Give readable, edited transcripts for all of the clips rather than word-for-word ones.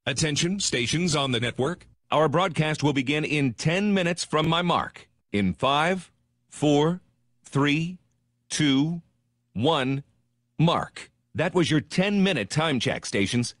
Attention, stations on the network. Our broadcast will begin in 10 minutes from my mark. In 5, 4, 3, 2, 1, mark. That was your 10-minute time check, stations.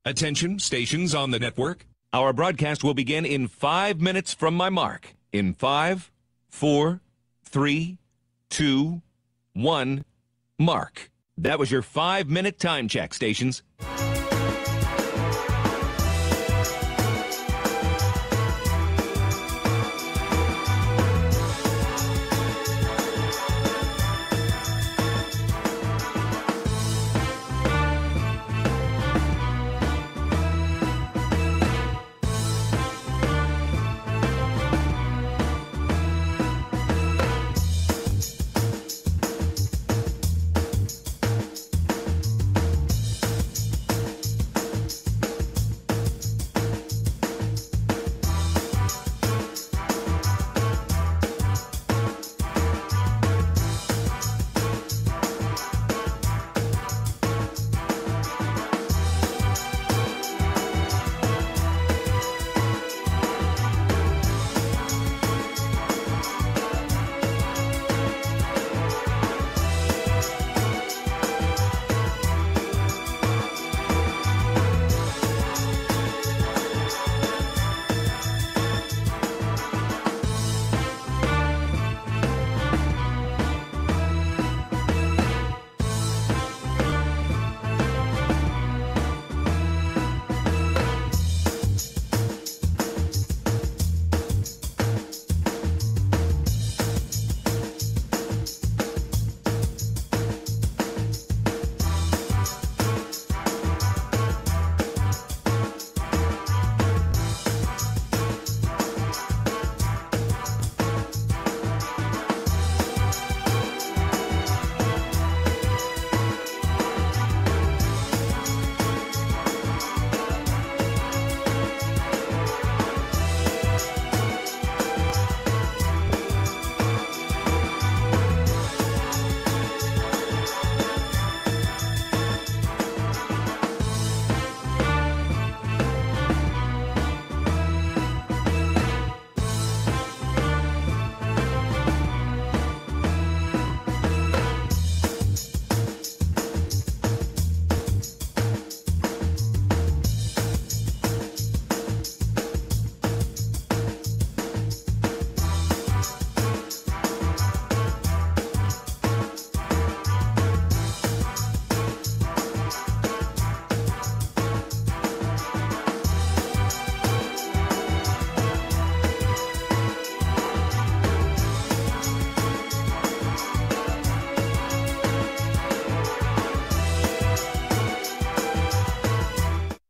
Attention, stations on the network. Our broadcast will begin in 5 minutes from my mark. In 5, 4, 3, 2, 1, mark. That was your 5-minute time check, stations.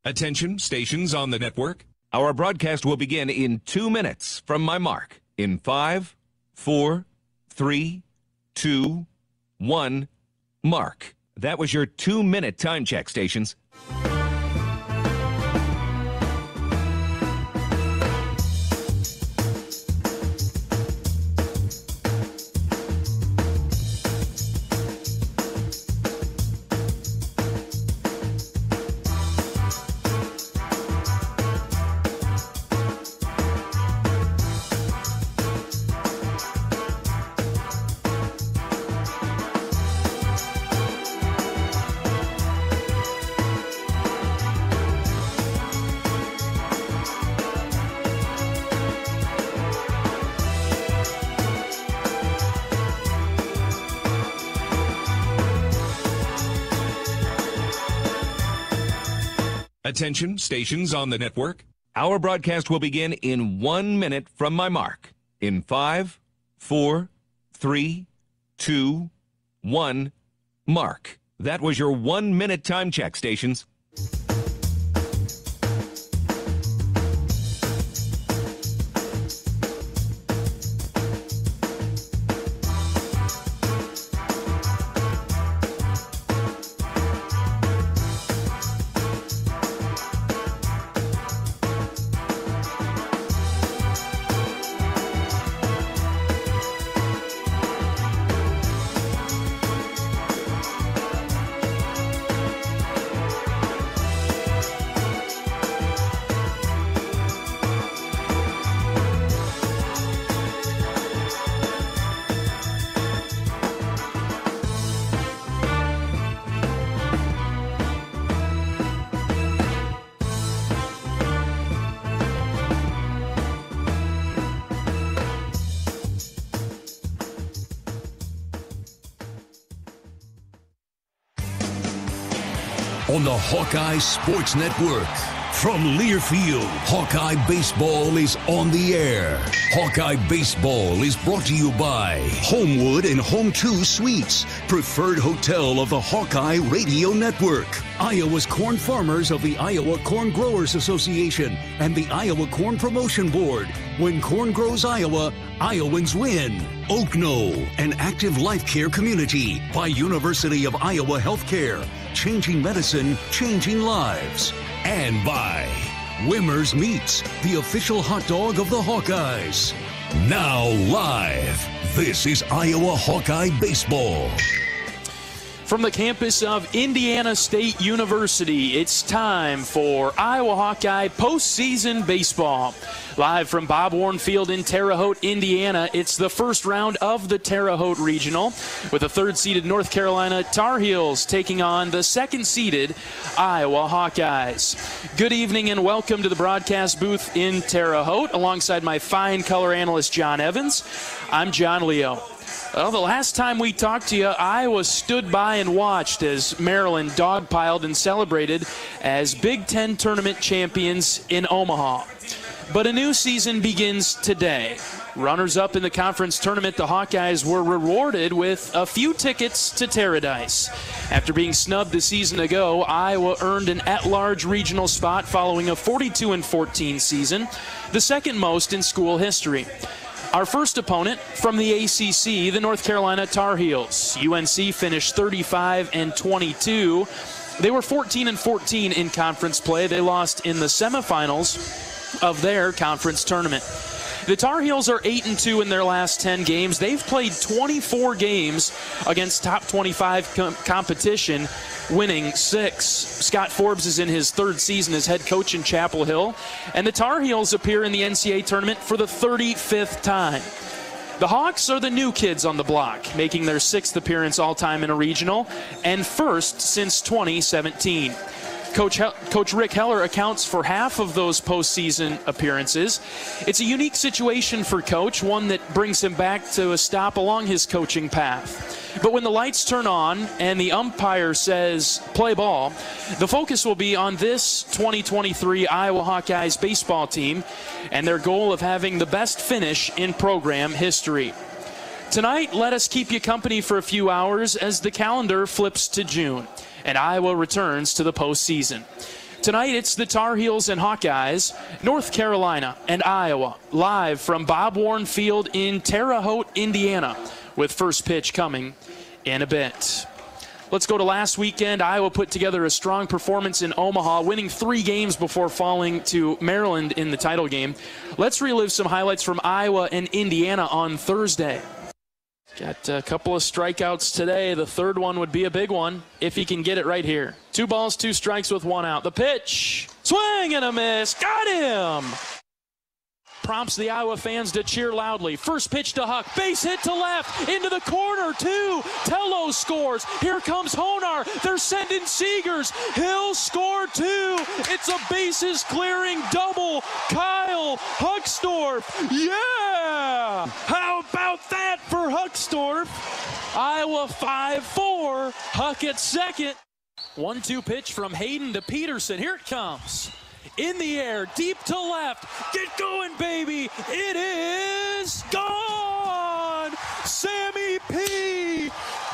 Attention, stations on the network. Our broadcast will begin in 2 minutes from my mark. In 5, 4, 3, 2, 1, mark. That was your 2-minute time check, stations. Attention, stations on the network. Our broadcast will begin in 1 minute from my mark. In 5, 4, 3, 2, 1, mark. That was your 1-minute time check, stations. on the Hawkeye Sports Network. From Learfield, Hawkeye Baseball is on the air. Hawkeye Baseball is brought to you by Homewood and Home 2 Suites, preferred hotel of the Hawkeye Radio Network. Iowa's corn farmers of the Iowa Corn Growers Association and the Iowa Corn Promotion Board. When corn grows Iowa, Iowans win. Oak Knoll, an active life care community by University of Iowa Healthcare. Changing medicine, changing lives. And by Wimmer's Meats, the official hot dog of the Hawkeyes. Now live, this is Iowa Hawkeye Baseball. From the campus of Indiana State University, it's time for Iowa Hawkeye postseason baseball. Live from Bob Warren Field in Terre Haute, Indiana, it's the first round of the Terre Haute Regional, with the third-seeded North Carolina Tar Heels taking on the second-seeded Iowa Hawkeyes. Good evening and welcome to the broadcast booth in Terre Haute, alongside my fine color analyst John Evans. I'm John Leo. Well, the last time we talked to you, Iowa stood by and watched as Maryland dogpiled and celebrated as Big Ten tournament champions in Omaha. But a new season begins today. Runners-up in the conference tournament, the Hawkeyes were rewarded with a few tickets to Paradise. After being snubbed a season ago, Iowa earned an at-large regional spot following a 42-14 season, the second most in school history. Our first opponent from the ACC, the North Carolina Tar Heels. UNC finished 35-22. They were 14-14 in conference play. They lost in the semifinals of their conference tournament. The Tar Heels are 8-2 in their last 10 games. They've played 24 games against top 25 competition, winning 6. Scott Forbes is in his third season as head coach in Chapel Hill, and the Tar Heels appear in the NCAA tournament for the 35th time. The Hawks are the new kids on the block, making their 6th appearance all-time in a regional and first since 2017. Coach Rick Heller accounts for half of those postseason appearances. It's a unique situation for Coach, one that brings him back to a stop along his coaching path. But when the lights turn on and the umpire says play ball, the focus will be on this 2023 Iowa Hawkeyes baseball team and their goal of having the best finish in program history. Tonight, let us keep you company for a few hours as the calendar flips to June and Iowa returns to the postseason. Tonight, it's the Tar Heels and Hawkeyes, North Carolina and Iowa, live from Bob Warren Field in Terre Haute, Indiana, with first pitch coming in a bit. Let's go to last weekend. Iowa put together a strong performance in Omaha, winning 3 games before falling to Maryland in the title game. Let's relive some highlights from Iowa and Indiana on Thursday. Got a couple of strikeouts today. The third one would be a big one if he can get it right here. 2 balls, 2 strikes with 1 out. The pitch, swing and a miss, got him! Prompts the Iowa fans to cheer loudly. First pitch to Huck, base hit to left, into the corner, 2. Tello scores. Here comes Honar. They're sending Seegers. He'll score 2. It's a bases clearing double. Kyle Huckstorf. Yeah! How about that for Huckstorf? Iowa 5-4. Huck at second. 1-2 pitch from Hayden to Peterson. Here it comes. In the air, deep to left. Get going, baby. It is gone. Sammy P.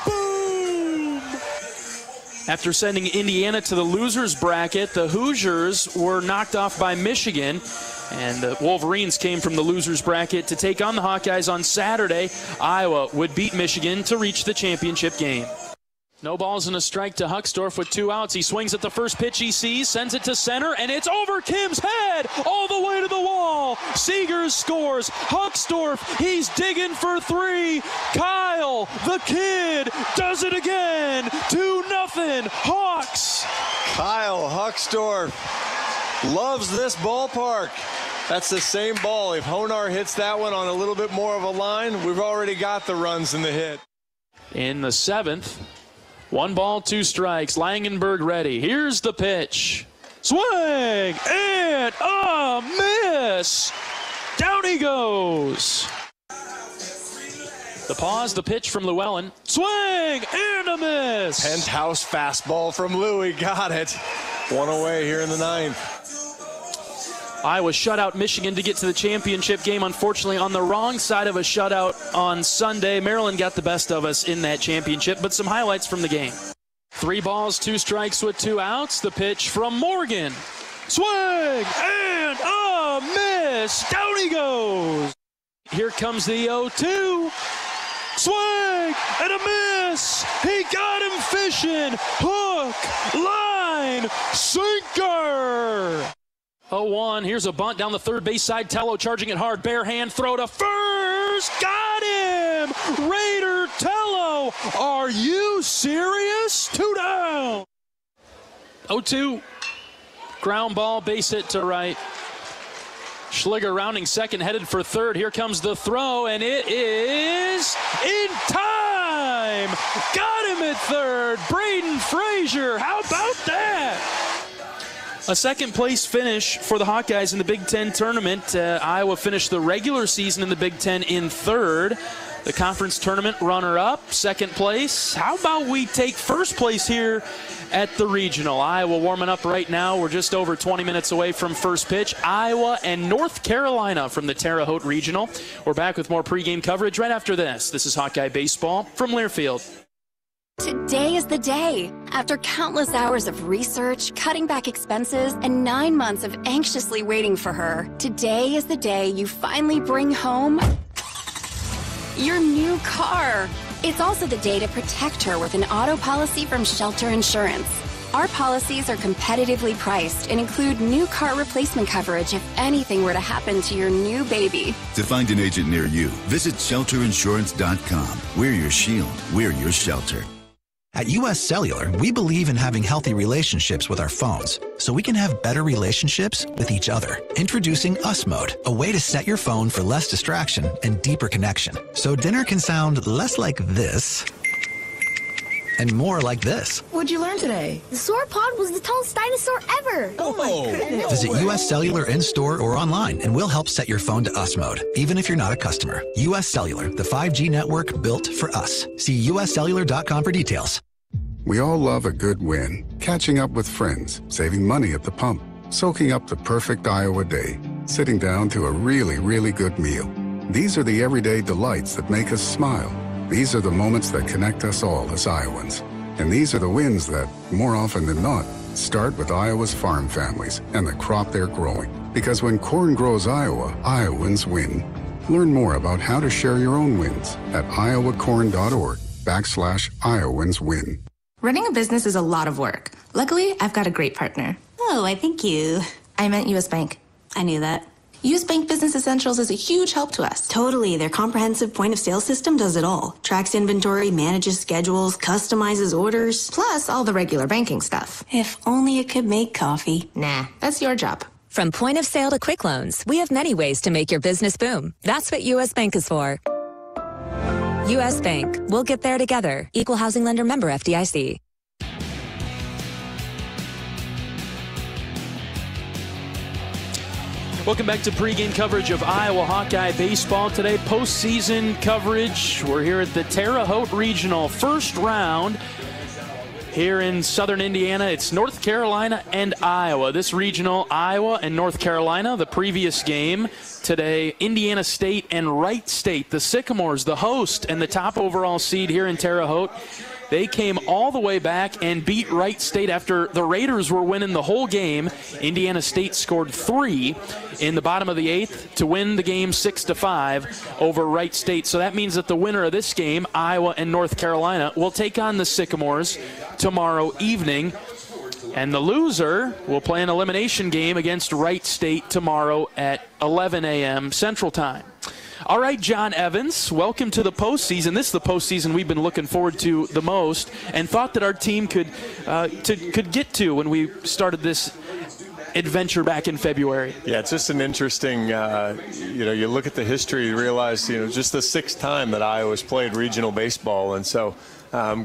Boom. After sending Indiana to the losers bracket, the Hoosiers were knocked off by Michigan, and the Wolverines came from the losers bracket to take on the Hawkeyes on Saturday. Iowa would beat Michigan to reach the championship game. No balls and a strike to Huckstorf with 2 outs. He swings at the first pitch he sees, sends it to center, and it's over Kim's head all the way to the wall. Seegers scores. Huckstorf, he's digging for 3. Kyle, the kid, does it again. 2-0 Hawks. Kyle Huckstorf loves this ballpark. That's the same ball. If Honar hits that one on a little bit more of a line, we've already got the runs in the hit. In the 7th, 1 ball, 2 strikes. Langenberg ready. Here's the pitch. Swing and a miss. Down he goes. The pause, the pitch from Llewellyn. Swing and a miss. Penthouse fastball from Louie. Got it. One away here in the ninth. Iowa shut out Michigan to get to the championship game. Unfortunately, on the wrong side of a shutout on Sunday. Maryland got the best of us in that championship, but some highlights from the game. 3 balls, 2 strikes with 2 outs. The pitch from Morgan. Swing and a miss. Down he goes. Here comes the 0-2. Swing and a miss. He got him fishing. Hook, line, sinker. 0-1. Here's a bunt down the third base side. Tello charging it hard. Bare hand throw to first. Got him. Raider Tello. Are you serious? 2 down. 0-2. Ground ball, base hit to right. Schliger rounding second, headed for third. Here comes the throw, and it is in time. Got him at third. Braden Frazier. How about that? A second-place finish for the Hawkeyes in the Big Ten tournament. Iowa finished the regular season in the Big Ten in third. The conference tournament runner-up, second place. How about we take first place here at the regional? Iowa warming up right now. We're just over 20 minutes away from first pitch. Iowa and North Carolina from the Terre Haute Regional. We're back with more pregame coverage right after this. This is Hawkeye Baseball from Learfield. Today is the day. After countless hours of research, cutting back expenses, and 9 months of anxiously waiting for her, today is the day you finally bring home your new car. It's also the day to protect her with an auto policy from Shelter Insurance. Our policies are competitively priced and include new car replacement coverage if anything were to happen to your new baby. To find an agent near you, visit shelterinsurance.com. We're your shield. We're your shelter. At U.S. Cellular, we believe in having healthy relationships with our phones, so we can have better relationships with each other. Introducing US Mode, a way to set your phone for less distraction and deeper connection. So dinner can sound less like this and more like this. What'd you learn today? The sauropod was the tallest dinosaur ever. Oh my goodness. Visit U.S. Cellular in-store or online, and we'll help set your phone to US Mode, even if you're not a customer. U.S. Cellular, the 5G network built for us. See uscellular.com for details. We all love a good win. Catching up with friends, saving money at the pump, soaking up the perfect Iowa day, sitting down to a really, really good meal. These are the everyday delights that make us smile. These are the moments that connect us all as Iowans. And these are the wins that, more often than not, start with Iowa's farm families and the crop they're growing. Because when corn grows Iowa, Iowans win. Learn more about how to share your own wins at iowacorn.org/Iowans win. Running a business is a lot of work. Luckily, I've got a great partner. Oh, I thank you. I meant U.S. Bank. I knew that. U.S. Bank Business Essentials is a huge help to us. Totally. Their comprehensive point-of-sale system does it all. Tracks inventory, manages schedules, customizes orders. Plus all the regular banking stuff. If only it could make coffee. Nah, that's your job. From point of sale to quick loans, we have many ways to make your business boom. That's what U.S. Bank is for. U.S. Bank. We'll get there together. Equal housing lender member FDIC. Welcome back to pregame coverage of Iowa Hawkeye baseball. Today, postseason coverage. We're here at the Terre Haute Regional first round. Here in southern Indiana, it's North Carolina and Iowa. This regional, Iowa and North Carolina. The previous game today, Indiana State and Wright State. The Sycamores, the host and the top overall seed here in Terre Haute. They came all the way back and beat Wright State after the Raiders were winning the whole game. Indiana State scored 3 in the bottom of the 8th to win the game 6-5 over Wright State. So that means that the winner of this game, Iowa and North Carolina, will take on the Sycamores tomorrow evening. And the loser will play an elimination game against Wright State tomorrow at 11 a.m. Central Time. All right, John Evans, welcome to the postseason. This is the postseason we've been looking forward to the most and thought that our team could get to when we started this adventure back in February. Yeah, it's just an interesting, you look at the history, you realize, just the 6th time that Iowa's played regional baseball. And so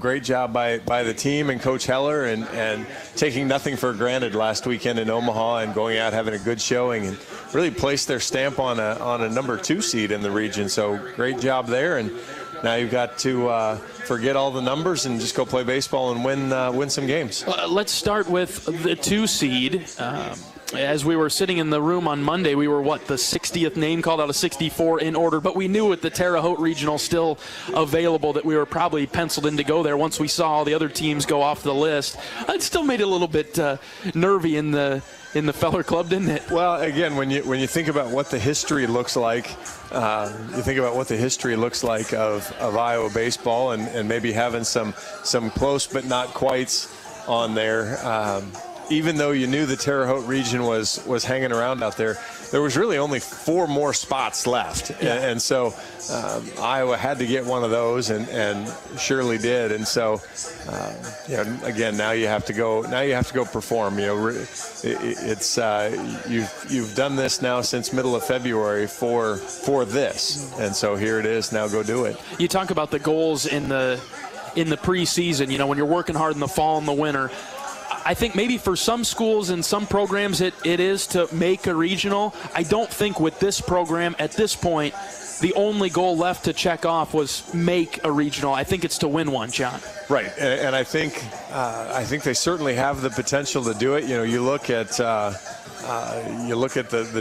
great job by the team and Coach Heller and taking nothing for granted last weekend in Omaha and going out having a good showing and really placed their stamp on a number 2 seed in the region. So great job there. And now you've got to forget all the numbers and just go play baseball and win some games. Let's start with the 2 seed. As we were sitting in the room on Monday, we were, the 60th name called out of 64 in order, but we knew with the Terre Haute Regional still available that we were probably penciled in to go there once we saw all the other teams go off the list. It still made it a little bit nervy in the Feller Club, didn't it? Well, again, when you think about what the history looks like, of Iowa baseball and maybe having some close but not quites on there. Even though you knew the Terre Haute region was hanging around out there, there was really only 4 more spots left. Yeah. And so Iowa had to get one of those and surely did. And so, again, now you have to go perform. It's you've done this now since middle of February for this. And so here it is. Now go do it. You talk about the goals in the preseason, when you're working hard in the fall and the winter. I think maybe for some schools and some programs it is to make a regional. I don't think with this program at this point the only goal left to check off was make a regional. I think it's to win one, John. Right, and I think they certainly have the potential to do it. You look at the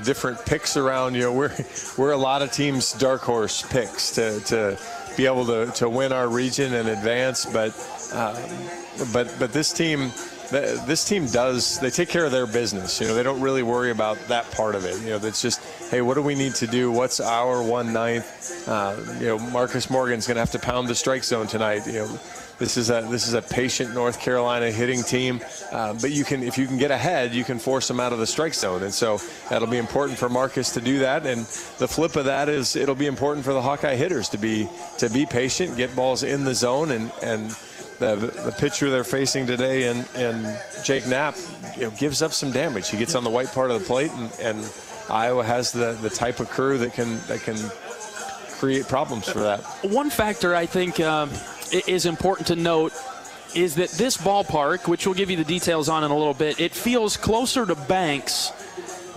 different picks around. We're a lot of teams' dark horse picks to be able to win our region and advance. But this team. This team they take care of their business. They don't really worry about that part of it. That's just, hey, what do we need to do? What's our 1/9? Marcus Morgan's going to have to pound the strike zone tonight. This is a patient North Carolina hitting team, but if you can get ahead, you can force them out of the strike zone, and so that'll be important for Marcus to do that. And the flip of that is it'll be important for the Hawkeye hitters to be patient, get balls in the zone, and the pitcher they're facing today and Jake Knapp gives up some damage. He gets on the white part of the plate, and Iowa has the type of crew that can create problems for that. One factor I think is important to note is that this ballpark, which we'll give you the details on in a little bit, it feels closer to Banks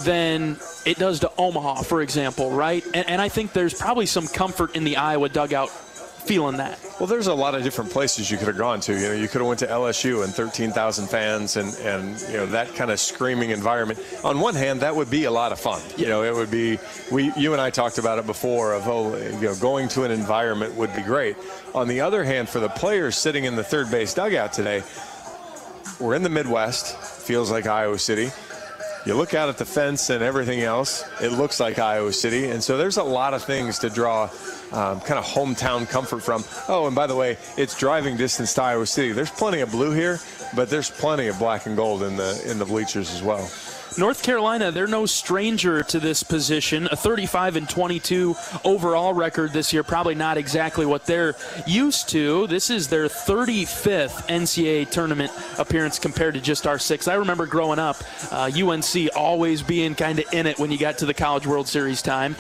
than it does to Omaha, for example, right? And I think there's probably some comfort in the Iowa dugout feeling that. Well, there's a lot of different places you could have gone to. You could have went to LSU and 13,000 fans and that kind of screaming environment. On one hand, that would be a lot of fun. It would be, you and I talked about it before of, going to an environment would be great. On the other hand, for the players sitting in the third base dugout today, we're in the Midwest, feels like Iowa City. You look out at the fence and everything else, it looks like Iowa City. And so there's a lot of things to draw kind of hometown comfort from. Oh, and by the way, it's driving distance to Iowa City. There's plenty of blue here, but there's plenty of black and gold in the bleachers as well. North Carolina, they're no stranger to this position. A 35-22 overall record this year, probably not exactly what they're used to. This is their 35th NCAA tournament appearance compared to just our 6th. I remember growing up, UNC always being kind of in it when you got to the College World Series time.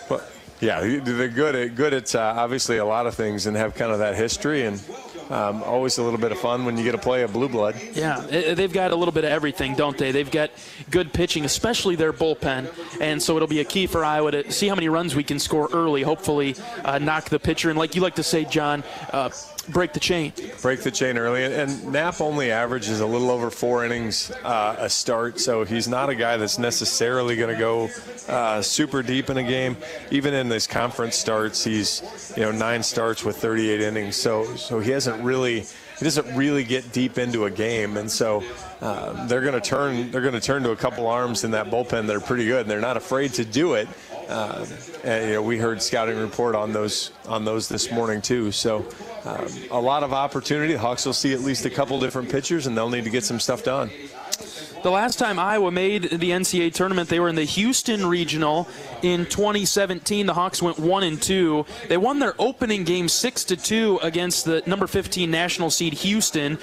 But yeah, they're good at obviously a lot of things and have kind of that history, and always a little bit of fun when you get to play a blue blood. Yeah, they've got a little bit of everything, don't they? They've got good pitching, especially their bullpen, and so it'll be a key for Iowa to see how many runs we can score early, hopefully knock the pitcher, and like you like to say, John, break the chain. Break the chain early, and Knapp only averages a little over 4 innings a start, so he's not a guy that's necessarily going to go super deep in a game. Even in his conference starts, he's 9 starts with 38 innings, so he doesn't really get deep into a game, and so they're going to turn to a couple arms in that bullpen that are pretty good, and they're not afraid to do it. And we heard scouting report on those this morning too. So a lot of opportunity. The Hawks will see at least a couple different pitchers, and they'll need to get some stuff done. The last time Iowa made the NCAA tournament, they were in the Houston Regional in 2017. The Hawks went 1-2. They won their opening game 6-2 against the number 15 national seed Houston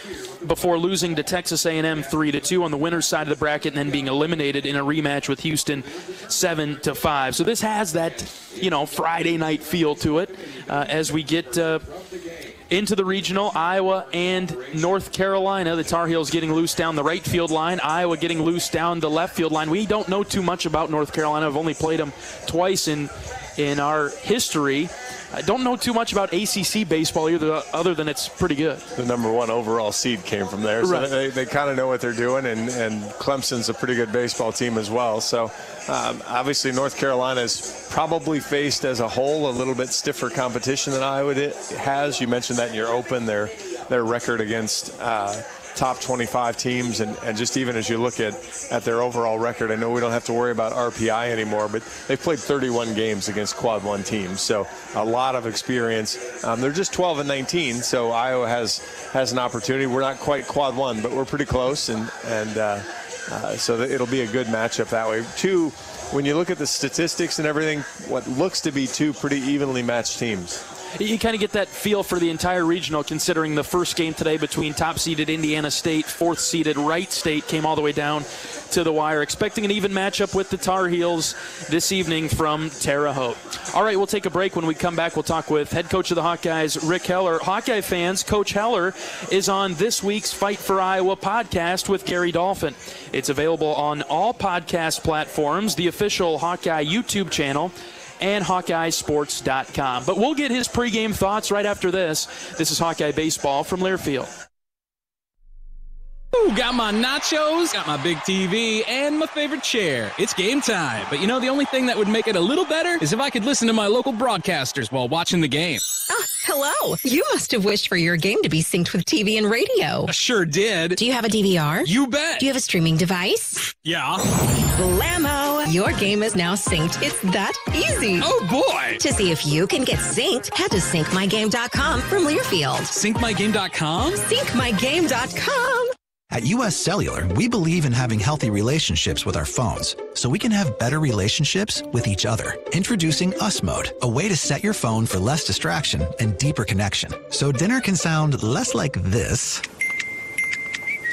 before losing to Texas A&M 3-2 on the winner's side of the bracket and then being eliminated in a rematch with Houston 7-5. So this has that, Friday night feel to it as we get into the regional. Iowa and North Carolina. The Tar Heels getting loose down the right field line. Iowa getting loose down the left field line. We don't know too much about North Carolina. I've only played them twice in in our history. I don't know too much about ACC baseball either, other than it's pretty good. The number 1 overall seed came from there, so right. they kind of know what they're doing, and Clemson's a pretty good baseball team as well. So obviously North Carolina's probably faced as a whole a little bit stiffer competition than Iowa has. You mentioned that in your open, their record against top 25 teams, and just even as you look at their overall record, I know we don't have to worry about RPI anymore, but they've played 31 games against quad 1 teams, so a lot of experience. They're just 12-19, so Iowa has an opportunity. We're not quite quad 1, but we're pretty close, and so it'll be a good matchup that way. 2, when you look at the statistics and everything, what looks to be 2 pretty evenly matched teams. You kind of get that feel for the entire regional, considering the first game today between top-seeded Indiana State, 4th-seeded Wright State came all the way down to the wire. Expecting an even matchup with the Tar Heels this evening from Terre Haute. All right, we'll take a break. When we come back, we'll talk with head coach of the Hawkeyes, Rick Heller. Hawkeye fans, Coach Heller is on this week's Fight for Iowa podcast with Gary Dolphin. It's available on all podcast platforms, the official Hawkeye YouTube channel, and HawkeyeSports.com. But we'll get his pregame thoughts right after this. This is Hawkeye Baseball from Learfield. Ooh, got my nachos, got my big TV, and my favorite chair. It's game time. But you know, the only thing that would make it a little better is if I could listen to my local broadcasters while watching the game. Hello. You must have wished for your game to be synced with TV and radio. I sure did. Do you have a DVR? You bet. Do you have a streaming device? Yeah. Blammo! Your game is now synced. It's that easy. Oh, boy. To see if you can get synced, head to syncmygame.com from Learfield. Syncmygame.com? Syncmygame.com. At US Cellular, we believe in having healthy relationships with our phones, so we can have better relationships with each other. Introducing Us Mode, a way to set your phone for less distraction and deeper connection. So dinner can sound less like this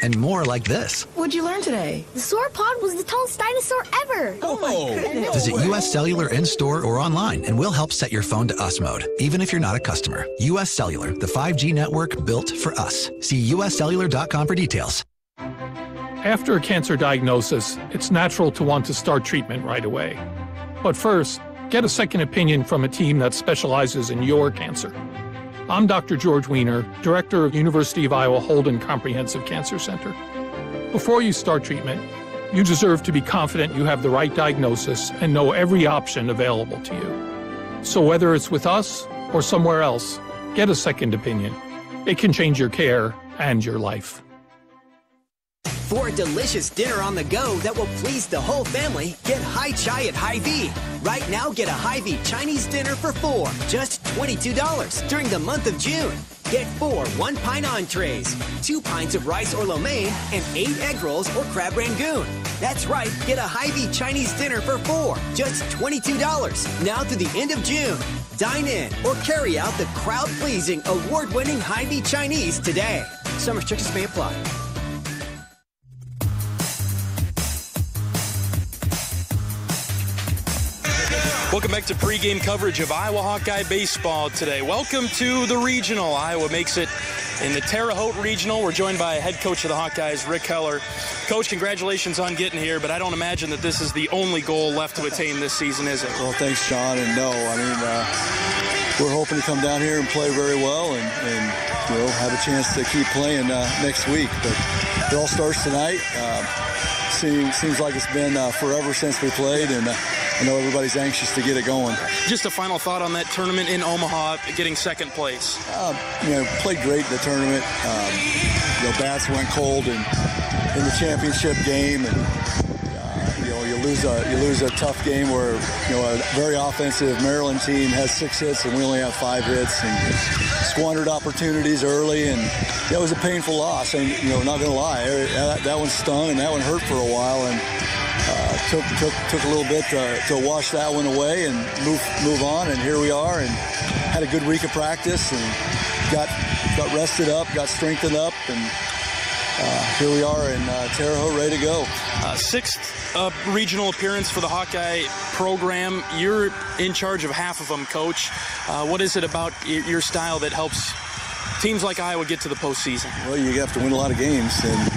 and more like this. What'd you learn today? The sauropod was the tallest dinosaur ever. Oh my goodness. Visit US Cellular in-store or online, and we'll help set your phone to Us Mode, even if you're not a customer. US Cellular, the 5G network built for us. See uscellular.com for details. After a cancer diagnosis, it's natural to want to start treatment right away. But first, get a second opinion from a team that specializes in your cancer. I'm Dr. George Weiner, Director of University of Iowa Holden Comprehensive Cancer Center. Before you start treatment, you deserve to be confident you have the right diagnosis and know every option available to you. So whether it's with us or somewhere else, get a second opinion. It can change your care and your life. For a delicious dinner on the go that will please the whole family, get Hai Chai at Hy-Vee. Right now, get a Hy-Vee Chinese dinner for 4, just $22 during the month of June. Get 4 one-pint entrees, 2 pints of rice or lo mein, and 8 egg rolls or crab rangoon. That's right, get a Hy-Vee Chinese dinner for 4, just $22, now to the end of June. Dine in or carry out the crowd-pleasing, award-winning Hy-Vee Chinese today. Some restrictions may apply. Welcome back to pregame coverage of Iowa Hawkeye baseball today. Welcome to the regional. Iowa makes it in the Terre Haute regional. We're joined by head coach of the Hawkeyes, Rick Heller. Coach, congratulations on getting here, but I don't imagine that this is the only goal left to attain this season, is it? Well, thanks, John, and no, I mean, we're hoping to come down here and play very well and you know, have a chance to keep playing next week. But it all starts tonight. Seems like it's been forever since we played, and I know everybody's anxious to get it going. Just a final thought on that tournament in Omaha, getting second place. You know, played great in the tournament. You know, bats went cold in the championship game, and you know, you lose a tough game where, you know, a very offensive Maryland team has 6 hits and we only have 5 hits, and squandered opportunities early, and it was a painful loss. And you know, not gonna lie, that one stung and that one hurt for a while, and took a little bit to wash that one away and move on. And here we are, and had a good week of practice and got rested up, got strengthened up, and here we are in Terre Haute, ready to go. 6th regional appearance for the Hawkeye program. You're in charge of half of them, Coach. What is it about your style that helps teams like Iowa get to the postseason? Well, you have to win a lot of games, and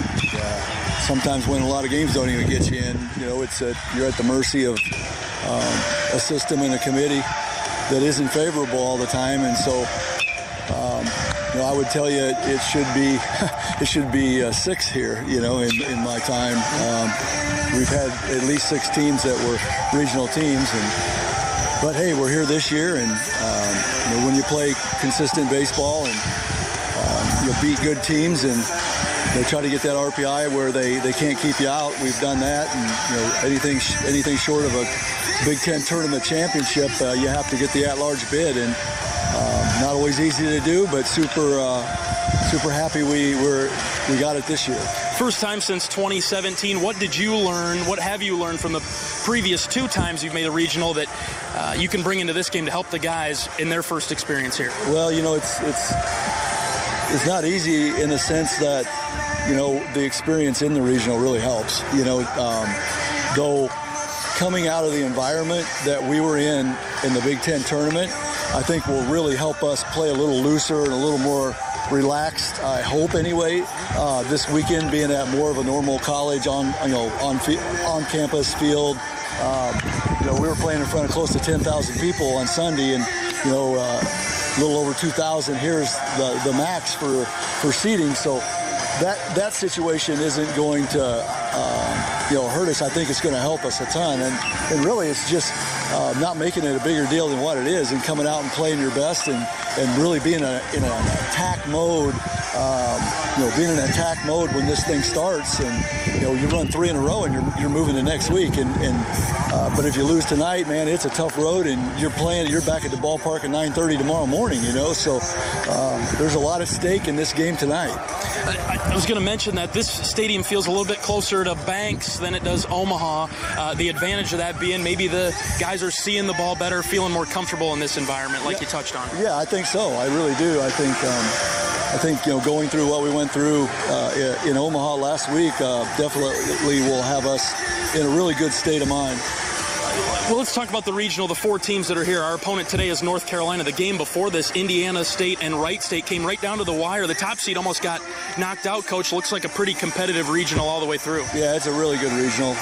sometimes winning a lot of games don't even get you in. You know, you're at the mercy of a system and a committee that isn't favorable all the time. And so, I would tell you it should be 6 here, in my time. We've had at least 6 teams that were regional teams. But hey, we're here this year, and when you play consistent baseball and you beat good teams and they try to get that RPI where they can't keep you out, we've done that. And anything short of a Big Ten tournament championship, you have to get the at-large bid, and not always easy to do, but super happy we got it this year. First time since 2017. What did you learn? What have you learned from the previous 2 times you've made a regional that you can bring into this game to help the guys in their first experience here? Well, it's not easy in the sense that the experience in the regional really helps. Though coming out of the environment that we were in the Big Ten tournament, I think will really help us play a little looser and a little more relaxed, I hope anyway. This weekend being at more of a normal college on campus field. We were playing in front of close to 10,000 people on Sunday, and a little over 2,000 here's the max for seating. So that situation isn't going to hurt us. I think it's going to help us a ton, and really it's just not making it a bigger deal than what it is, and coming out and playing your best and really being in an attack mode. Being in an attack mode when this thing starts, and you run 3 in a row and you're moving to next week, but if you lose tonight, man, it's a tough road, and you're back at the ballpark at 9:30 tomorrow morning. So there's a lot at stake in this game tonight. I was going to mention that this stadium feels a little bit closer to Banks than it does Omaha. The advantage of that being maybe the guys are seeing the ball better, feeling more comfortable in this environment, like you touched on. Yeah, I think so. I really do. I think going through what we went through in Omaha last week definitely will have us in a really good state of mind. Well, let's talk about the regional, the 4 teams that are here. Our opponent today is North Carolina. The game before this, Indiana State and Wright State, came right down to the wire. The top seed almost got knocked out, Coach. Looks like a pretty competitive regional all the way through. Yeah, it's a really good regional.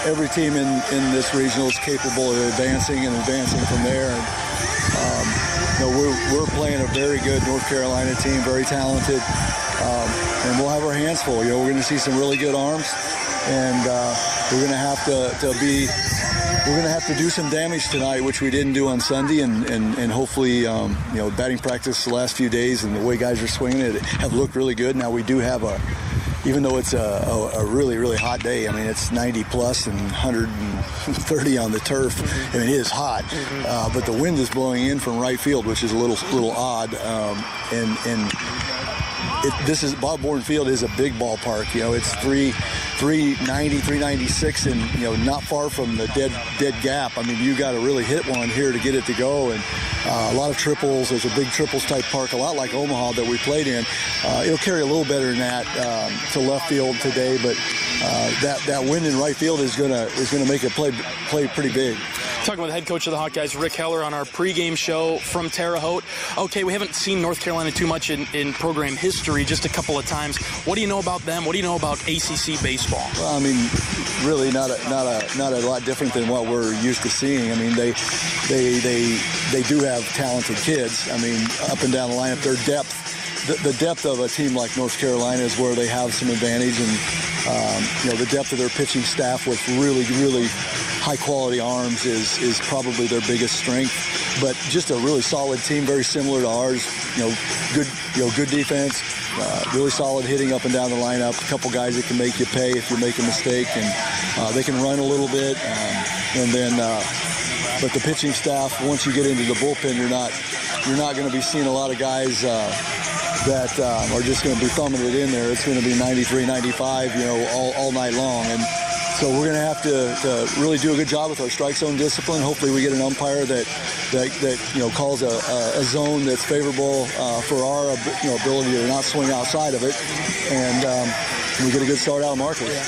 Every team in this regional is capable of advancing from there. And, we're playing a very good North Carolina team, very talented, and we'll have our hands full. We're going to see some really good arms, and we're going to have to do some damage tonight, which we didn't do on Sunday, and hopefully, batting practice the last few days and the way guys are swinging it have looked really good. Now we do have even though it's a really, really hot day, I mean, it's 90 plus and 130 on the turf. I mean, it is hot, but the wind is blowing in from right field, which is a little odd. This is Bob Bourne Field is a big ballpark. It's 390, 396, and not far from the dead gap. I mean, you got to really hit one here to get it to go, and a lot of triples. There's a big triples type park, a lot like Omaha that we played in. It'll carry a little better than that to left field today, but that wind in right field is gonna make it play pretty big. Talking with the head coach of the Hawkeyes, Rick Heller, on our pregame show from Terre Haute. Okay, we haven't seen North Carolina too much in program history, just a couple of times. What do you know about them? What do you know about ACC baseball? Well, I mean, really not a lot different than what we're used to seeing. I mean, they do have talented kids. I mean, up and down the lineup, their depth. The depth of a team like North Carolina is where they have some advantage, and the depth of their pitching staff with really, really high-quality arms is probably their biggest strength. But just a really solid team, very similar to ours. Good defense, really solid hitting up and down the lineup. A couple guys that can make you pay if you make a mistake, and they can run a little bit. But the pitching staff, once you get into the bullpen, you're not going to be seeing a lot of guys that are just going to be thumbing it in there. It's going to be 93, 95, all night long. And so we're going to have to really do a good job with our strike zone discipline. Hopefully we get an umpire that calls a zone that's favorable for our ability to not swing outside of it. And we get a good start out of Marcus. Yeah.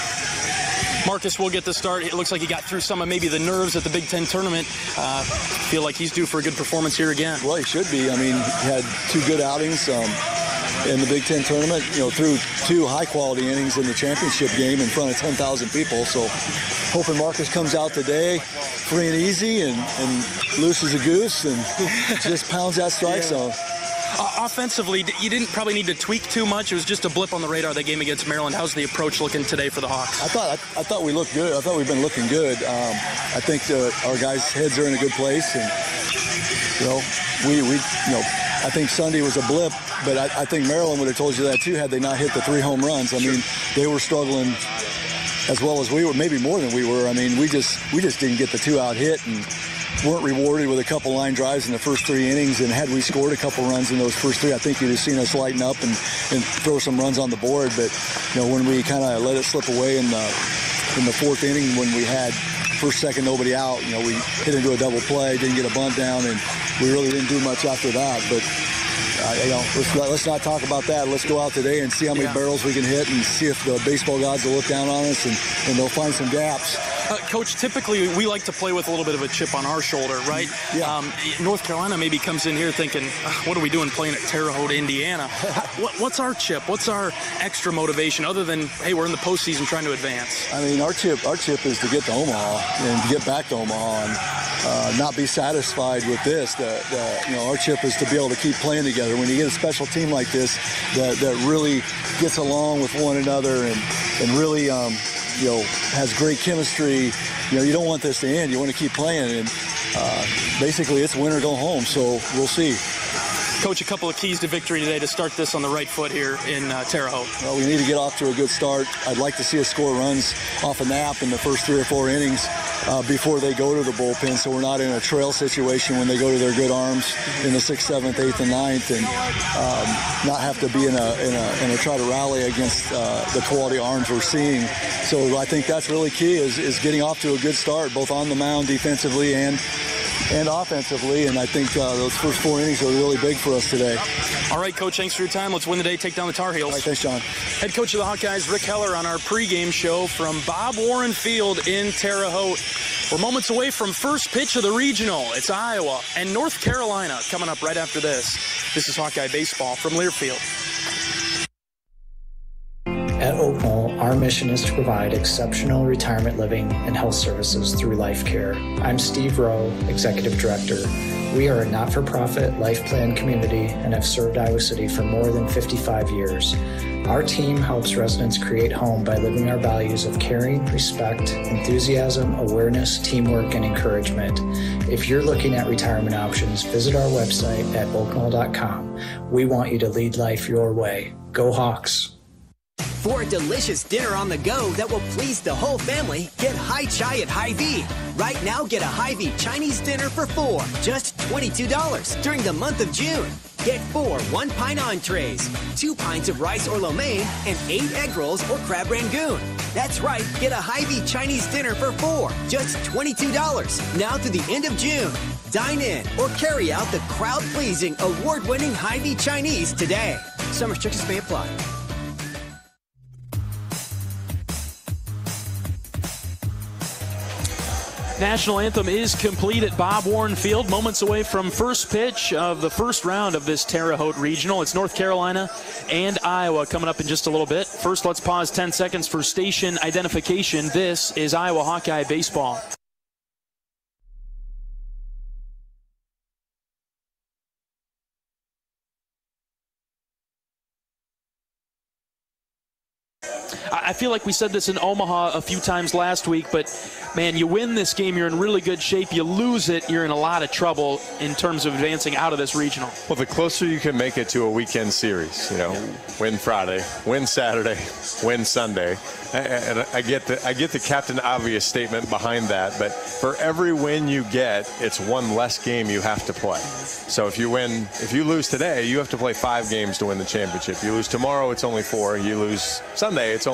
Marcus will get the start. It looks like he got through some of maybe the nerves at the Big Ten tournament. Feel like he's due for a good performance here again. Well, he should be. I mean, he had 2 good outings in the Big Ten tournament, through 2 high-quality innings in the championship game in front of 10,000 people. So hoping Marcus comes out today, free and easy and loose as a goose and just pounds that strike zone. Offensively, you didn't probably need to tweak too much. It was just a blip on the radar, that game against Maryland. How's the approach looking today for the Hawks? I thought we looked good. I thought we've been looking good. I think our guys' heads are in a good place, and I think Sunday was a blip, but I think Maryland would have told you that too had they not hit the 3 home runs. I mean, they were struggling as well as we were, maybe more than we were. I mean, we just didn't get the 2-out hit and weren't rewarded with a couple line drives in the first 3 innings. And had we scored a couple runs in those first 3, I think you'd have seen us lighten up and throw some runs on the board. But when we kind of let it slip away in the 4th inning, when we had first, second, nobody out, we hit into a double play, didn't get a bunt down, and we really didn't do much after that. But let's not talk about that. Let's go out today and see how many barrels we can hit and see if the baseball gods will look down on us and they'll find some gaps. Coach, typically we like to play with a little bit of a chip on our shoulder, right? Yeah. North Carolina maybe comes in here thinking, what are we doing playing at Terre Haute, Indiana? What's our chip? What's our extra motivation other than, hey, we're in the postseason trying to advance? I mean, our chip is to get to Omaha and to get back to Omaha and not be satisfied with this. Our chip is to be able to keep playing together. When you get a special team like this that really gets along with one another and really has great chemistry, you don't want this to end. You want to keep playing, and basically it's win or go home, so we'll see. Coach, a couple of keys to victory today to start this on the right foot here in Terre Haute. Well, we need to get off to a good start. I'd like to see us score runs off a nap in the first 3 or 4 innings before they go to the bullpen, so we're not in a trail situation when they go to their good arms in the 6th, 7th, 8th, and 9th, and not have to be in a try to rally against the quality arms we're seeing. So I think that's really key is getting off to a good start, both on the mound defensively and offensively, and I think those first 4 innings are really big for us today. All right, Coach, thanks for your time. Let's win the day, take down the Tar Heels. All right, thanks, John. Head coach of the Hawkeyes, Rick Heller, on our pregame show from Bob Warren Field in Terre Haute. We're moments away from first pitch of the regional. It's Iowa and North Carolina coming up right after this. This is Hawkeye Baseball from Learfield. At Oak Knoll, our mission is to provide exceptional retirement living and health services through life care. I'm Steve Rowe, Executive Director. We are a not-for-profit life plan community and have served Iowa City for more than 55 years. Our team helps residents create home by living our values of caring, respect, enthusiasm, awareness, teamwork, and encouragement. If you're looking at retirement options, visit our website at oakknoll.com. We want you to lead life your way. Go Hawks! For a delicious dinner on the go that will please the whole family, get Hai Chai at Hy-Vee. Right now, get a Hy-Vee Chinese dinner for 4, just $22 during the month of June. Get 4 one-pint entrees, 2 pints of rice or lo mein, and 8 egg rolls or crab rangoon. That's right, get a Hy-Vee Chinese dinner for 4, just $22, now through the end of June. Dine in or carry out the crowd-pleasing, award-winning Hy-Vee Chinese today. Some restrictions may apply. National anthem is complete at Bob Warren Field, moments away from first pitch of the first round of this Terre Haute Regional. It's North Carolina and Iowa coming up in just a little bit. First, let's pause 10 seconds for station identification. This is Iowa Hawkeye Baseball. I feel like we said this in Omaha a few times last week, but man, you win this game, you're in really good shape. You lose it, you're in a lot of trouble in terms of advancing out of this regional. Well, the closer you can make it to a weekend series, win Friday, win Saturday, win Sunday. And I get the Captain Obvious statement behind that, but for every win you get, it's one less game you have to play. So if you lose today, you have to play 5 games to win the championship. You lose tomorrow, it's only 4. You lose Sunday, it's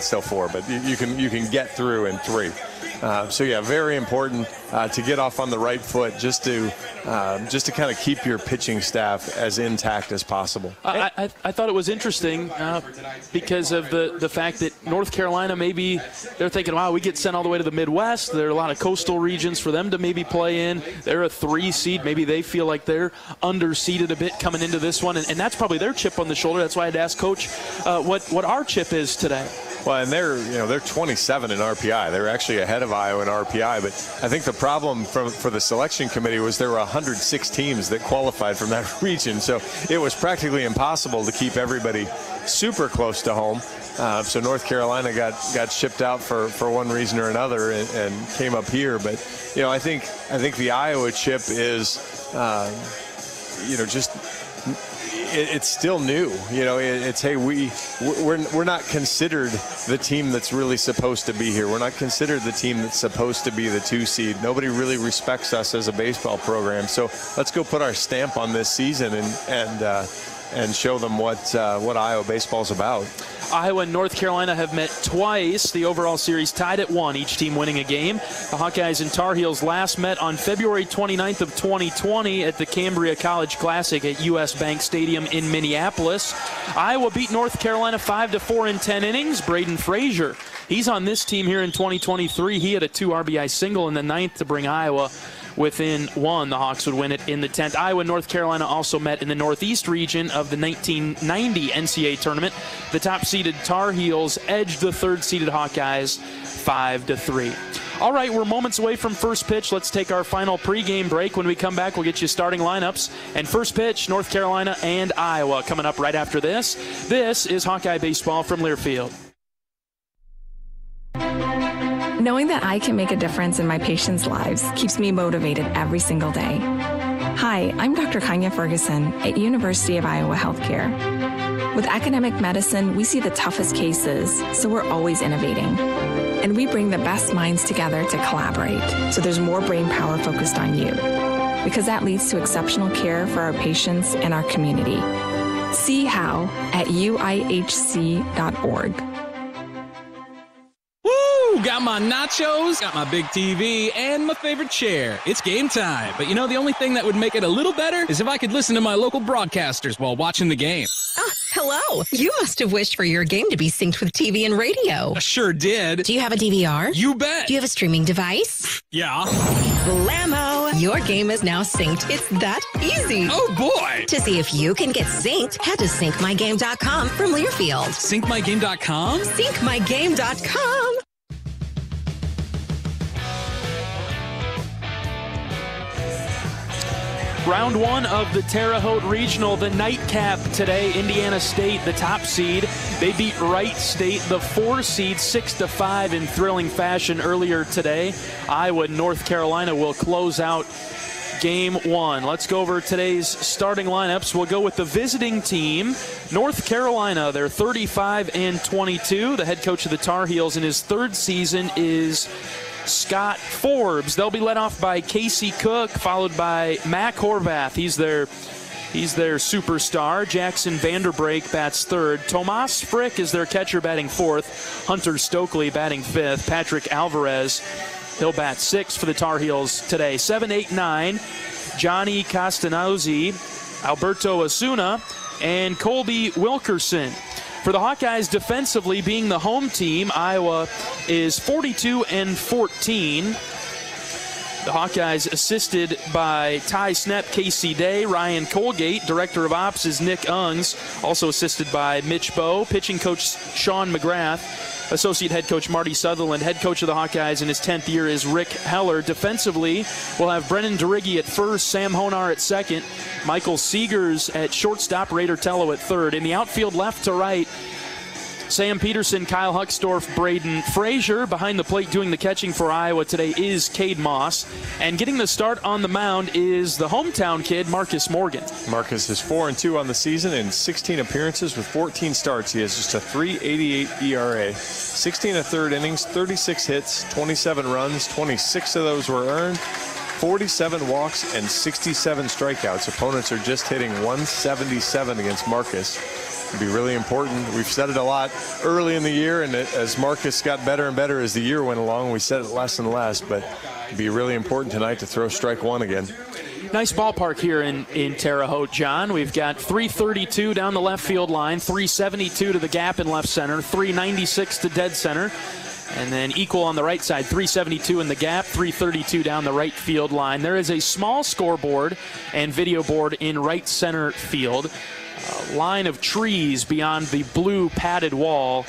still 4, but you can get through in 3. So yeah, very important to get off on the right foot, just to kind of keep your pitching staff as intact as possible. I thought it was interesting because of the fact that North Carolina, maybe they're thinking, wow, we get sent all the way to the Midwest. There are a lot of coastal regions for them to maybe play in. They're a 3 seed. Maybe they feel like they're underseeded a bit coming into this one, and that's probably their chip on the shoulder. That's why I had to ask Coach what our chip is today. Well, and they're 27 in RPI. They're actually ahead of Iowa in RPI. But I think the problem for the selection committee was there were 106 teams that qualified from that region. So it was practically impossible to keep everybody super close to home. So North Carolina got shipped out for one reason or another and came up here. But I think the Iowa chip is it's still new. It's hey, we're not considered the team that's really supposed to be here. We're not considered the team that's supposed to be the 2 seed. Nobody really respects us as a baseball program. So let's go put our stamp on this season and show them what Iowa baseball's about. Iowa and North Carolina have met twice. The overall series tied at 1, each team winning a game. The Hawkeyes and Tar Heels last met on February 29th of 2020 at the Cambria College Classic at U.S. Bank Stadium in Minneapolis. Iowa beat North Carolina 5-4 in 10 innings. Braden Frazier, he's on this team here in 2023. He had a 2 RBI single in the 9th to bring Iowa within 1. The Hawks would win it in the 10th. Iowa and North Carolina also met in the Northeast region of the 1990 NCAA tournament. The top-seeded Tar Heels edged the 3rd-seeded Hawkeyes 5-3. All right, we're moments away from first pitch. Let's take our final pregame break. When we come back, we'll get you starting lineups. And first pitch, North Carolina and Iowa coming up right after this. This is Hawkeye Baseball from Learfield. Knowing that I can make a difference in my patients' lives keeps me motivated every single day. Hi, I'm Dr. Kanya Ferguson at University of Iowa Healthcare. With academic medicine, we see the toughest cases, so we're always innovating. And we bring the best minds together to collaborate, so there's more brain power focused on you. Because that leads to exceptional care for our patients and our community. See how at uihc.org. Got my nachos, got my big TV, and my favorite chair. It's game time. But the only thing that would make it a little better is if I could listen to my local broadcasters while watching the game. Hello. You must have wished for your game to be synced with TV and radio. I sure did. Do you have a DVR? You bet. Do you have a streaming device? Yeah. Blammo! Your game is now synced. It's that easy. Oh, boy. To see if you can get synced, head to syncmygame.com from Learfield. Syncmygame.com? Syncmygame.com. Round 1 of the Terre Haute Regional, the nightcap today. Indiana State, the top seed. They beat Wright State, the 4 seed, 6-5 in thrilling fashion earlier today. Iowa and North Carolina will close out Game 1. Let's go over today's starting lineups. We'll go with the visiting team. North Carolina, they're 35-22. The head coach of the Tar Heels in his 3rd season is Scott Forbes. They'll be led off by Casey Cook, followed by Mac Horvath. He's their superstar. Jackson Vanderbrake bats 3rd. Tomas Frick is their catcher, batting 4th. Hunter Stokely batting 5th. Patrick Alvarez, he'll bat 6th for the Tar Heels today. 7, 8, 9, Johnny Castanozzi, Alberto Osuna, and Colby Wilkerson. For the Hawkeyes defensively, being the home team, Iowa is 42-14. The Hawkeyes assisted by Ty Snepp, Casey Day, Ryan Colgate. Director of Ops is Nick Ungs, also assisted by Mitch Bowe. Pitching coach Sean McGrath. Associate head coach Marty Sutherland. Head coach of the Hawkeyes in his 10th year is Rick Heller. Defensively, we'll have Brennan DeRiggi at 1st, Sam Honar at 2nd, Michael Seegers at shortstop, Raider Tello at 3rd. In the outfield, left to right, Sam Peterson, Kyle Huckstorf, Braden Frazier. Behind the plate doing the catching for Iowa today is Cade Moss. And getting the start on the mound is the hometown kid, Marcus Morgan. Marcus is 4-2 on the season in 16 appearances with 14 starts. He has just a .388 ERA. 16 1/3 innings, 36 hits, 27 runs, 26 of those were earned, 47 walks, and 67 strikeouts. Opponents are just hitting .177 against Marcus. It'd be really important. We've said it a lot early in the year, and as Marcus got better and better as the year went along, we said it less and less, but it'd be really important tonight to throw strike 1 again. Nice ballpark here in Terre Haute, John. We've got 332 down the left field line, 372 to the gap in left center, 396 to dead center, and then equal on the right side, 372 in the gap, 332 down the right field line. There is a small scoreboard and video board in right center field. A line of trees beyond the blue padded wall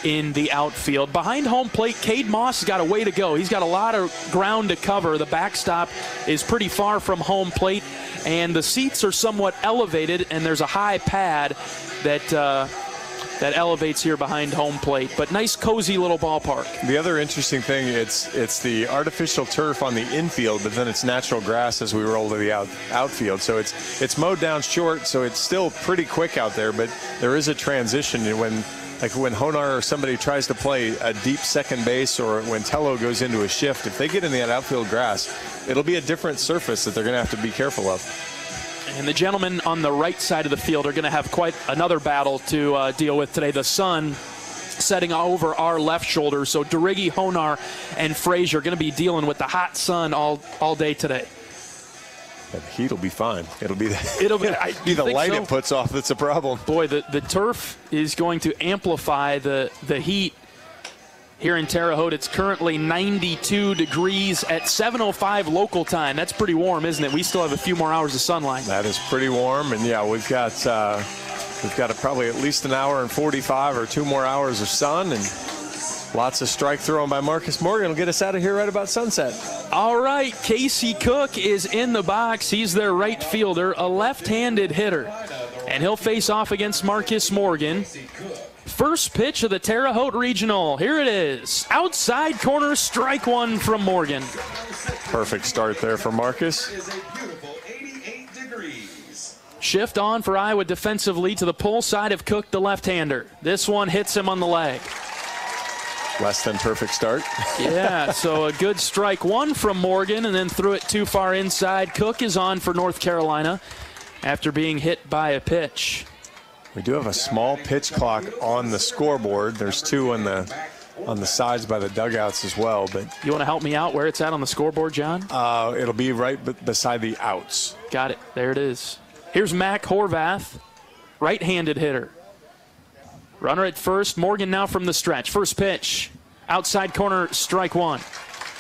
in the outfield. Behind home plate, Cade Moss has got a way to go. He's got a lot of ground to cover. The backstop is pretty far from home plate, and the seats are somewhat elevated, and there's a high pad that elevates here behind home plate. But nice, cozy little ballpark. The other interesting thing, it's the artificial turf on the infield, but then it's natural grass as we roll to the outfield. So it's mowed down short, so it's still pretty quick out there, but there is a transition when Honar or somebody tries to play a deep second base, or when Tello goes into a shift, if they get in that outfield grass, it'll be a different surface that they're going to have to be careful of. And the gentlemen on the right side of the field are going to have quite another battle to deal with today. The sun setting over our left shoulder. So Derigi, Honar, and Frazier are going to be dealing with the hot sun all day today. The heat will be fine. It'll be the light it puts off that's a problem. Boy, the turf is going to amplify the heat. Here in Terre Haute, it's currently 92 degrees at 7:05 local time. That's pretty warm, isn't it? We still have a few more hours of sunlight. That is pretty warm, and yeah, we've got probably at least an hour and 45 or 2 more hours of sun, and lots of strike throwing by Marcus Morgan will get us out of here right about sunset. All right, Casey Cook is in the box. He's their right fielder, a left-handed hitter, and he'll face off against Marcus Morgan. First pitch of the Terre Haute Regional. Here it is. Outside corner, strike one from Morgan. Perfect start there for Marcus. Shift on for Iowa defensively to the pull side of Cook, the left-hander. This one hits him on the leg. Less than perfect start. Yeah, so a good strike one from Morgan, and then threw it too far inside. Cook is on for North Carolina after being hit by a pitch. We do have a small pitch clock on the scoreboard. There's 2 on the sides by the dugouts as well. But you want to help me out where it's at on the scoreboard, John? It'll be right beside the outs. Got it. There it is. Here's Mac Horvath, right-handed hitter. Runner at first. Morgan now from the stretch. First pitch. Outside corner, strike one.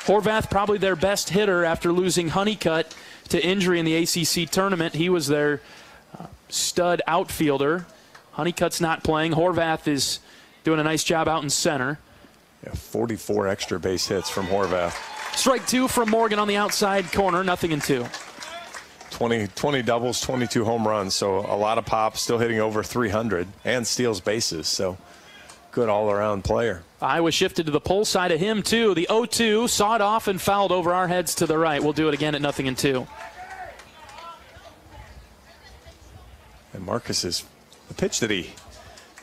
Horvath probably their best hitter after losing Honeycutt to injury in the ACC tournament. He was their stud outfielder. Honeycutt's not playing. Horvath is doing a nice job out in center. Yeah, 44 extra base hits from Horvath. Strike two from Morgan on the outside corner, 0-2. 20 doubles, 22 home runs, so a lot of pop, still hitting over 300, and steals bases, so good all-around player. Iowa shifted to the pull side of him, too. The 0-2, sawed off and fouled over our heads to the right. We'll do it again at 0-2. And Marcus's the pitch that he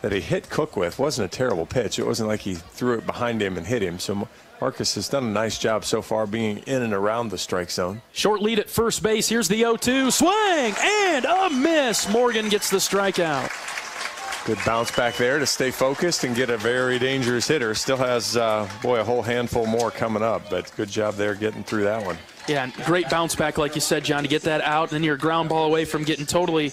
hit Cook with wasn't a terrible pitch. It wasn't like he threw it behind him and hit him. So Marcus has done a nice job so far being in and around the strike zone. Short lead at first base. Here's the 0-2. Swing and a miss. Morgan gets the strikeout. Good bounce back there to stay focused and get a very dangerous hitter. Still has, a whole handful more coming up, but good job there getting through that one. Yeah, great bounce back, like you said, John, to get that out. And then you're a ground ball away from getting totally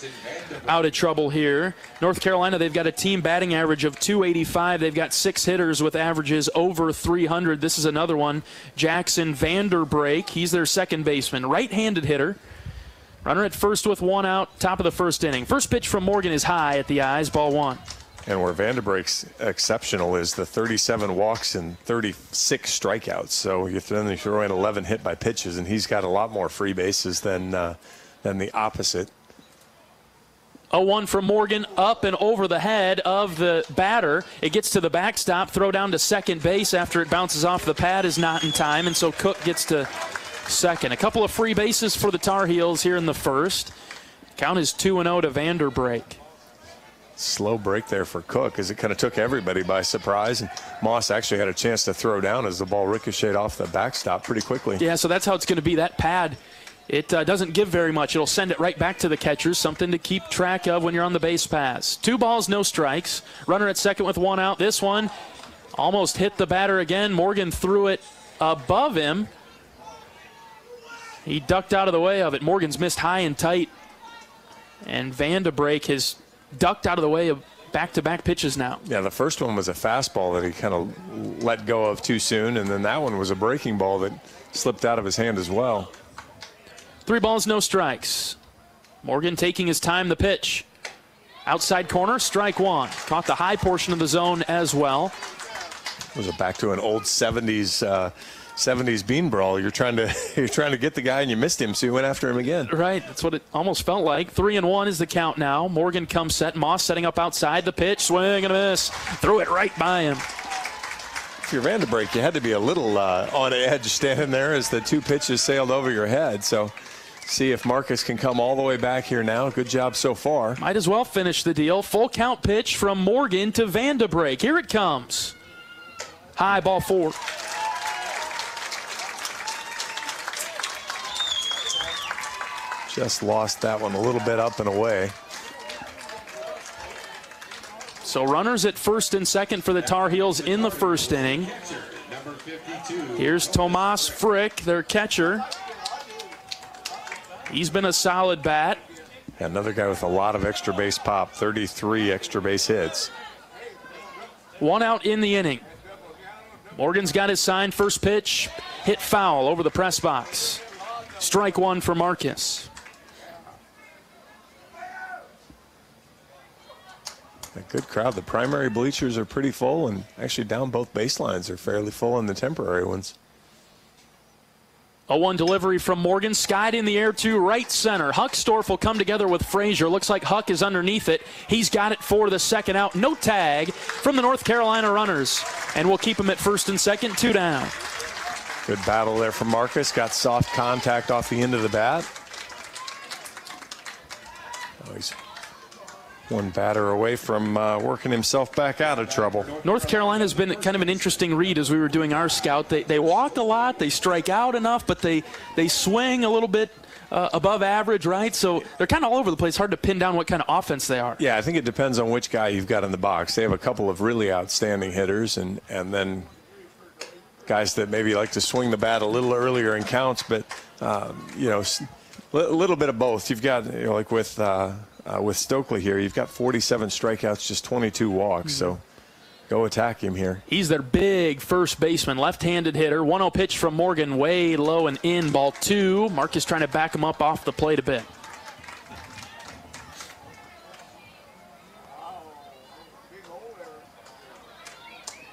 out of trouble here. North Carolina, they've got a team batting average of .285. They've got 6 hitters with averages over 300. This is another one, Jackson Vanderbrake. He's their second baseman, right-handed hitter. Runner at first with 1 out, top of the first inning. First pitch from Morgan is high at the eyes, ball 1. And where Vanderbrake's exceptional is the 37 walks and 36 strikeouts. So you throw in 11 hit by pitches, and he's got a lot more free bases than the opposite. 0-1 from Morgan, up and over the head of the batter. It gets to the backstop, throw down to second base after it bounces off the pad is not in time, and so Cook gets to second. A couple of free bases for the Tar Heels here in the first. Count is 2-0 to Vanderbrake. Slow break there for Cook as it kind of took everybody by surprise. And Moss actually had a chance to throw down as the ball ricocheted off the backstop pretty quickly. Yeah, so that's how it's going to be. That pad, it doesn't give very much. It'll send it right back to the catchers, something to keep track of when you're on the base pass. 2 balls, no strikes. Runner at second with 1 out. This one almost hit the batter again. Morgan threw it above him. He ducked out of the way of it. Morgan's missed high and tight. And Vanderbrake has ducked out of the way of back-to-back pitches now. Yeah, the first one was a fastball that he kind of let go of too soon, and then that one was a breaking ball that slipped out of his hand as well. 3 balls, no strikes. Morgan taking his time, the pitch. Outside corner, strike one. Caught the high portion of the zone as well. Was it back to an old 70s bean brawl? You're trying to get the guy and you missed him, so you went after him again. Right, that's what it almost felt like. 3-1 is the count now. Morgan comes set. Moss setting up outside the pitch. Swing and a miss. Threw it right by him. If you're Vandenbrink, you had to be a little on edge standing there as the two pitches sailed over your head. So see if Marcus can come all the way back here now. Good job so far. Might as well finish the deal. Full count pitch from Morgan to Vandenbrink. Here it comes. High, ball 4. Just lost that one a little bit up and away. So runners at first and second for the Tar Heels in the first inning. Here's Tomas Frick, their catcher. He's been a solid bat. Yeah, another guy with a lot of extra base pop, 33 extra base hits. 1 out in the inning. Morgan's got his sign. First pitch, hit foul over the press box. Strike one for Marcus. A good crowd. The primary bleachers are pretty full, and actually down both baselines are fairly full in the temporary ones. 0-1 delivery from Morgan, skied in the air to right center. Huckstorf will come together with Frazier. Looks like Huck is underneath it. He's got it for the second out. No tag from the North Carolina runners, and we'll keep him at first and second, 2 down. Good battle there from Marcus. Got soft contact off the end of the bat. Oh, he's one batter away from working himself back out of trouble. North Carolina's been kind of an interesting read as we were doing our scout. They walk a lot, they strike out enough, but they swing a little bit above average, right? So they're kind of all over the place. Hard to pin down what kind of offense they are. Yeah, I think it depends on which guy you've got in the box. They have a couple of really outstanding hitters, and then guys that maybe like to swing the bat a little earlier in counts, but a little bit of both. You've got, like with Stokely here, you've got 47 strikeouts, just 22 walks. So go attack him here. He's their big first baseman, left-handed hitter. 1-0 pitch from Morgan, way low and in, ball 2. Marcus trying to back him up off the plate a bit.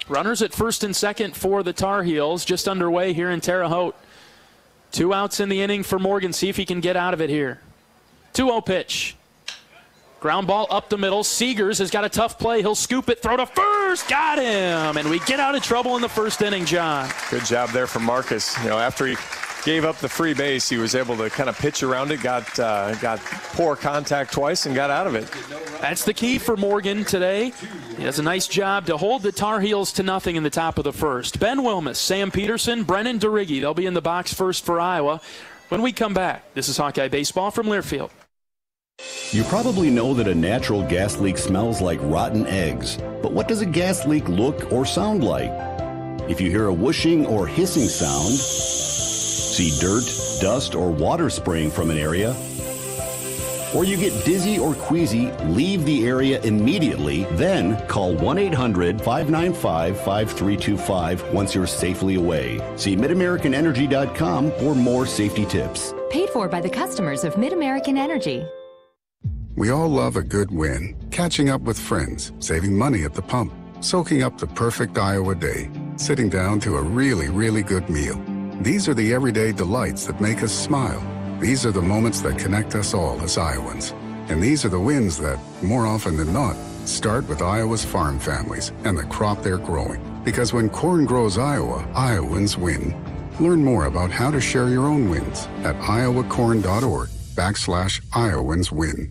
Runners at first and second for the Tar Heels, just underway here in Terre Haute. 2 outs in the inning for Morgan. See if he can get out of it here. 2-0 pitch. Ground ball up the middle. Seegers has got a tough play. He'll scoop it, throw to first. Got him. And we get out of trouble in the first inning, John. Good job there from Marcus. After he gave up the free base, he was able to kind of pitch around it, got poor contact twice, and got out of it. That's the key for Morgan today. He does a nice job to hold the Tar Heels to nothing in the top of the first. Ben Wilmus, Sam Peterson, Brennan DeRiggi. They'll be in the box first for Iowa. When we come back, this is Hawkeye Baseball from Learfield. You probably know that a natural gas leak smells like rotten eggs. But what does a gas leak look or sound like? If you hear a whooshing or hissing sound, see dirt, dust, or water spraying from an area, or you get dizzy or queasy, leave the area immediately, then call 1-800-595-5325 once you're safely away. See MidAmericanEnergy.com for more safety tips. Paid for by the customers of MidAmerican Energy. We all love a good win. Catching up with friends, saving money at the pump, soaking up the perfect Iowa day, sitting down to a really, really good meal. These are the everyday delights that make us smile. These are the moments that connect us all as Iowans. And these are the wins that, more often than not, start with Iowa's farm families and the crop they're growing. Because when corn grows Iowa, Iowans win. Learn more about how to share your own wins at iowacorn.org/IowansWin.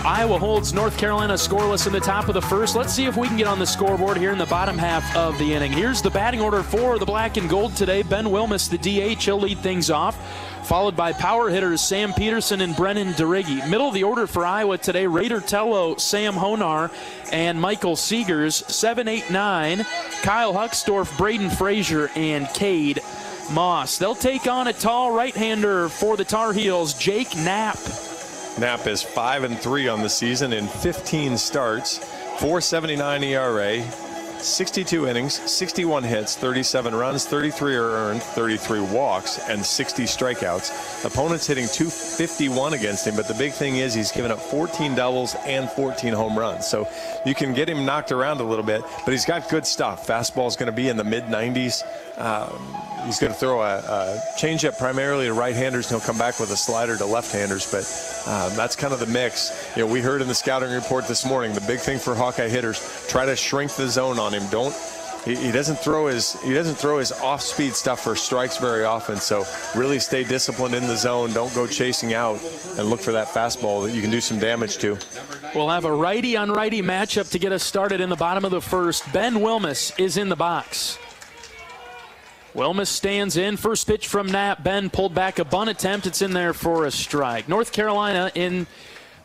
Iowa holds North Carolina scoreless in the top of the first. Let's see if we can get on the scoreboard here in the bottom half of the inning. Here's the batting order for the black and gold today. Ben Wilmus, the DH, he'll lead things off, followed by power hitters Sam Peterson and Brennan DeRiggi. Middle of the order for Iowa today, Raider Tello, Sam Honar, and Michael Seegers. 7, 8, 9, Kyle Huckstorf, Braden Frazier, and Cade Moss. They'll take on a tall right-hander for the Tar Heels, Jake Knapp. Knapp is 5-3 on the season in 15 starts, 4.79 ERA, 62 innings, 61 hits, 37 runs, 33 are earned, 33 walks, and 60 strikeouts. Opponents hitting .251 against him, but the big thing is he's given up 14 doubles and 14 home runs. So you can get him knocked around a little bit, but he's got good stuff. Fastball is going to be in the mid-90s. He's going to throw a changeup primarily to right-handers, and he'll come back with a slider to left-handers, but that's kind of the mix. You know, we heard in the scouting report this morning, the big thing for Hawkeye hitters, try to shrink the zone on him. He doesn't throw his off-speed stuff for strikes very often, so really stay disciplined in the zone. Don't go chasing out and look for that fastball that you can do some damage to. We'll have a righty-on-righty matchup to get us started in the bottom of the first. Ben Wilmus is in the box. Wilmus stands in. First pitch from Knapp. Ben pulled back a bunt attempt. It's in there for a strike. North Carolina in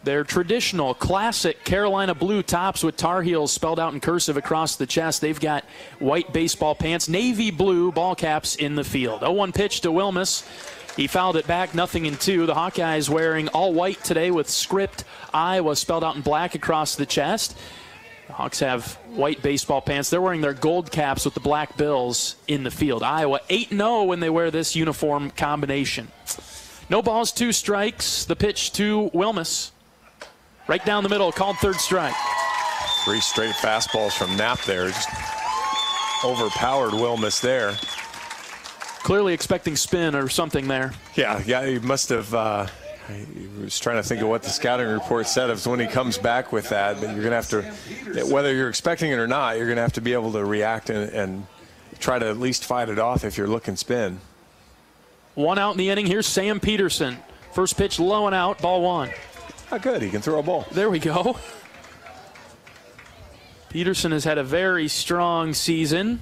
their traditional classic Carolina blue tops with Tar Heels spelled out in cursive across the chest. They've got white baseball pants, navy blue ball caps in the field. 0-1 pitch to Wilmus. He fouled it back, 0-2. The Hawkeyes wearing all white today with script Iowa spelled out in black across the chest. The Hawks have white baseball pants. They're wearing their gold caps with the black bills in the field. Iowa 8-0 when they wear this uniform combination. No balls, 2 strikes. The pitch to Wilmus. Right down the middle, called third strike. 3 straight fastballs from Knapp there. Just overpowered Wilmus there. Clearly expecting spin or something there. Yeah, he must have. He was trying to think of what the scouting report said of when he comes back with that. But you're going to have to, whether you're expecting it or not, you're going to have to be able to react and try to at least fight it off if you're looking spin. 1 out in the inning. Here's Sam Peterson. First pitch low and out, ball 1. Oh, good. He can throw a ball. There we go. Peterson has had a very strong season.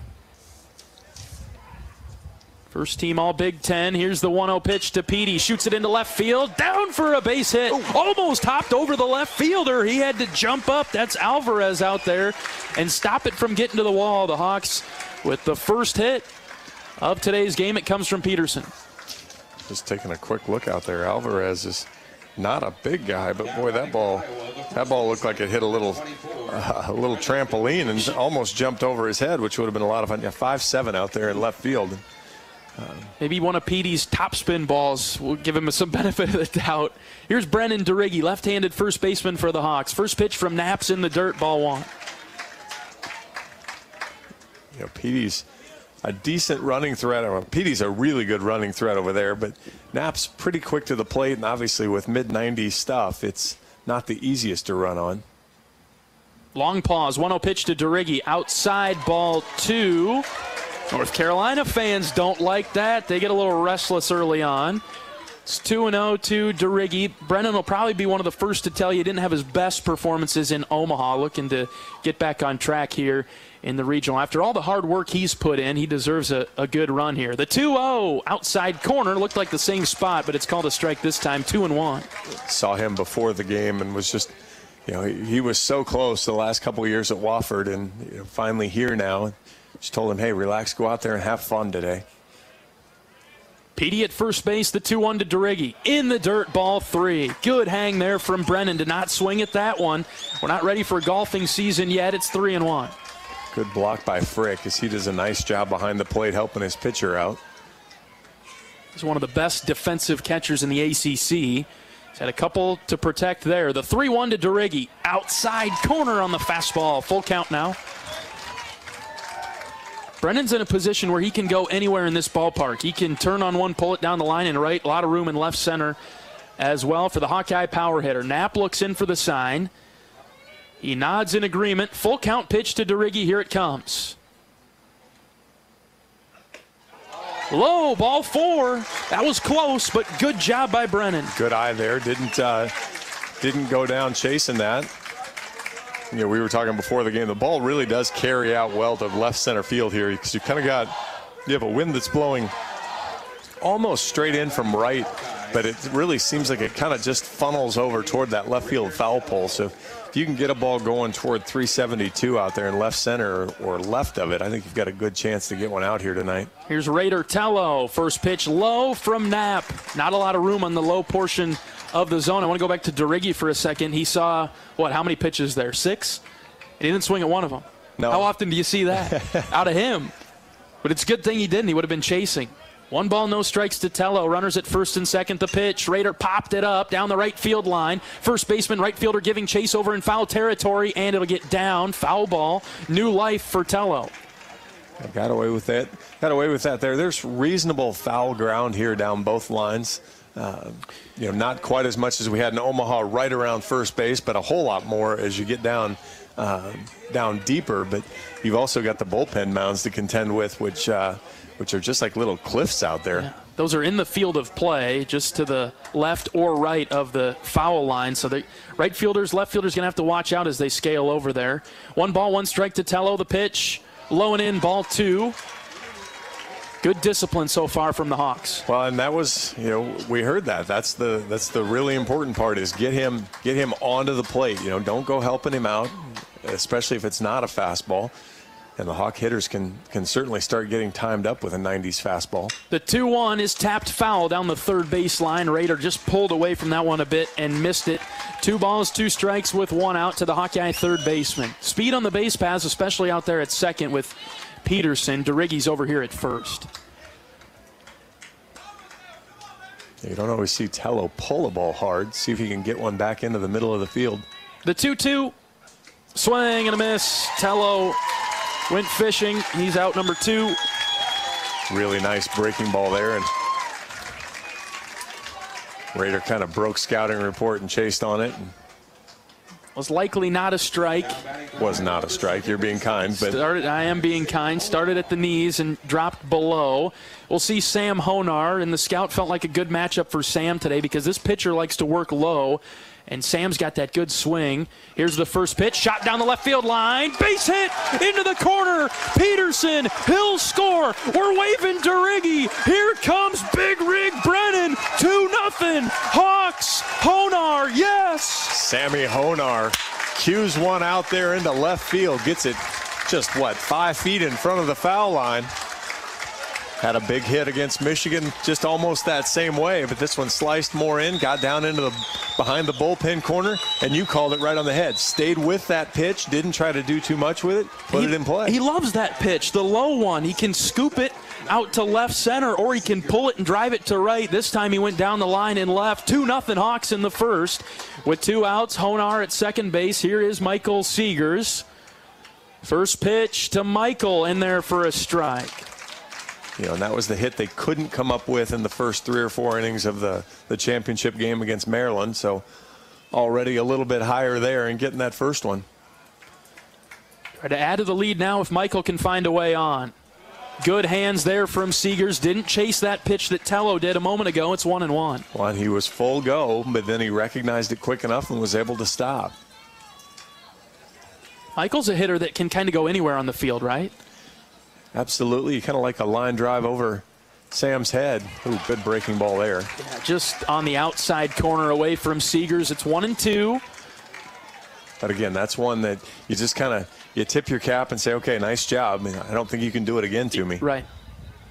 First team all Big Ten. Here's the 1-0 pitch to Petey. Shoots it into left field. Down for a base hit. Ooh. Almost hopped over the left fielder. He had to jump up. That's Alvarez out there and stop it from getting to the wall. The Hawks with the first hit of today's game. It comes from Peterson. Just taking a quick look out there. Alvarez is not a big guy, but boy, that ball looked like it hit a little trampoline and almost jumped over his head, which would have been a lot of fun. Yeah, 5'7" out there in left field. Maybe one of Petey's top spin balls will give him some benefit of the doubt. Here's Brennan DeRiggi, left-handed first baseman for the Hawks. First pitch from Knapp's in the dirt, ball 1. You know, Petey's a decent running threat. Petey's a really good running threat over there, but Knapp's pretty quick to the plate, and obviously with mid-90s stuff, it's not the easiest to run on. Long pause, 1-0 pitch to DeRiggi, outside, ball 2. North Carolina fans don't like that. They get a little restless early on. It's 2-0 to DeRiggi. Brennan will probably be one of the first to tell you he didn't have his best performances in Omaha, looking to get back on track here in the regional. After all the hard work he's put in, he deserves a good run here. The 2-0 outside corner looked like the same spot, but it's called a strike this time, 2-1. Saw him before the game and was just, you know, he was so close the last couple of years at Wofford, and finally here now. Just told him, hey, relax, go out there and have fun today. Petey at first base, the 2-1 to DeRiggi. In the dirt, ball 3. Good hang there from Brennan to not swing at that one. We're not ready for golfing season yet. It's 3-1. Good block by Frick as he does a nice job behind the plate helping his pitcher out. He's one of the best defensive catchers in the ACC. He's had a couple to protect there. The 3-1 to DeRiggi. Outside corner on the fastball. Full count now. Brennan's in a position where he can go anywhere in this ballpark. He can turn on one, pull it down the line and right. A lot of room in left center as well for the Hawkeye power hitter. Knapp looks in for the sign. He nods in agreement. Full count pitch to DeRiggi. Here it comes. Low, ball 4. That was close, but good job by Brennan. Good eye there. Didn't go down chasing that. You know, we were talking before the game, the ball really does carry out well to left center field here because you have a wind that's blowing almost straight in from right, but it really seems like it kind of just funnels over toward that left field foul pole. So if you can get a ball going toward 372 out there in left center or left of it, I think you've got a good chance to get one out here tonight. Here's Raider Tello. First pitch low from Knapp. Not a lot of room on the low portion of the zone. I want to go back to DeRiggi for a second. He saw, how many pitches there? 6? And he didn't swing at one of them. No. How often do you see that out of him? But it's a good thing he didn't. He would have been chasing. 1 ball, no strikes to Tello. Runners at first and second. The pitch. Rader popped it up down the right field line. First baseman, right fielder giving chase over in foul territory, and it'll get down. Foul ball. New life for Tello. Got away with that. Got away with that there. There's reasonable foul ground here down both lines. Not quite as much as we had in Omaha right around first base, but a whole lot more as you get down deeper. But you've also got the bullpen mounds to contend with, which are just like little cliffs out there. Yeah. Those are in the field of play, just to the left or right of the foul line. So the right fielders, left fielders going to have to watch out as they scale over there. 1 ball, 1 strike to Tello. The pitch, low and in, ball 2. Good discipline so far from the Hawks. Well, and that was, we heard that. That's the really important part, is get him onto the plate. Don't go helping him out, especially if it's not a fastball. And the Hawk hitters can certainly start getting timed up with a 90s fastball. The 2-1 is tapped foul down the third base line. Rader just pulled away from that one a bit and missed it. 2 balls, 2 strikes with 1 out to the Hawkeye third baseman. Speed on the base paths, especially out there at second with Peterson. DeRiggy's over here at first. You don't always see Tello pull a ball hard. See if he can get one back into the middle of the field. The 2-2, swing and a miss. Tello went fishing. He's out number 2. Really nice breaking ball there. And Rader kind of broke scouting report and chased on it. Was likely not a strike. Was not a strike. You're being kind. But I am being kind. Started at the knees and dropped below. We'll see Sam Honar, and the scout felt like a good matchup for Sam today because this pitcher likes to work low, and Sam's got that good swing. Here's the first pitch. Shot down the left field line. Base hit into the corner. Peterson, he'll score. We're waving DeRiggy. Here comes Big Rig Brennan. 2-0. Hawks. Honar, yes. Sammy Honar cues one out there into left field. Gets it just, 5 feet in front of the foul line. Had a big hit against Michigan just almost that same way, but this one sliced more in, got down into behind the bullpen corner, and you called it right on the head. Stayed with that pitch, didn't try to do too much with it, put it in play. He loves that pitch, the low one. He can scoop it out to left center, or he can pull it and drive it to right. This time he went down the line and left. 2-0 Hawks in the first. With 2 outs, Honar at second base. Here is Michael Seegers. First pitch to Michael in there for a strike. And that was the hit they couldn't come up with in the first 3 or 4 innings of the championship game against Maryland. So already a little bit higher there and getting that first one. Try to add to the lead now if Michael can find a way on. Good hands there from Seegers. Didn't chase that pitch that Tello did a moment ago. It's 1-1. Well, and he was full go, but then he recognized it quick enough and was able to stop. Michael's a hitter that can kind of go anywhere on the field, right? Absolutely. Kind of like a line drive over Sam's head. Ooh, good breaking ball there. Yeah, just on the outside corner away from Seegers. It's 1-2. But again, that's one that you just kind of, you tip your cap and say, okay, nice job. I don't think you can do it again to me. Right.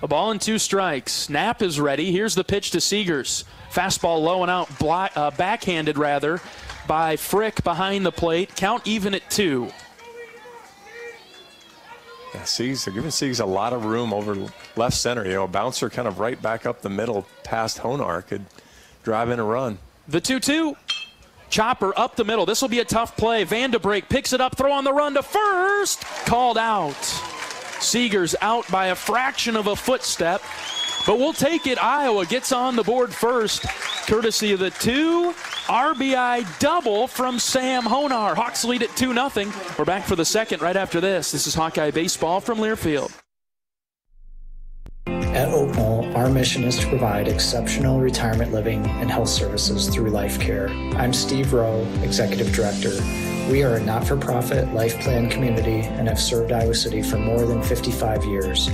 A ball and 2 strikes. Snap is ready. Here's the pitch to Seegers. Fastball low and out, backhanded rather, by Frick behind the plate. Count even at 2. Yeah, Siegs, they're giving Siegs a lot of room over left center. A bouncer kind of right back up the middle past Honar could drive in a run. The 2-2. Chopper up the middle. This will be a tough play. Vandebrake picks it up, throw on the run to first. Called out. Seegers out by a fraction of a footstep. But we'll take it. Iowa gets on the board first, courtesy of the 2 RBI double from Sam Honar. Hawks lead at 2-0. We're back for the second right after this. This is Hawkeye Baseball from Learfield. At Oak Knoll, our mission is to provide exceptional retirement living and health services through life care. I'm Steve Rowe, Executive Director. We are a not-for-profit life plan community and have served Iowa City for more than 55 years.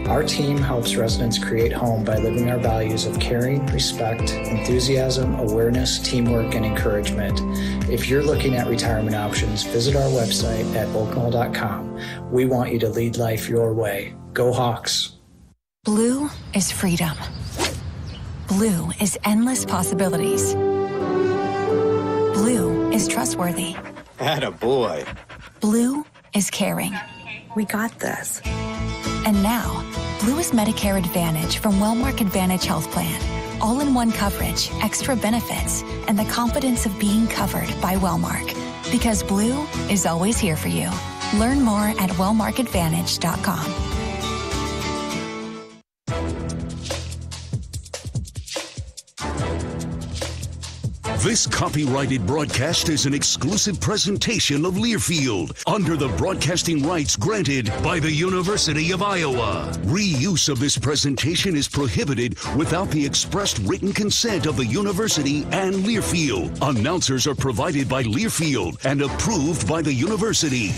Our team helps residents create home by living our values of caring, respect, enthusiasm, awareness, teamwork, and encouragement. If you're looking at retirement options, visit our website at oaknoll.com. We want you to lead life your way. Go Hawks! Blue is freedom. Blue is endless possibilities. Blue is trustworthy. Attaboy. Blue is caring. We got this. And now, Blue is Medicare Advantage from Wellmark Advantage Health Plan. All-in-one coverage, extra benefits, and the confidence of being covered by Wellmark. Because Blue is always here for you. Learn more at wellmarkadvantage.com. This copyrighted broadcast is an exclusive presentation of Learfield under the broadcasting rights granted by the University of Iowa. Reuse of this presentation is prohibited without the expressed written consent of the university and Learfield. Announcers are provided by Learfield and approved by the university.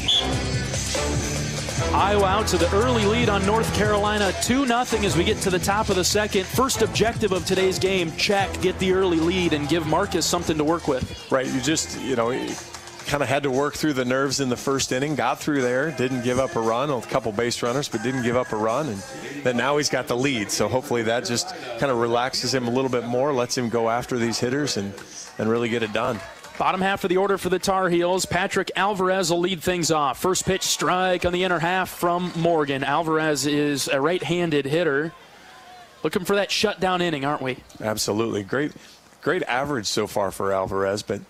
Iowa out to the early lead on North Carolina, 2-0 as we get to the top of the second. First objective of today's game, check, get the early lead and give Marcus something to work with. Right, you just, kind of had to work through the nerves in the first inning, got through there, didn't give up a run, a couple base runners, but didn't give up a run, and then now he's got the lead. So hopefully that just kind of relaxes him a little bit more, lets him go after these hitters and really get it done. Bottom half of the order for the Tar Heels. Patrick Alvarez will lead things off. First pitch strike on the inner half from Morgan. Alvarez is a right-handed hitter. Looking for that shutdown inning, aren't we? Absolutely. Great average so far for Alvarez, but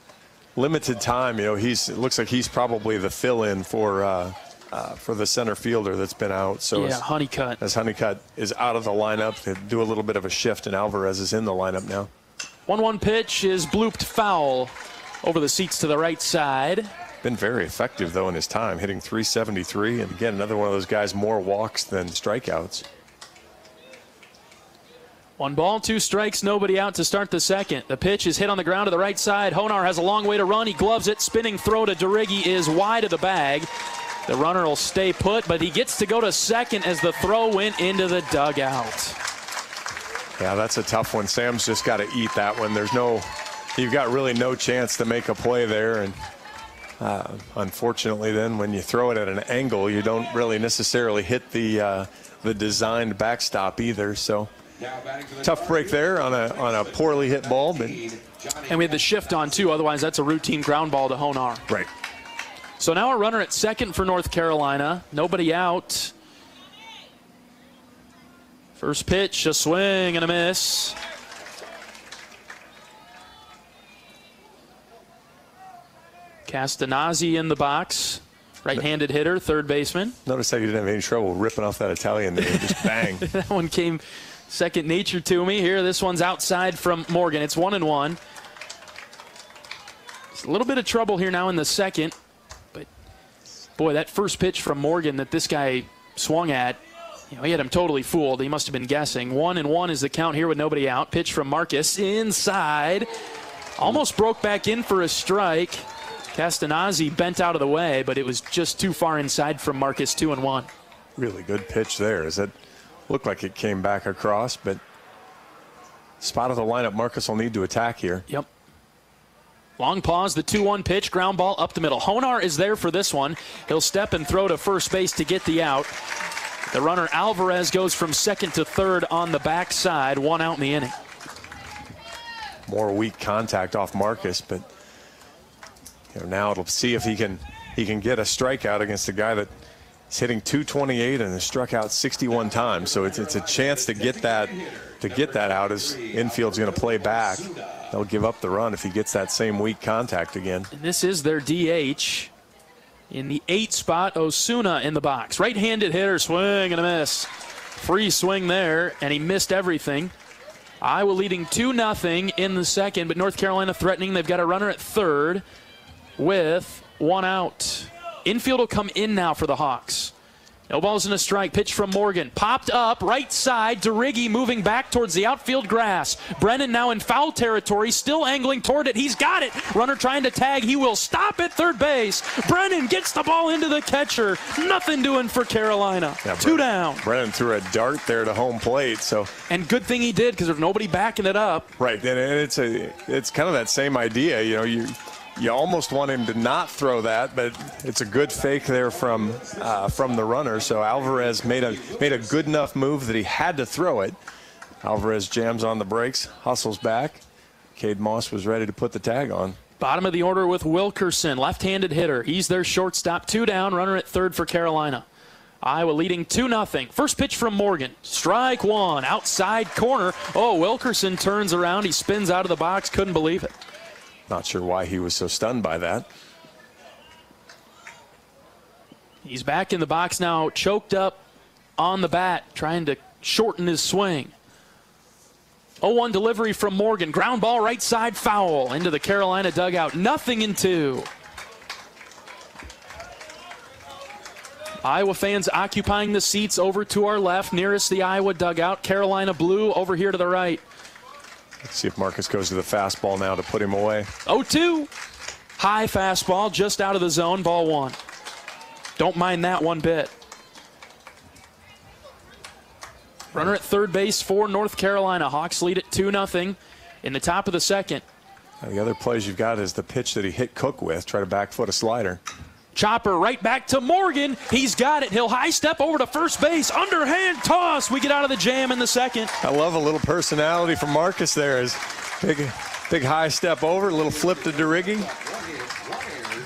limited time. It looks like he's probably the fill-in for the center fielder that's been out. So yeah, Honeycutt. As Honeycutt is out of the lineup, they do a little bit of a shift, and Alvarez is in the lineup now. 1-1 pitch is blooped foul. Over the seats to the right side. Been very effective, though, in his time, hitting .373. And, again, another one of those guys, more walks than strikeouts. 1 ball, 2 strikes, nobody out to start the second. The pitch is hit on the ground to the right side. Honar has a long way to run. He gloves it. Spinning throw to DeRiggi is wide of the bag. The runner will stay put, but he gets to go to second as the throw went into the dugout. Yeah, that's a tough one. Sam's just got to eat that one. You've got really no chance to make a play there, and unfortunately then when you throw it at an angle, you don't really necessarily hit the designed backstop either. So tough break there on a poorly hit ball. But and we had the shift on too, otherwise that's a routine ground ball to Honar. Right. So now a runner at second for North Carolina, nobody out. First pitch, a swing and a miss. Castanazzi in the box, right-handed hitter, third baseman. Notice how you didn't have any trouble ripping off that Italian name. Just bang. That one came second nature to me. Here, this one's outside from Morgan. It's 1-1. It's a little bit of trouble here now in the second. But, boy, that first pitch from Morgan that this guy swung at, he had him totally fooled. He must have been guessing. 1-1 is the count here with nobody out. Pitch from Marcus inside. Almost broke back in for a strike. Castanazzi bent out of the way, but it was just too far inside from Marcus. 2-1. Really good pitch there. It looked like it came back across, but spot of the lineup, Marcus will need to attack here. Yep. Long pause, the 2-1 pitch, ground ball up the middle. Honar is there for this one. He'll step and throw to first base to get the out. The runner Alvarez goes from second to third on the backside. 1 out in the inning. More weak contact off Marcus, but now it'll see if he can get a strikeout against a guy that is hitting .228 and has struck out 61 times. So it's a chance to get that out as infield's going to play back. They'll give up the run if he gets that same weak contact again. And this is their DH. In the 8 spot, Osuna in the box. Right-handed hitter, swing and a miss. Free swing there, and he missed everything. Iowa leading 2-0 in the second, but North Carolina threatening. They've got a runner at third with 1 out. Infield will come in now for the Hawks. No balls and a strike. Pitch from Morgan. Popped up, right side. DeRiggi moving back towards the outfield grass. Brennan now in foul territory, still angling toward it. He's got it. Runner trying to tag. He will stop at third base. Brennan gets the ball into the catcher. Nothing doing for Carolina. Yeah, 2 down. Brennan threw a dart there to home plate. And good thing he did, because there's nobody backing it up. Right, and it's kind of that same idea. You almost want him to not throw that, but it's a good fake there from the runner. So Alvarez made a good enough move that he had to throw it. Alvarez jams on the brakes, hustles back. Cade Moss was ready to put the tag on. Bottom of the order with Wilkerson, left-handed hitter. He's their shortstop. 2 down, runner at third for Carolina. Iowa leading 2-0. First pitch from Morgan. Strike one. Outside corner. Oh, Wilkerson turns around. He spins out of the box. Couldn't believe it. Not sure why he was so stunned by that. He's back in the box now, choked up on the bat, trying to shorten his swing. 0-1 delivery from Morgan. Ground ball right side, foul into the Carolina dugout. 0-2. Iowa fans occupying the seats over to our left, nearest the Iowa dugout. Carolina blue over here to the right. Let's see if Marcus goes to the fastball now to put him away. 0-2. High fastball just out of the zone, ball one. Don't mind that one bit. Runner at third base for North Carolina. Hawks lead it 2-0 in the top of the second. Now the other plays you've got is the pitch that he hit Cook with. Try to back foot a slider. Chopper right back to Morgan. He's got it. He'll high step over to first base. Underhand toss. We get out of the jam in the second. I love a little personality from Marcus there. Is big high step over, a little flip to DeRiggi.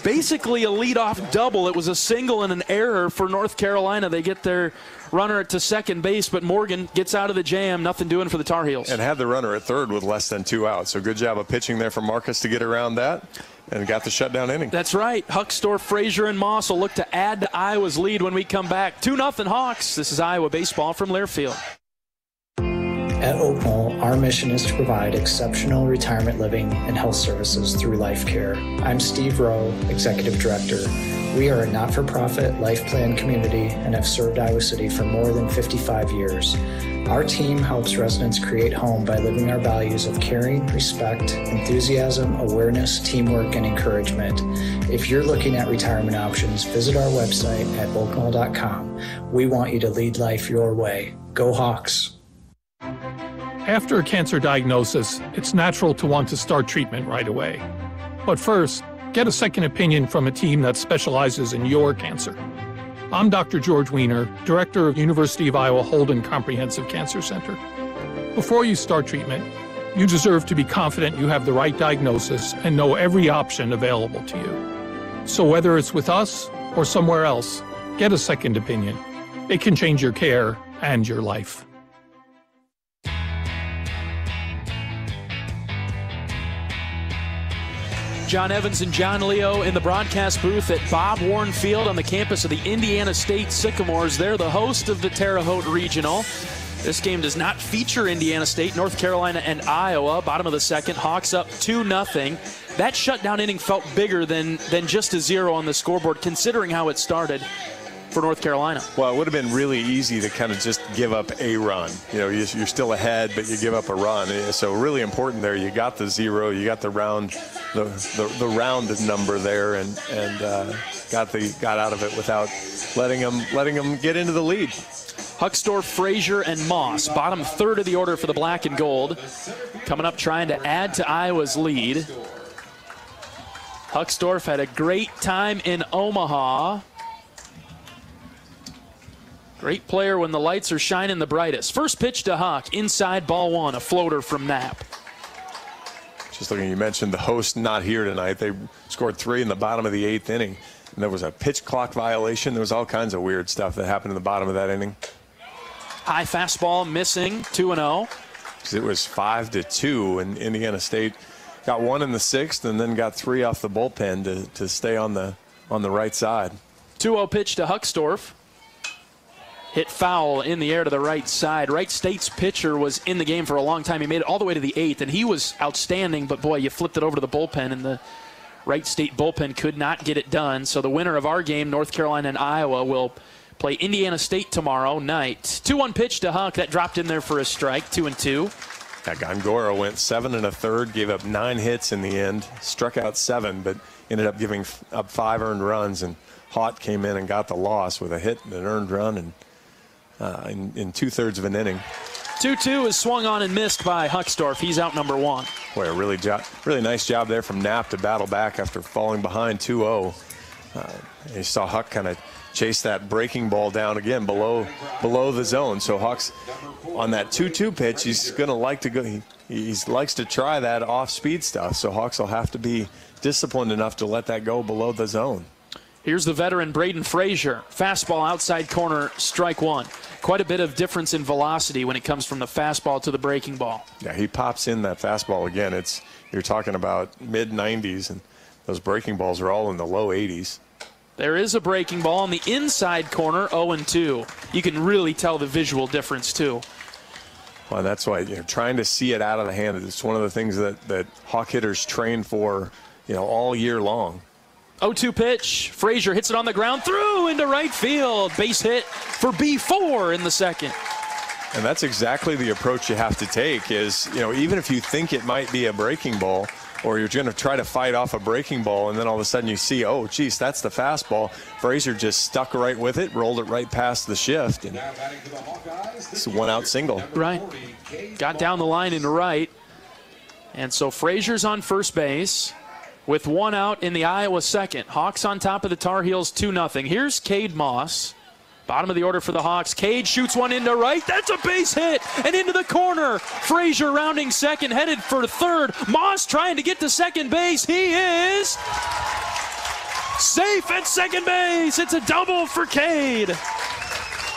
Basically a leadoff double. It was a single and an error for North Carolina. They get their runner to second base, but Morgan gets out of the jam. Nothing doing for the Tar Heels. And had the runner at third with less than 2 outs. So good job of pitching there for Marcus to get around that and got the shutdown inning. That's right. Huckstorf, Frazier, and Moss will look to add to Iowa's lead when we come back. 2-0 Hawks. This is Iowa baseball from Learfield. At Oak Knoll, our mission is to provide exceptional retirement living and health services through life care. I'm Steve Rowe, Executive Director. We are a not-for-profit life plan community and have served Iowa City for more than 55 years. Our team helps residents create home by living our values of caring, respect, enthusiasm, awareness, teamwork, and encouragement. If you're looking at retirement options, visit our website at oakknoll.com. We want you to lead life your way. Go Hawks! After a cancer diagnosis, it's natural to want to start treatment right away. But first, get a second opinion from a team that specializes in your cancer. I'm Dr. George Weiner, Director of University of Iowa Holden Comprehensive Cancer Center. Before you start treatment, you deserve to be confident you have the right diagnosis and know every option available to you. So whether it's with us or somewhere else, get a second opinion. It can change your care and your life. John Evans and John Leo in the broadcast booth at Bob Warren Field on the campus of the Indiana State Sycamores. They're the host of the Terre Haute Regional. This game does not feature Indiana State, North Carolina, and Iowa. Bottom of the second, Hawks up 2-0. That shutdown inning felt bigger than just a 0 on the scoreboard, considering how it started for North Carolina. Well, it would have been really easy to kind of just give up a run. You know, you're still ahead, but you give up a run. So really important there. You got the 0, you got the round, the round number there, and got out of it without letting them get into the lead. Huckstorf, Frazier, and Moss, bottom third of the order for the black and gold, coming up trying to add to Iowa's lead. Huckstorf had a great time in Omaha. Great player when the lights are shining the brightest. First pitch to Huck, inside ball one, a floater from Knapp. Just looking, you mentioned the host not here tonight. They scored 3 in the bottom of the 8th inning. And there was a pitch clock violation. There was all kinds of weird stuff that happened in the bottom of that inning. High fastball missing, 2-0. It was 5-2, and Indiana State got 1 in the 6th and then got 3 off the bullpen to stay on the right side. 2-0 pitch to Huckstorf. Hit foul in the air to the right side. Wright State's pitcher was in the game for a long time. He made it all the way to the 8th, and he was outstanding. But, boy, you flipped it over to the bullpen, and the Wright State bullpen could not get it done. So the winner of our game, North Carolina and Iowa, will play Indiana State tomorrow night. 2-1 pitch to Huck. That dropped in there for a strike, 2-2. Gongora went 7 1/3, gave up 9 hits in the end, struck out 7, but ended up giving up 5 earned runs. And Haught came in and got the loss with a hit and an earned run, and in 2/3 of an inning. 2-2 is swung on and missed by Huckstorf. He's out number 1. Boy, a really nice job there from Knapp to battle back after falling behind 2-0. You saw Huck kind of chase that breaking ball down again below the zone. So Huck's on that 2-2 pitch. He's going to like to go. He likes to try that off-speed stuff. So Hawks will have to be disciplined enough to let that go below the zone. Here's the veteran Braden Frazier. Fastball outside corner, strike one. Quite a bit of difference in velocity when it comes from the fastball to the breaking ball. Yeah, he pops in that fastball again. You're talking about mid-90s, and those breaking balls are all in the low 80s. There is a breaking ball on the inside corner, 0-2. You can really tell the visual difference, too. Well, that's why trying to see it out of the hand. It's one of the things that Hawk hitters train for, all year long. 0-2 pitch. Frazier hits it on the ground, through into right field. Base hit for B4 in the second. And that's exactly the approach you have to take is, even if you think it might be a breaking ball or you're going to try to fight off a breaking ball and then all of a sudden you see, oh, geez, that's the fastball. Frazier just stuck right with it, rolled it right past the shift. And it's a one-out single. Right. Got down the line into right. And so Frazier's on first base with one out in the Iowa second. Hawks on top of the Tar Heels 2-0. Here's Cade Moss. Bottom of the order for the Hawks. Cade shoots one into right. That's a base hit and into the corner. Frazier rounding second, headed for third. Moss trying to get to second base. He is safe at second base. It's a double for Cade.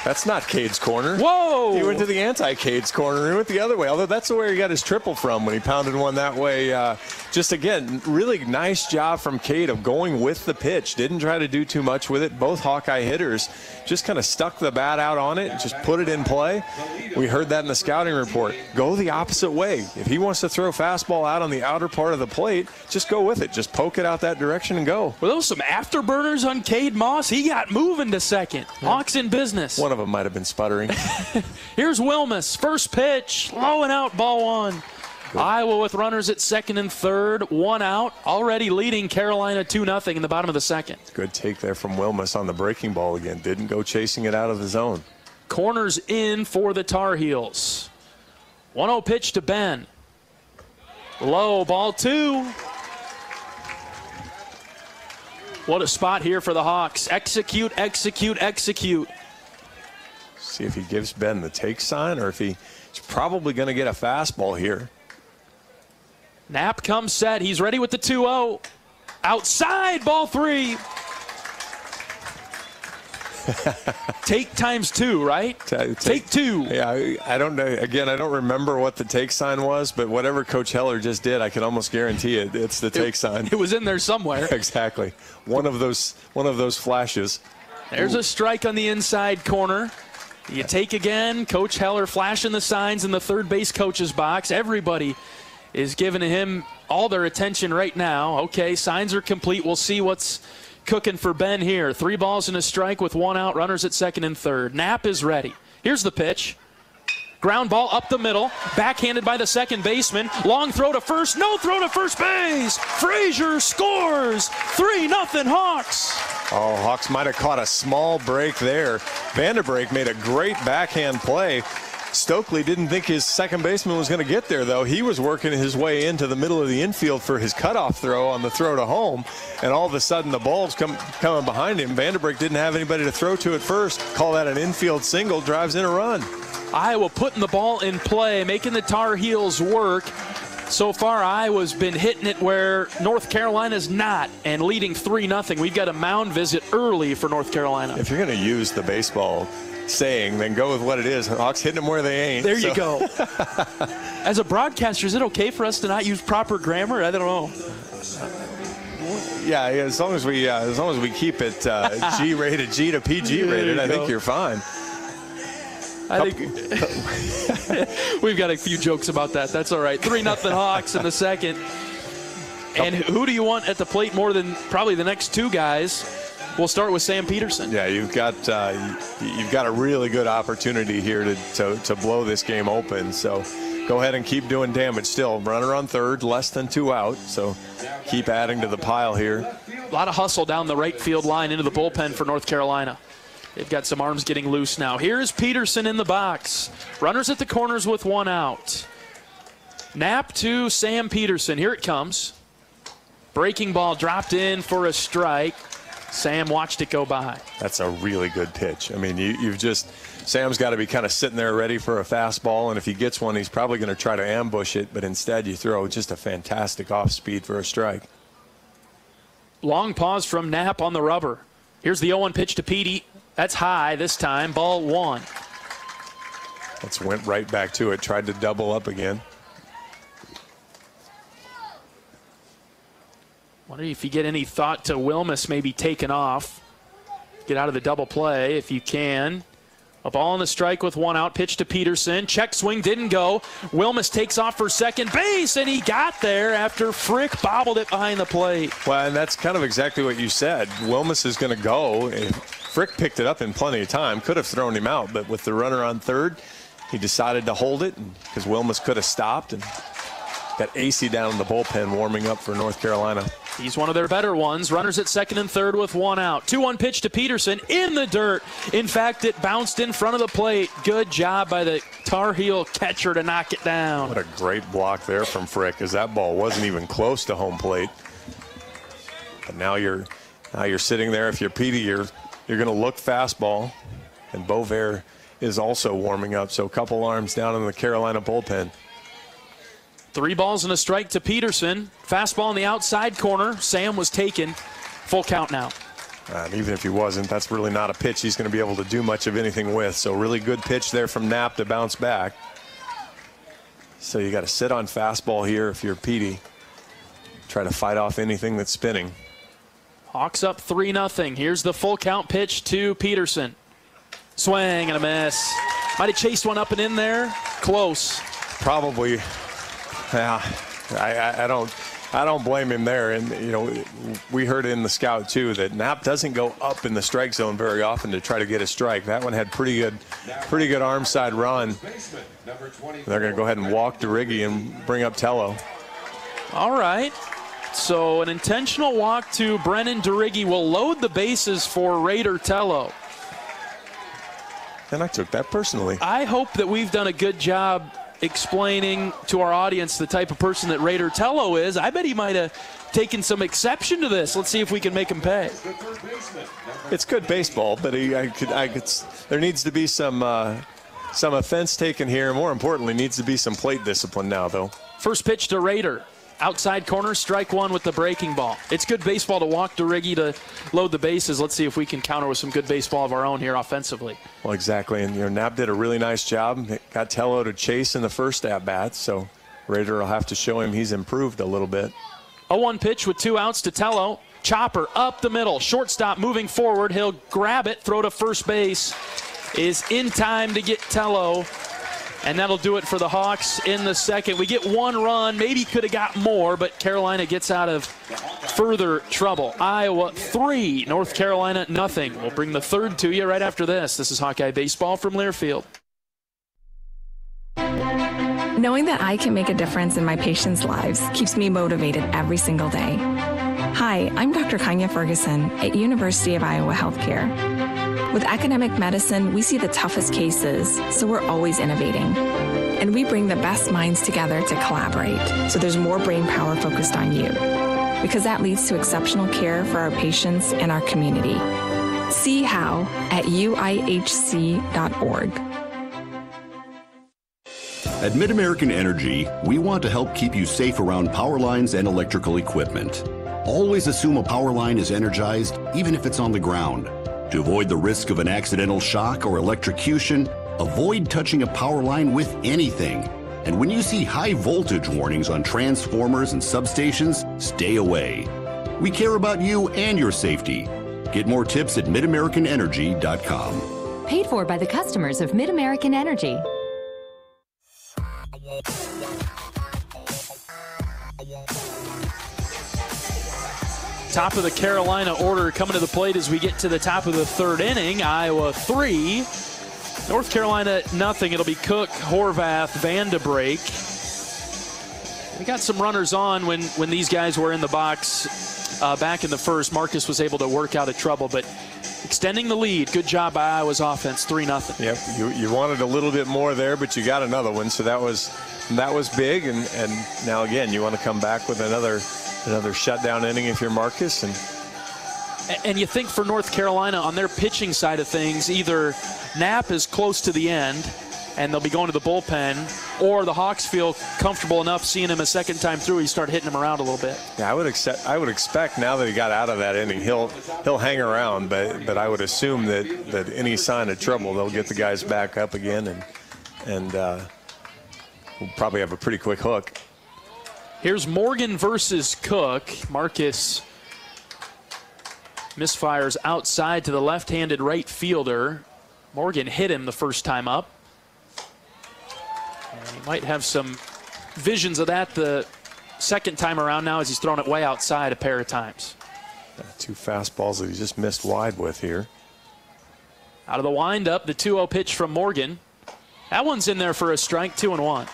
That's not Cade's corner. Whoa! He went to the anti-Cade's corner. He went the other way, although that's where he got his triple from when he pounded one that way. Just, again, really nice job from Cade of going with the pitch. Didn't try to do too much with it. Both Hawkeye hitters just kind of stuck the bat out on it, just put it in play. We heard that in the scouting report. Go the opposite way. If he wants to throw fastball out on the outer part of the plate, just go with it. Just poke it out that direction and go. Were those some afterburners on Cade Moss? He got moving to second. Hawks in business. One of them might have been sputtering. Here's Wilmus. First pitch. Low and out, ball one. Good. Iowa with runners at second and third. One out. Already leading Carolina 2-0 in the bottom of the second. Good take there from Wilmus on the breaking ball again. Didn't go chasing it out of the zone. Corners in for the Tar Heels. 1-0 pitch to Ben. Low, ball two. What a spot here for the Hawks. Execute, execute, execute. See if he gives Ben the take sign or if he's probably going to get a fastball here. Knapp comes set. He's ready with the 2-0. Outside, ball three. Take times two, right? Take two. Yeah, I don't know. Again, I don't remember what the take sign was, but whatever Coach Heller just did, I can almost guarantee it's the take sign. It was in there somewhere. Exactly. One of those flashes. There's a strike on the inside corner. You take again. Coach Heller flashing the signs in the third base coach's box. Everybody is giving him all their attention right now. Okay, signs are complete. We'll see what's cooking for Ben here. 3 balls and a strike with one out. Runners at second and third. Knapp is ready. Here's the pitch. Ground ball up the middle. Backhanded by the second baseman. Long throw to first. No throw to first base. Frazier scores. 3-0 Hawks. Oh, Hawks might have caught a small break there. Vanderbrake made a great backhand play. Stokely didn't think his second baseman was going to get there, though. He was working his way into the middle of the infield for his cutoff throw on the throw to home, and all of a sudden the ball's coming behind him. Vanderbrake didn't have anybody to throw to at first. Call that an infield single, drives in a run. Iowa putting the ball in play, making the Tar Heels work. So far, Iowa's been hitting it where North Carolina's not, and leading 3-0. We've got a mound visit early for North Carolina. If you're going to use the baseball saying, then go with what it is. Hawks hitting them where they ain't. There you go. As a broadcaster, is it okay for us to not use proper grammar? I don't know. Yeah, as long as we keep it G-rated, G to PG-rated, I think you're fine. I think we've got a few jokes about that. That's all right. 3-0 Hawks in the second. And who do you want at the plate more than probably the next two guys? We'll start with Sam Peterson. Yeah, you've got a really good opportunity here to blow this game open. So go ahead and keep doing damage still. Runner on third, less than 2 out. So keep adding to the pile here. A lot of hustle down the right field line into the bullpen for North Carolina. They've got some arms getting loose now. Here's Peterson in the box. Runners at the corners with 1 out. Knapp to Sam Peterson. Here it comes. Breaking ball dropped in for a strike. Sam watched it go by. That's a really good pitch. I mean, Sam's got to be kind of sitting there ready for a fastball, and if he gets one, he's probably going to try to ambush it, but instead you throw just a fantastic off speed for a strike. Long pause from Knapp on the rubber. Here's the 0-1 pitch to Petey. That's high this time, ball 1. Let's went right back to it, tried to double up again. Wonder if you get any thought to Wilmus maybe taking off. Get out of the double play if you can. A ball and a strike with 1 out. Pitch to Peterson. Check swing didn't go. Wilmus takes off for second base, and he got there after Frick bobbled it behind the plate. Well, and that's kind of exactly what you said. Wilmus is going to go. Frick picked it up in plenty of time. Could have thrown him out, but with the runner on third, he decided to hold it because Wilmus could have stopped, and got AC down in the bullpen warming up for North Carolina. He's one of their better ones. Runners at second and third with 1 out. 2-1 pitch to Peterson in the dirt. In fact, it bounced in front of the plate. Good job by the Tar Heel catcher to knock it down. What a great block there from Frick, as that ball wasn't even close to home plate. But now you're sitting there. If you're Petey, you're going to look fastball, and Bovair is also warming up. So a couple arms down in the Carolina bullpen. 3 balls and a strike to Peterson. Fastball in the outside corner. Sam was taken. Full count now. And even if he wasn't, that's really not a pitch he's going to be able to do much of anything with. So really good pitch there from Knapp to bounce back. So you got to sit on fastball here if you're Petey. Try to fight off anything that's spinning. Hawks up 3-0. Here's the full count pitch to Peterson. Swing and a miss. Might have chased one up and in there. Close. Probably. Yeah, I don't blame him there. And, you know, we heard in the scout, too, that Knapp doesn't go up in the strike zone very often to try to get a strike. That one had pretty good arm side run. They're going to go ahead and walk DeRiggi and bring up Tello. All right. So an intentional walk to Brennan DeRiggi will load the bases for Raider Tello. And I took that personally. I hope that we've done a good job explaining to our audience the type of person that Raider Tello is. I bet he might have taken some exception to this. Let's see if we can make him pay. It's good baseball, but there needs to be some offense taken here. More importantly, needs to be some plate discipline now, though. First pitch to Raider. Outside corner, strike 1 with the breaking ball. It's good baseball to walk DeRiggi to load the bases. Let's see if we can counter with some good baseball of our own here offensively. Well, exactly. And, Knapp did a really nice job. Got Tello to chase in the first at-bat, so Raider will have to show him he's improved a little bit. 0-1 pitch with 2 outs to Tello. Chopper up the middle. Shortstop moving forward. He'll grab it, throw to first base. Is in time to get Tello. And that'll do it for the Hawks in the second. We get 1 run, maybe could have got more, but Carolina gets out of further trouble. Iowa 3, North Carolina nothing. We'll bring the third to you right after this. This is Hawkeye Baseball from Learfield. Knowing that I can make a difference in my patients' lives keeps me motivated every single day. Hi, I'm Dr. Kanya Ferguson at University of Iowa Healthcare. With academic medicine, we see the toughest cases, so we're always innovating. And we bring the best minds together to collaborate, so there's more brain power focused on you. Because that leads to exceptional care for our patients and our community. See how at uihc.org. At Mid-American Energy, we want to help keep you safe around power lines and electrical equipment. Always assume a power line is energized, even if it's on the ground. To avoid the risk of an accidental shock or electrocution, avoid touching a power line with anything. And when you see high voltage warnings on transformers and substations, stay away. We care about you and your safety. Get more tips at midamericanenergy.com. Paid for by the customers of Mid-American Energy. Top of the Carolina order coming to the plate as we get to the top of the third inning. Iowa 3, North Carolina nothing. It'll be Cook, Horvath, Vandebreak. We got some runners on when these guys were in the box back in the first. Marcus was able to work out of trouble, but extending the lead. Good job by Iowa's offense, 3-0. Yep, you wanted a little bit more there, but you got another one, so that was big. And now again, you want to come back with another shutdown inning if you're Marcus. And you think for North Carolina on their pitching side of things, either Knapp is close to the end and they'll be going to the bullpen, or the Hawks feel comfortable enough seeing him a second time through, you start hitting him around a little bit. Yeah, I would expect now that he got out of that inning, he'll hang around, but I would assume that any sign of trouble, they'll get the guys back up again, and we'll probably have a pretty quick hook. Here's Morgan versus Cook. Marcus misfires outside to the left-handed right fielder. Morgan hit him the first time up. And he might have some visions of that the second time around now as he's thrown it way outside a pair of times. Two fastballs that he just missed wide with here. Out of the windup, the 2-0 pitch from Morgan. That one's in there for a strike, 2-1.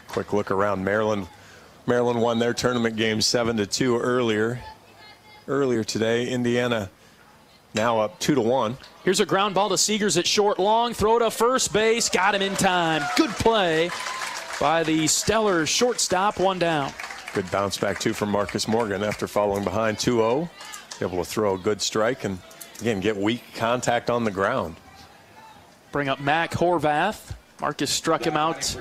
Quick look around. Maryland won their tournament game 7-2 earlier today. Indiana now up 2-1. Here's a ground ball to Seegers at short, long throw to first base, got him in time. Good play by the stellar shortstop, one down. Good bounce back too from Marcus Morgan after falling behind 2-0. Able to throw a good strike and again get weak contact on the ground. Bring up Mac Horvath. Marcus struck him out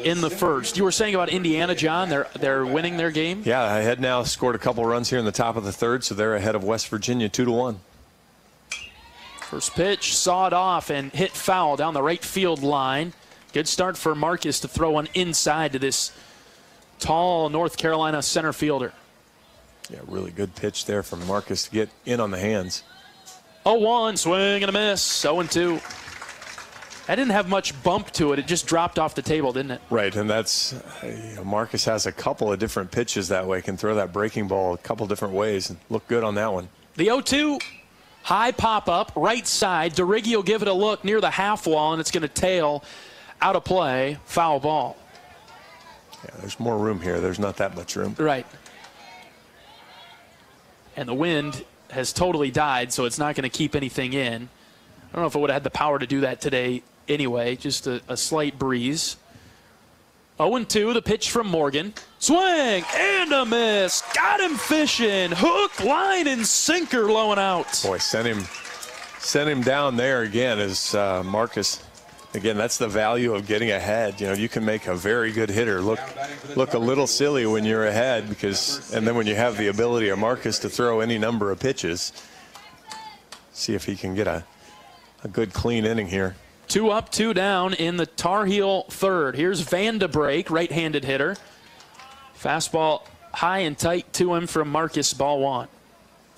in the first. You were saying about Indiana, John, they're winning their game? Yeah, I had now scored a couple runs here in the top of the third, so they're ahead of West Virginia 2-1. First pitch, sawed off and hit foul down the right field line. Good start for Marcus to throw one inside to this tall North Carolina center fielder. Yeah, really good pitch there from Marcus to get in on the hands. 0-1, swing and a miss, 0-2. That didn't have much bump to it. It just dropped off the table, didn't it? Right, and that's, Marcus has a couple of different pitches that way. Can throw that breaking ball a couple different ways and look good on that one. The 0-2, high pop-up, right side. DeRiggi will give it a look near the half wall, and it's going to tail out of play, foul ball. Yeah, there's more room here. There's not that much room. Right. And the wind has totally died, so it's not going to keep anything in. I don't know if it would have had the power to do that today anyway, just a slight breeze. 0-2, the pitch from Morgan. Swing and a miss. Got him fishing. Hook, line, and sinker low and out. Boy, sent him down there again as Marcus. Again, that's the value of getting ahead. You know, you can make a very good hitter look a little silly when you're ahead and then when you have the ability of Marcus to throw any number of pitches. See if he can get a good clean inning here. 2 up, 2 down in the Tar Heel third. Here's Van de Break, right-handed hitter. Fastball high and tight to him from Marcus, ball one.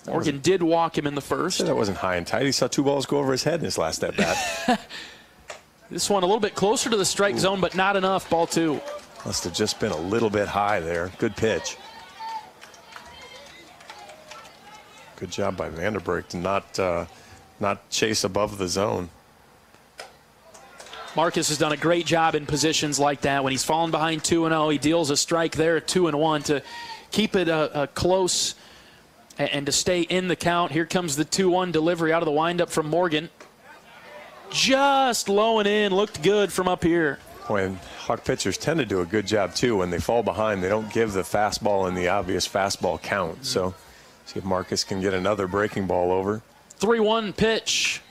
Morgan did walk him in the first. That wasn't high and tight. He saw 2 balls go over his head in his last at-bat. This one a little bit closer to the strike zone, but not enough, ball 2. Must have just been a little bit high there. Good pitch. Good job by Van de Break to not chase above the zone. Marcus has done a great job in positions like that. When he's fallen behind 2-0, he deals a strike there, 2-1 to keep it close and to stay in the count. Here comes the 2-1 delivery out of the windup from Morgan. Just low and in, looked good from up here. When Hawk pitchers tend to do a good job too, when they fall behind, they don't give the fastball in the obvious fastball count. So see if Marcus can get another breaking ball over. 3-1 pitch.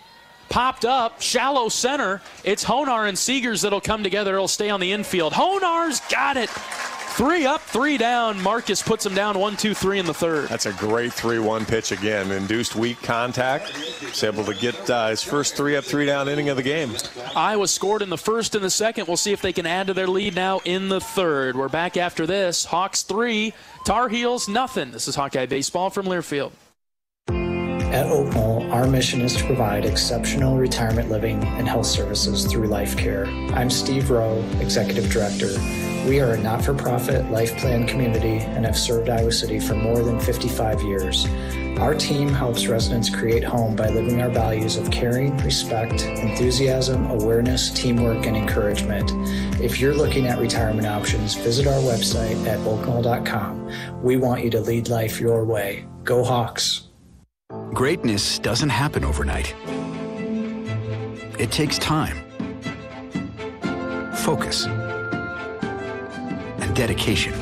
Popped up, shallow center. It's Honar and Seegers that'll come together. It'll stay on the infield. Honar's got it. 3 up, 3 down. Marcus puts him down 1-2-3 in the third. That's a great 3-1 pitch again. Induced weak contact. He's able to get his first 3 up, 3 down inning of the game. Iowa scored in the first and the second. We'll see if they can add to their lead now in the third. We're back after this. Hawks 3, Tar Heels nothing. This is Hawkeye Baseball from Learfield. At Oak Knoll, our mission is to provide exceptional retirement living and health services through life care. I'm Steve Rowe, Executive Director. We are a not-for-profit life plan community and have served Iowa City for more than 55 years. Our team helps residents create home by living our values of caring, respect, enthusiasm, awareness, teamwork, and encouragement. If you're looking at retirement options, visit our website at oakknoll.com. We want you to lead life your way. Go Hawks! Greatness doesn't happen overnight. It takes time, focus, and dedication.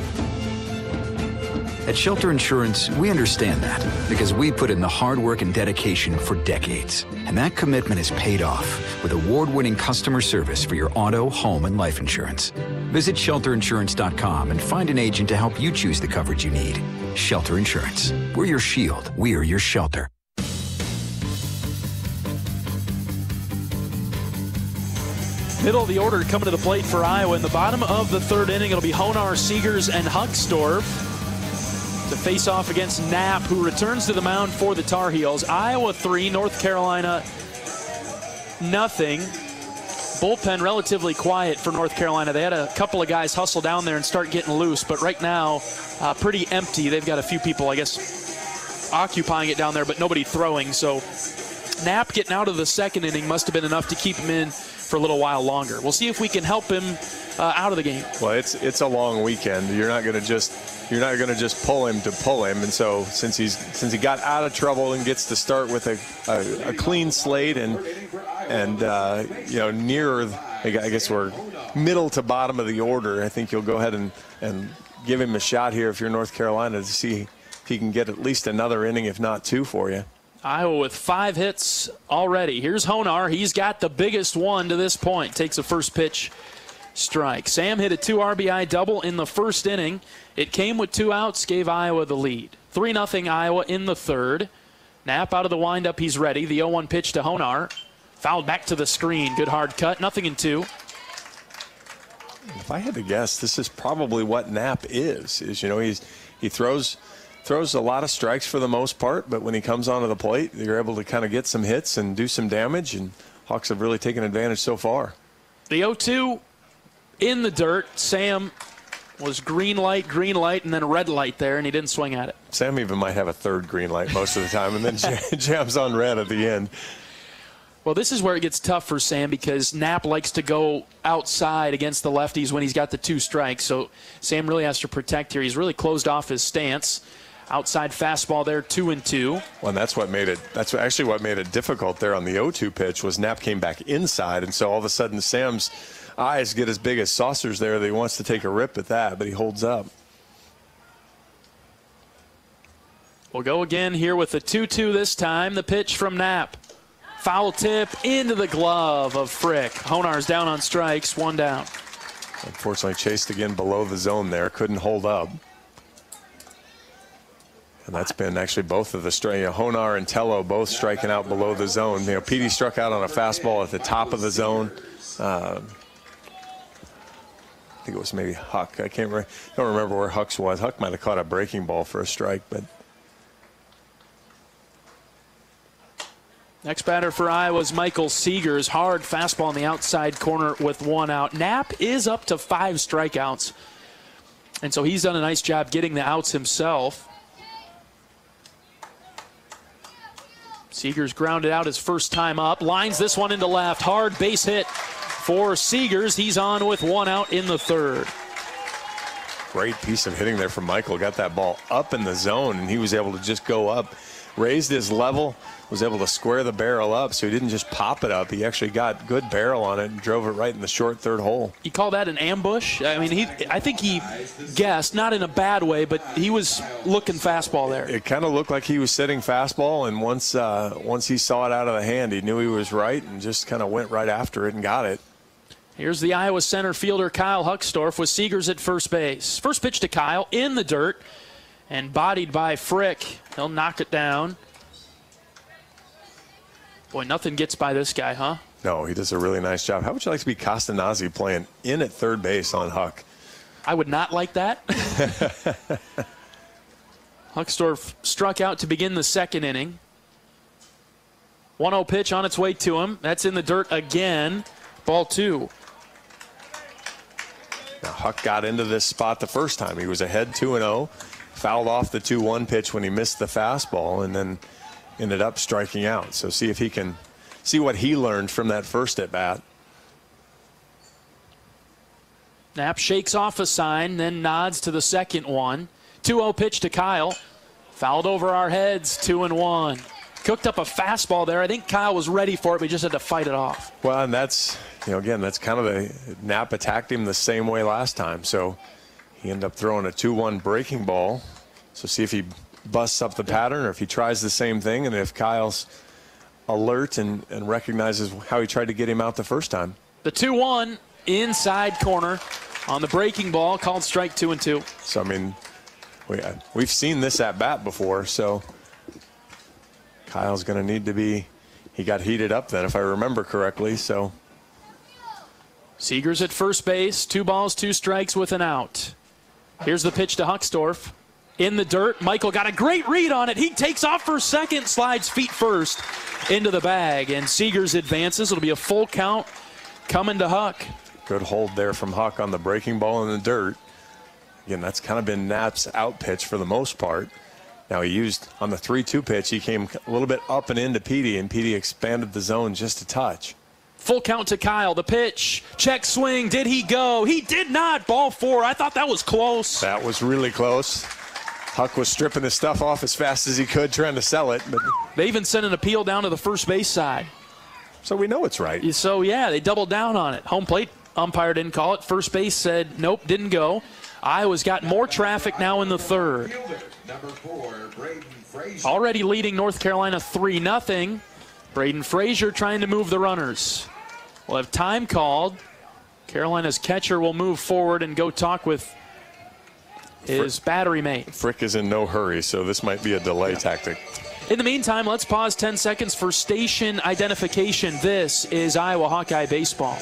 At Shelter Insurance, we understand that because we put in the hard work and dedication for decades. And that commitment is paid off with award-winning customer service for your auto, home, and life insurance. Visit shelterinsurance.com and find an agent to help you choose the coverage you need. Shelter Insurance. We're your shield. We are your shelter. Middle of the order coming to the plate for Iowa. In the bottom of the third inning, it'll be Honar, Seegers, and Huckstorf to face off against Knapp, who returns to the mound for the Tar Heels. Iowa 3, North Carolina nothing. Bullpen relatively quiet for North Carolina. They had a couple of guys hustle down there and start getting loose, but right now pretty empty. They've got a few people, I guess, occupying it down there, but nobody throwing. So Knapp getting out of the second inning must have been enough to keep him in for a little while longer. We'll see if we can help him out of the game. Well, it's a long weekend. You're not going to just pull him to pull him. And so since he got out of trouble and gets to start with a clean slate and near, I guess we're middle to bottom of the order, I think you'll go ahead and give him a shot here if you're North Carolina to see if he can get at least another inning, if not two, for you. Iowa with 5 hits already. Here's Honar. He's got the biggest one to this point. Takes a first pitch strike. Sam hit a 2 RBI double in the first inning. It came with 2 outs, gave Iowa the lead. 3-0 Iowa in the third. Knapp out of the windup. He's ready. The 0-1 pitch to Honar. Fouled back to the screen. Good hard cut. 0-2. If I had to guess, this is probably what Knapp is he throws a lot of strikes for the most part, but when he comes onto the plate, you're able to kind of get some hits and do some damage, and Hawks have really taken advantage so far. The 0-2 in the dirt. Sam was green light, and then red light there, and he didn't swing at it. Sam even might have a third green light most of the time, and then jams on red at the end. Well, this is where it gets tough for Sam because Knapp likes to go outside against the lefties when he's got the 2 strikes, so Sam really has to protect here. He's really closed off his stance. Outside fastball there, 2-2. Well, and that's actually what made it difficult there on the 0-2 pitch was Knapp came back inside, and so all of a sudden Sam's eyes get as big as saucers there that he wants to take a rip at that, but he holds up. We'll go again here with the 2-2 this time. The pitch from Knapp. Foul tip into the glove of Frick. Honar's down on strikes, 1 down. Unfortunately chased again below the zone there, couldn't hold up. And that's been actually both of the Honar and Tello both striking out below the zone. Petey struck out on a fastball at the top of the zone. I think it was maybe Huck. I don't remember where Huck's was. Huck might have caught a breaking ball for a strike, but. Next batter for Iowa is Michael Seegers. Hard fastball in the outside corner with 1 out. Knapp is up to 5 strikeouts. And so he's done a nice job getting the outs himself. Seegers grounded out his first time up. Lines this one into left. Hard base hit for Seegers. He's on with 1 out in the third. Great piece of hitting there from Michael. Got that ball up in the zone, and he was able to just go up. Raised his level, was able to square the barrel up, so he didn't just pop it up. He actually got good barrel on it and drove it right in the short third hole. You call that an ambush? I mean, I think he guessed, not in a bad way, but he was looking fastball there. It kind of looked like he was sitting fastball, and once he saw it out of the hand, he knew he was right and just kind of went right after it and got it. Here's the Iowa center fielder, Kyle Huckstorf, with Seegers at first base. First pitch to Kyle in the dirt and bodied by Frick. He'll knock it down. Boy, nothing gets by this guy, huh? No, he does a really nice job. How would you like to be Castanazzi playing in at third base on Huck? I would not like that. Huckstorf struck out to begin the second inning. 1-0 pitch on its way to him. That's in the dirt again. Ball 2. Now, Huck got into this spot the first time. He was ahead 2-0. Fouled off the 2-1 pitch when he missed the fastball and then ended up striking out. So see if he can see what he learned from that first at bat. Knapp shakes off a sign, then nods to the second one. 2-0 pitch to Kyle. Fouled over our heads, 2-1. Cooked up a fastball there. I think Kyle was ready for it, but he just had to fight it off. Well, and that's, again, that's kind of the Knapp attacked him the same way last time. So he ended up throwing a 2-1 breaking ball So see if he busts up the pattern or if he tries the same thing, and if Kyle's alert and recognizes how he tried to get him out the first time. The 2-1 inside corner on the breaking ball, called strike 2-2. So, I mean, we've seen this at bat before, so Kyle's going to need to be, he got heated up then, if I remember correctly, so. Seegers at first base, 2 balls, 2 strikes with an out. Here's the pitch to Huckstorf. In the dirt, Michael got a great read on it. He takes off for second, slides feet first into the bag, and Seegers advances. It'll be a full count coming to Huck. Good hold there from Huck on the breaking ball in the dirt. Again, that's kind of been Knapp's out pitch for the most part. Now he used, on the 3-2 pitch, he came a little bit up and into Petey, and Petey expanded the zone just a touch. Full count to Kyle. The pitch, check swing. Did he go? He did not. Ball 4. I thought that was close. That was really close. Huck was stripping his stuff off as fast as he could, trying to sell it. But they even sent an appeal down to the first base side. So we know it's right. So, yeah, they doubled down on it. Home plate umpire didn't call it. First base said, nope, didn't go. Iowa's got more traffic now in the third. Already leading North Carolina 3-0. Braden Frazier trying to move the runners. We'll have time called. Carolina's catcher will move forward and go talk with his battery mate. Frick is in no hurry, so this might be a delay tactic. In the meantime, let's pause 10 seconds for station identification. This is Iowa Hawkeye Baseball.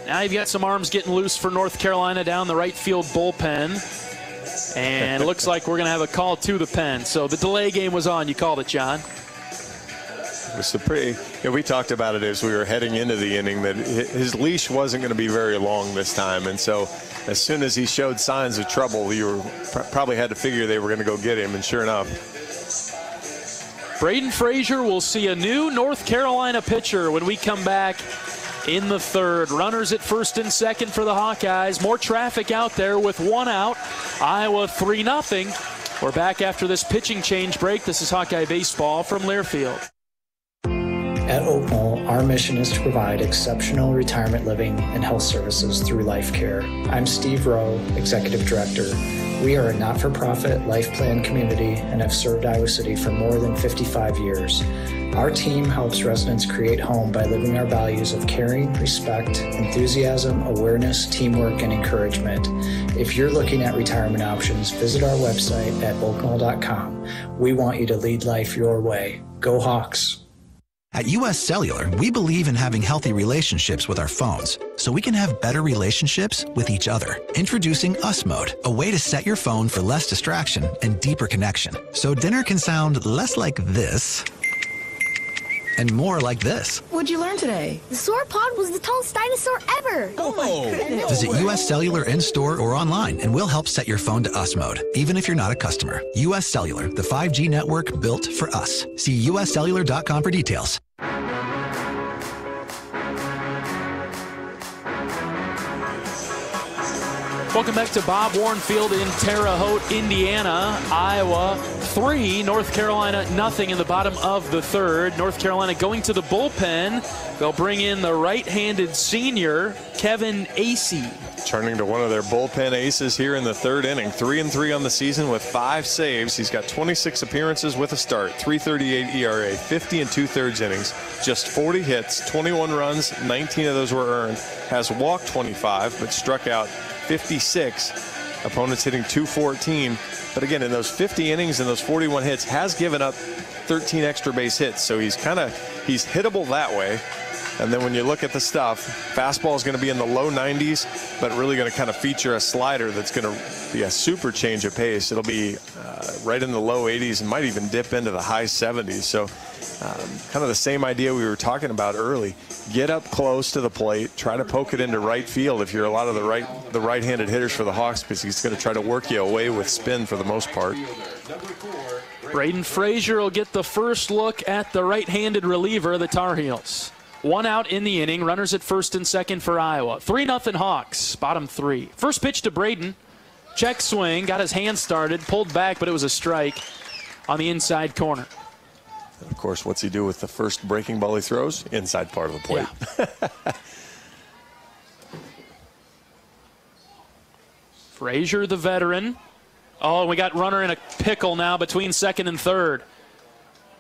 Now you've got some arms getting loose for North Carolina down the right field bullpen. And it looks like we're going to have a call to the pen. So the delay game was on. You called it, John. It was we talked about it as we were heading into the inning that his leash wasn't going to be very long this time. And so as soon as he showed signs of trouble, you probably had to figure they were going to go get him. And sure enough. Braden Frazier will see a new North Carolina pitcher when we come back in the third. Runners at first and second for the Hawkeyes. More traffic out there with 1 out. Iowa 3-0. We're back after this pitching change break. This is Hawkeye Baseball from Learfield. At Oak Knoll, our mission is to provide exceptional retirement living and health services through life care. I'm Steve Rowe, Executive Director. We are a not-for-profit life plan community and have served Iowa City for more than 55 years. Our team helps residents create home by living our values of caring, respect, enthusiasm, awareness, teamwork, and encouragement. If you're looking at retirement options, visit our website at oaknoll.com. We want you to lead life your way. Go Hawks! At US Cellular, we believe in having healthy relationships with our phones, so we can have better relationships with each other. Introducing Us Mode, a way to set your phone for less distraction and deeper connection. So dinner can sound less like this and more like this. What'd you learn today? The sauropod was the tallest dinosaur ever. Oh my goodness. Visit US Cellular in-store or online, and we'll help set your phone to Us Mode, even if you're not a customer. US Cellular, the 5G network built for us. See uscellular.com for details. Welcome back to Bob Warren Field in Terre Haute, Indiana. Iowa 3, North Carolina 0 in the bottom of the third. North Carolina going to the bullpen. They'll bring in the right-handed senior, Kevin Acey. Turning to one of their bullpen aces here in the third inning. 3-3 on the season with 5 saves. He's got 26 appearances with a start, 3.38 ERA, 50 2/3 innings, just 40 hits, 21 runs, 19 of those were earned. Has walked 25, but struck out 56. Opponents hitting 214. But again, in those 50 innings and those 41 hits, has given up 13 extra base hits. So he's hittable that way. And then when you look at the stuff, fastball is going to be in the low 90s, but really going to kind of feature a slider that's going to be a super change of pace. It'll be right in the low 80s and might even dip into the high 70s. So kind of the same idea we were talking about early. Get up close to the plate, try to poke it into right field if you're a lot of the right-handed hitters for the Hawks, because he's going to try to work you away with spin for the most part. Braden Frazier will get the first look at the right-handed reliever of the Tar Heels. 1 out in the inning. Runners at first and second for Iowa. 3-0 Hawks, bottom 3. First pitch to Braden. Check swing, got his hand started, pulled back, but it was a strike on the inside corner. And of course, what's he do with the first breaking ball he throws? Inside part of the plate. Yeah. Frazier, the veteran. Oh, we got runner in a pickle now between second and third.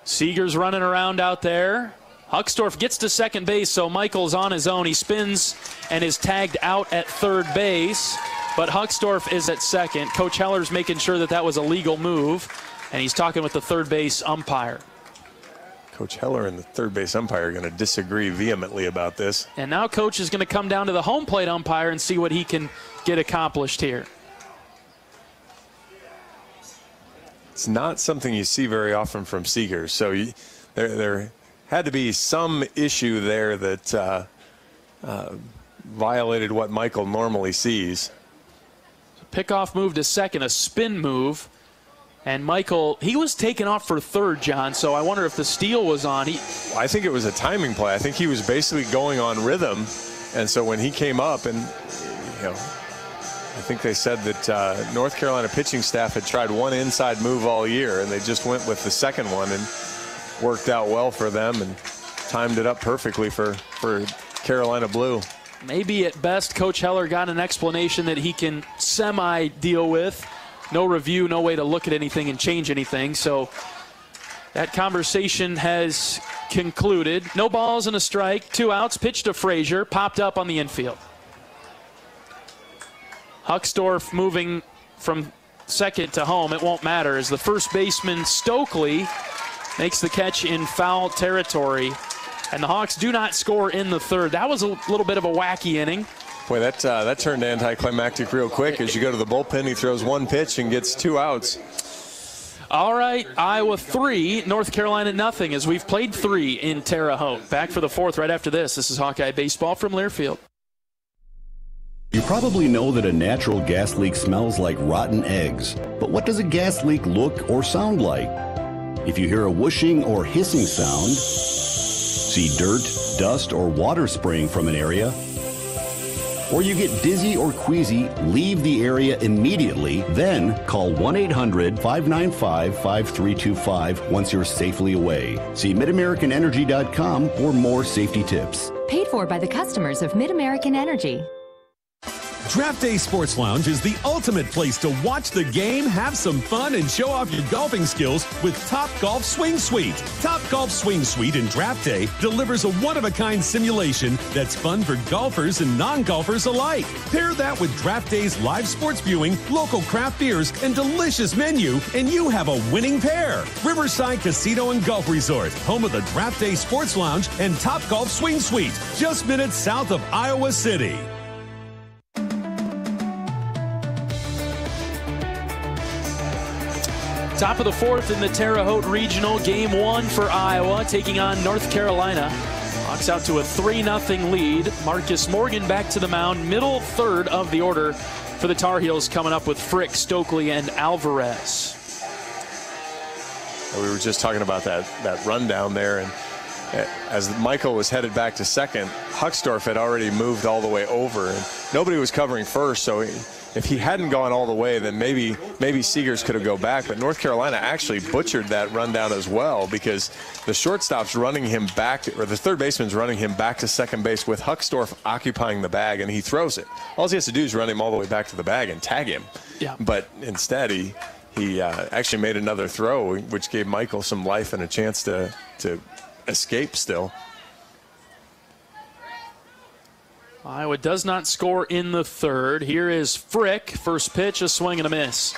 Seager's running around out there. Huckstorf gets to second base, so Michael's on his own. He spins and is tagged out at third base, but Huckstorf is at second. Coach Heller's making sure that was a legal move, and he's talking with the third base umpire. Coach Heller and the third base umpire are going to disagree vehemently about this. And now Coach is going to come down to the home plate umpire and see what he can get accomplished here. It's not something you see very often from Seager, so there had to be some issue there that violated what Michael normally sees. Pickoff move to second, a spin move. And Michael, he was taken off for third, John, so I wonder if the steal was on. I think it was a timing play. I think he was basically going on rhythm, and so when he came up, and I think they said that North Carolina pitching staff had tried one inside move all year, and they just went with the second one and worked out well for them and timed it up perfectly for Carolina Blue. Maybe at best, Coach Heller got an explanation that he can semi-deal with. No review, no way to look at anything and change anything. So that conversation has concluded. No balls and a strike, 2 outs, pitch to Frazier, popped up on the infield. Huckstorf moving from second to home. It won't matter as the first baseman Stokely makes the catch in foul territory. And the Hawks do not score in the third. That was a little bit of a wacky inning. Boy, that turned anticlimactic real quick. As you go to the bullpen, he throws one pitch and gets 2 outs. All right, Iowa 3, North Carolina nothing, as we've played 3 in Terre Haute. Back for the fourth right after this. This is Hawkeye Baseball from Learfield. You probably know that a natural gas leak smells like rotten eggs. But what does a gas leak look or sound like? If you hear a whooshing or hissing sound, see dirt, dust, or water spraying from an area, or you get dizzy or queasy, leave the area immediately, then call 1-800-595-5325 once you're safely away. See MidAmericanEnergy.com for more safety tips. Paid for by the customers of Mid-American Energy. Draft Day Sports Lounge is the ultimate place to watch the game, have some fun, and show off your golfing skills with Top Golf Swing Suite. Top Golf Swing Suite in Draft Day delivers a one-of-a-kind simulation that's fun for golfers and non-golfers alike. Pair that with Draft Day's live sports viewing, local craft beers, and delicious menu, and you have a winning pair. Riverside Casino and Golf Resort, home of the Draft Day Sports Lounge and Top Golf Swing Suite, just minutes south of Iowa City. Top of the fourth in the Terre Haute Regional, game 1 for Iowa, taking on North Carolina. Hawks out to a 3-0 lead. Marcus Morgan back to the mound, middle third of the order for the Tar Heels, coming up with Frick, Stokely, and Alvarez. We were just talking about that rundown there, and as Michael was headed back to second, Huckstorf had already moved all the way over, and nobody was covering first, so if he hadn't gone all the way, then maybe Seegers could have go back. But North Carolina actually butchered that rundown as well, because the shortstop's running him back, or the third baseman's running him back to second base with Huckstorf occupying the bag, and he throws it. All he has to do is run him all the way back to the bag and tag him. Yeah. But instead, he actually made another throw, which gave Michael some life and a chance to escape still. Iowa does not score in the third. Here is Frick. First pitch, a swing and a miss.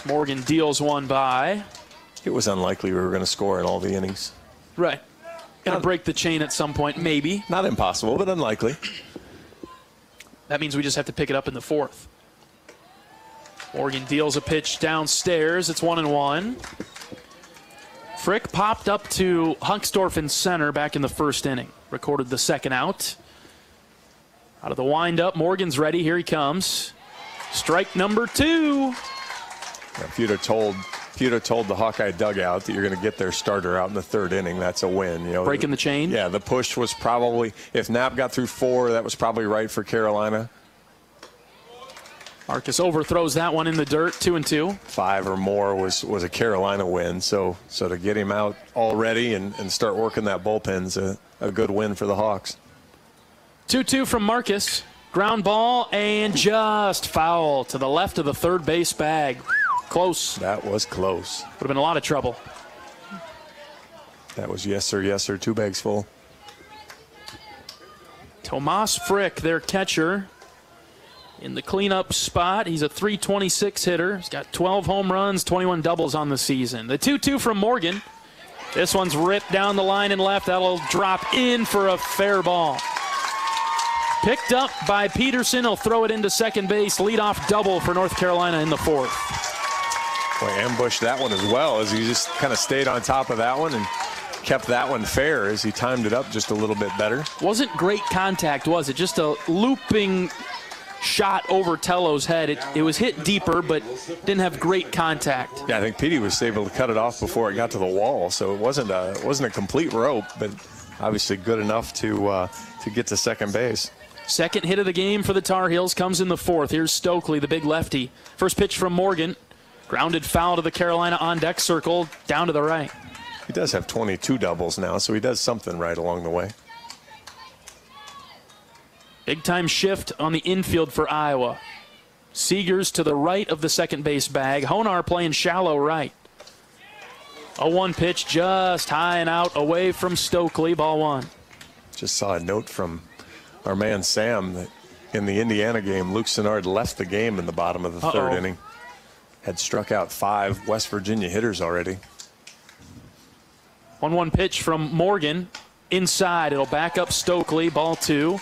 Morgan deals one by. It was unlikely we were going to score in all the innings. Right. Going to break the chain at some point, maybe. Not impossible, but unlikely. That means we just have to pick it up in the fourth. Morgan deals a pitch downstairs. It's 1-1. Frick popped up to Huckstorf in center back in the first inning. Recorded the second out. Out of the windup, Morgan's ready. Here he comes. Strike number 2. If you'd have told the Hawkeye dugout that you're going to get their starter out in the third inning, that's a win. You know, breaking the chain. Yeah, the push was probably, if Knapp got through 4, that was probably right for Carolina. Marcus overthrows that one in the dirt, 2-2. 5 or more was a Carolina win. So to get him out already and start working that bullpen's a good win for the Hawks. 2-2 from Marcus. Ground ball and just foul to the left of the third base bag. Close. That was close. Would have been a lot of trouble. That was yes, sir, 2 bags full. Tomas Frick, their catcher, in the cleanup spot. He's a .326 hitter. He's got 12 home runs, 21 doubles on the season. The 2-2 from Morgan. This one's ripped down the line and left. That'll drop in for a fair ball. Picked up by Peterson. He'll throw it into second base. Leadoff double for North Carolina in the 4th. Boy, ambushed that one as well as he just kind of stayed on top of that one and kept that one fair as he timed it up just a little bit better. Wasn't great contact, was it? Just a looping shot over Tello's head. It was hit deeper, but didn't have great contact. Yeah, I think Petey was able to cut it off before it got to the wall, so it wasn't a complete rope, but obviously good enough to get to second base. Second hit of the game for the Tar Heels comes in the 4th. Here's Stokely, the big lefty. First pitch from Morgan. Grounded foul to the Carolina on-deck circle, down to the right. He does have 22 doubles now, so he does something right along the way. Big-time shift on the infield for Iowa. Seegers to the right of the second base bag. Honar playing shallow right. A 1 pitch just high and out away from Stokely, ball 1. Just saw a note from our man Sam that in the Indiana game, Luke Sennard left the game in the bottom of the third inning. Had struck out 5 West Virginia hitters already. 1-1 pitch from Morgan. Inside, it'll back up Stokely, ball 2.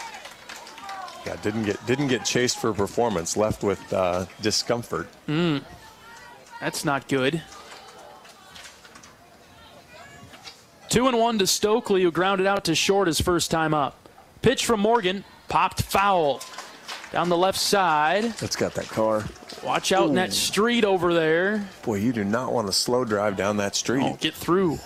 Yeah, didn't get chased for performance, left with discomfort. That's not good. 2-1 to Stokely, who grounded out to short his first time up. Pitch from Morgan, popped foul. Down the left side. It's got that car. Watch out in that street over there. Boy, you do not want to slow drive down that street. Oh, get through.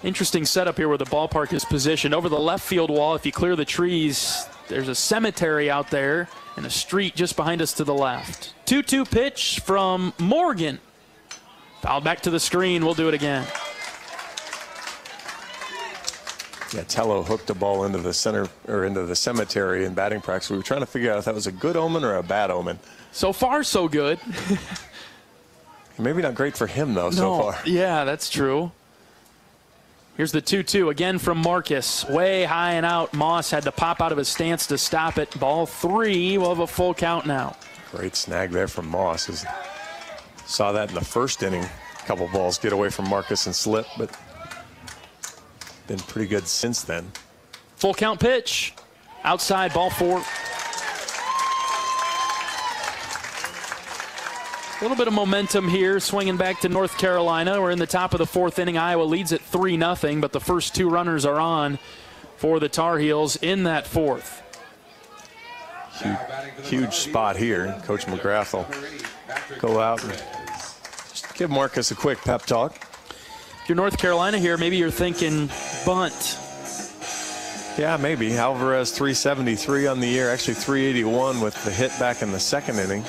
Interesting setup here where the ballpark is positioned. Over the left field wall, if you clear the trees, there's a cemetery out there and a street just behind us to the left. 2-2 pitch from Morgan. Fouled back to the screen. We'll do it again. Yeah, Tello hooked the ball into the center or into the cemetery in batting practice. We were trying to figure out if that was a good omen or a bad omen. So far, so good. Maybe not great for him, though, so far. Yeah, that's true. Here's the 2-2 again from Marcus. Way high and out. Moss had to pop out of his stance to stop it. Ball 3. We'll have a full count now. Great snag there from Moss. Saw that in the first inning. A couple balls get away from Marcus and slip, but been pretty good since then. Full count pitch. Outside, ball 4. A little bit of momentum here, swinging back to North Carolina. We're in the top of the 4th inning. Iowa leads at 3-0, but the first 2 runners are on for the Tar Heels in that 4th. Huge spot here. Coach McGrath will go out and just give Marcus a quick pep talk. If you're North Carolina here, maybe you're thinking bunt. Yeah, maybe. Alvarez 373 on the year, actually 381 with the hit back in the second inning.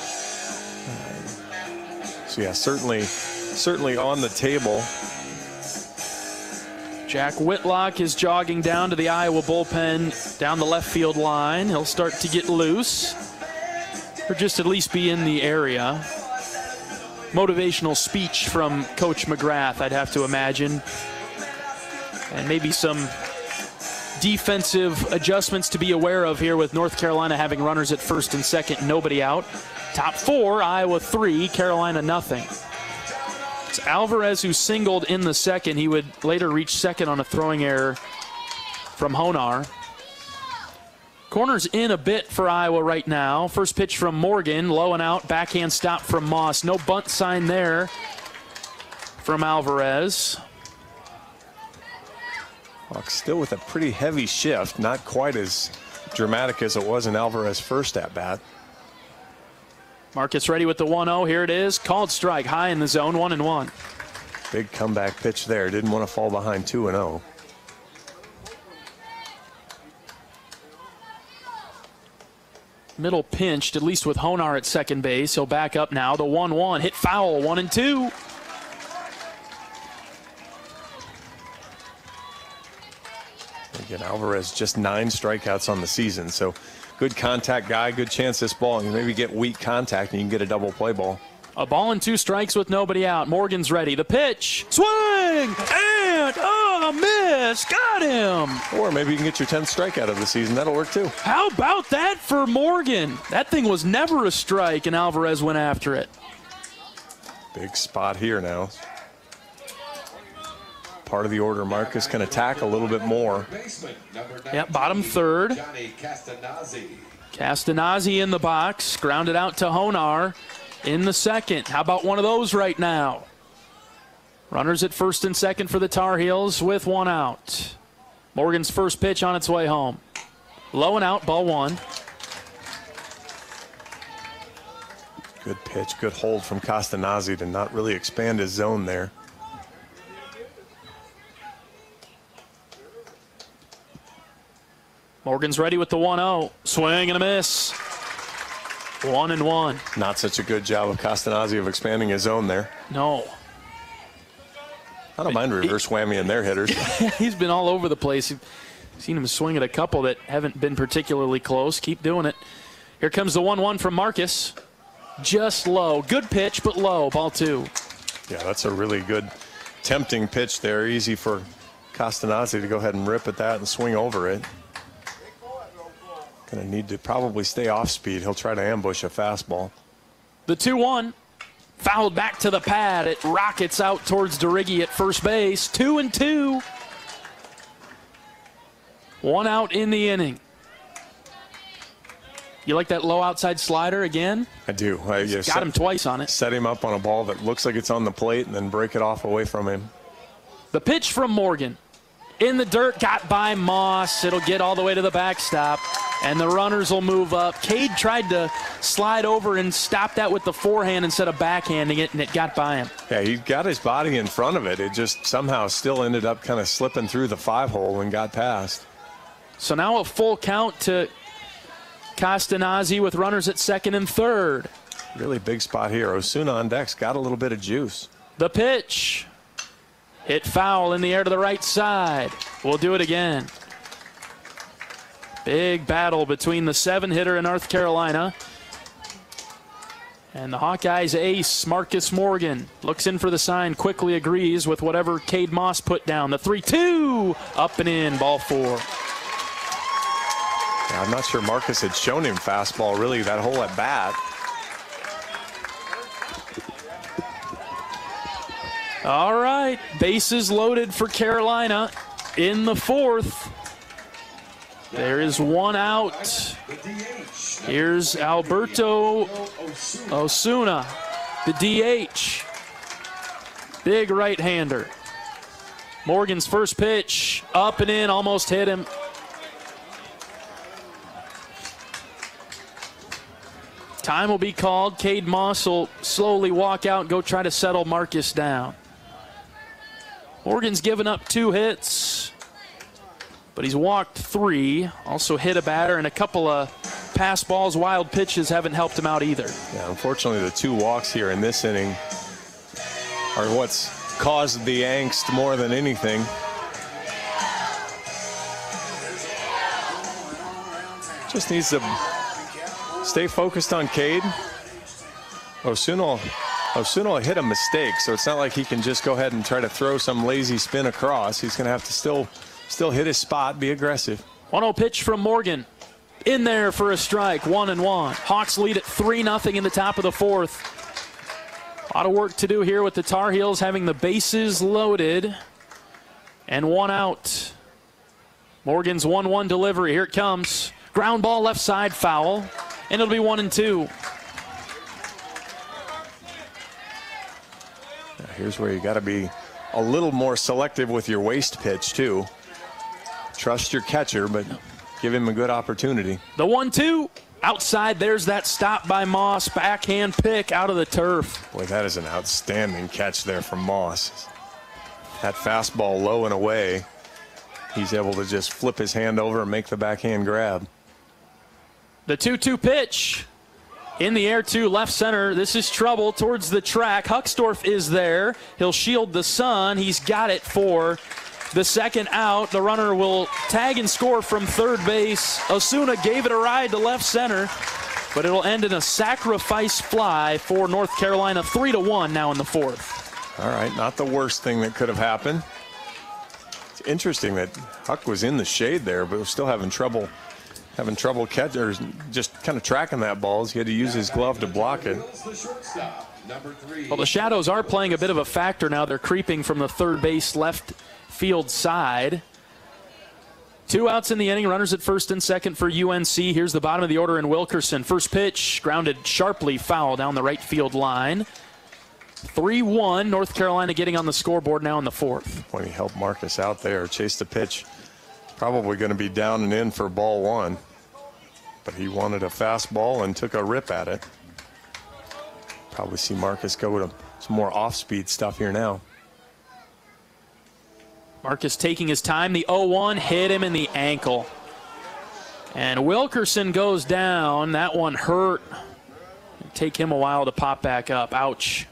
So yeah, certainly on the table. Jack Whitlock is jogging down to the Iowa bullpen down the left field line. He'll start to get loose, or just at least be in the area. Motivational speech from Coach McGrath, I'd have to imagine. And maybe some defensive adjustments to be aware of here with North Carolina having runners at first and second, nobody out. Top 4, Iowa 3, Carolina nothing. It's Alvarez who singled in the second. He would later reach second on a throwing error from Honar. Corners in a bit for Iowa right now. First pitch from Morgan, low and out, backhand stop from Moss. No bunt sign there from Alvarez. Hawks still with a pretty heavy shift, not quite as dramatic as it was in Alvarez's first at-bat. Marcus ready with the 1-0. Here it is. Called strike, high in the zone, 1-1. Big comeback pitch there. Didn't want to fall behind 2-0. middle pinched, at least with Honar at second base. He'll back up now. The 1-1, hit foul, 1-2. Again, Alvarez just 9 strikeouts on the season, so good contact guy, good chance this ball. You maybe get weak contact and you can get a double play ball. A ball and 2 strikes with nobody out. Morgan's ready. The pitch, swing, and a miss. Got him. Or maybe you can get your 10th strikeout of the season. That'll work too. How about that for Morgan? That thing was never a strike, and Alvarez went after it. Big spot here now. Part of the order. Marcus can attack a little bit more. Yep, bottom third. Castanazzi in the box. Grounded out to Honar in the second. How about one of those right now? Runners at first and second for the Tar Heels with 1 out. Morgan's first pitch on its way home. Low and out, ball 1. Good pitch, good hold from Castanazzi to not really expand his zone there. Morgan's ready with the 1-0. Swing and a miss. 1-1. Not such a good job of Castanazzi of expanding his zone there. No. I don't mind reverse whammy in their hitters. He's been all over the place. You've seen him swing at a couple that haven't been particularly close. Keep doing it. Here comes the 1-1 from Marcus. Just low. Good pitch, but low. Ball 2. Yeah, that's a really good, tempting pitch there. Easy for Castanazzi to go ahead and rip at that and swing over it. Going to need to probably stay off speed. He'll try to ambush a fastball. The 2-1. Fouled back to the pad. It rockets out towards DeRiggi at first base. 2-2. 1 out in the inning. You like that low outside slider again? I do. Got him twice on it. Set him up on a ball that looks like it's on the plate and then break it off away from him. The pitch from Morgan. In the dirt, got by Moss. It'll get all the way to the backstop, and the runners will move up. Cade tried to slide over and stop that with the forehand instead of backhanding it, and it got by him. Yeah, he got his body in front of it. It just somehow still ended up kind of slipping through the 5-hole and got past. So now a full count to Castanazzi with runners at second and third. Really big spot here. Osuna on deck's got a little bit of juice. The pitch. Hit foul in the air to the right side. We'll do it again. Big battle between the 7-hitter in North Carolina and the Hawkeyes ace, Marcus Morgan. Looks in for the sign, quickly agrees with whatever Cade Moss put down. The 3-2, up and in, ball 4. Yeah, I'm not sure Marcus had shown him fastball really that whole at bat. All right, bases loaded for Carolina in the 4th. There is 1 out. Here's Alberto Osuna, the DH. Big right-hander. Morgan's first pitch, up and in, almost hit him. Time will be called. Cade Moss will slowly walk out and go try to settle Marcus down. Morgan's given up 2 hits, but he's walked 3. Also hit a batter, and a couple of pass balls, wild pitches haven't helped him out either. Yeah, unfortunately, the 2 walks here in this inning are what's caused the angst more than anything. Just needs to stay focused on Cade. Osuna will hit a mistake, so it's not like he can just go ahead and try to throw some lazy spin across. He's going to have to still hit his spot, be aggressive. 1-0 pitch from Morgan. In there for a strike, 1-1. Hawks lead at 3-0 in the top of the 4th. A lot of work to do here with the Tar Heels having the bases loaded and 1 out. Morgan's 1-1 delivery. Here it comes. Ground ball left side, foul, and it'll be 1-2. Here's where you got to be a little more selective with your waist pitch, too. Trust your catcher, but give him a good opportunity. The 1-2. Outside, there's that stop by Moss. Backhand pick out of the turf. Boy, that is an outstanding catch there from Moss. That fastball low and away. He's able to just flip his hand over and make the backhand grab. The 2-2 pitch. In the air to left center. This is trouble towards the track. Huckstorf is there. He'll shield the sun. He's got it for the second out. The runner will tag and score from third base. Osuna gave it a ride to left center, but it'll end in a sacrifice fly for North Carolina. 3-1 now in the fourth. All right, not the worst thing that could have happened. It's interesting that Huck was in the shade there, but was still having trouble catching, or just kind of tracking that ball. He had to use his glove to block it. Well, the shadows are playing a bit of a factor now. They're creeping from the third base left field side. 2 outs in the inning, runners at first and second for UNC. Here's the bottom of the order in Wilkerson. First pitch, grounded sharply foul down the right field line. 3-1, North Carolina getting on the scoreboard now in the fourth. When he helped Marcus out there, chased the pitch. Probably going to be down and in for ball one. But he wanted a fastball and took a rip at it. Probably see Marcus go with some more off-speed stuff here now. Marcus taking his time. The 0-1 hit him in the ankle. And Wilkerson goes down. That one hurt. It'll take him a while to pop back up. Ouch.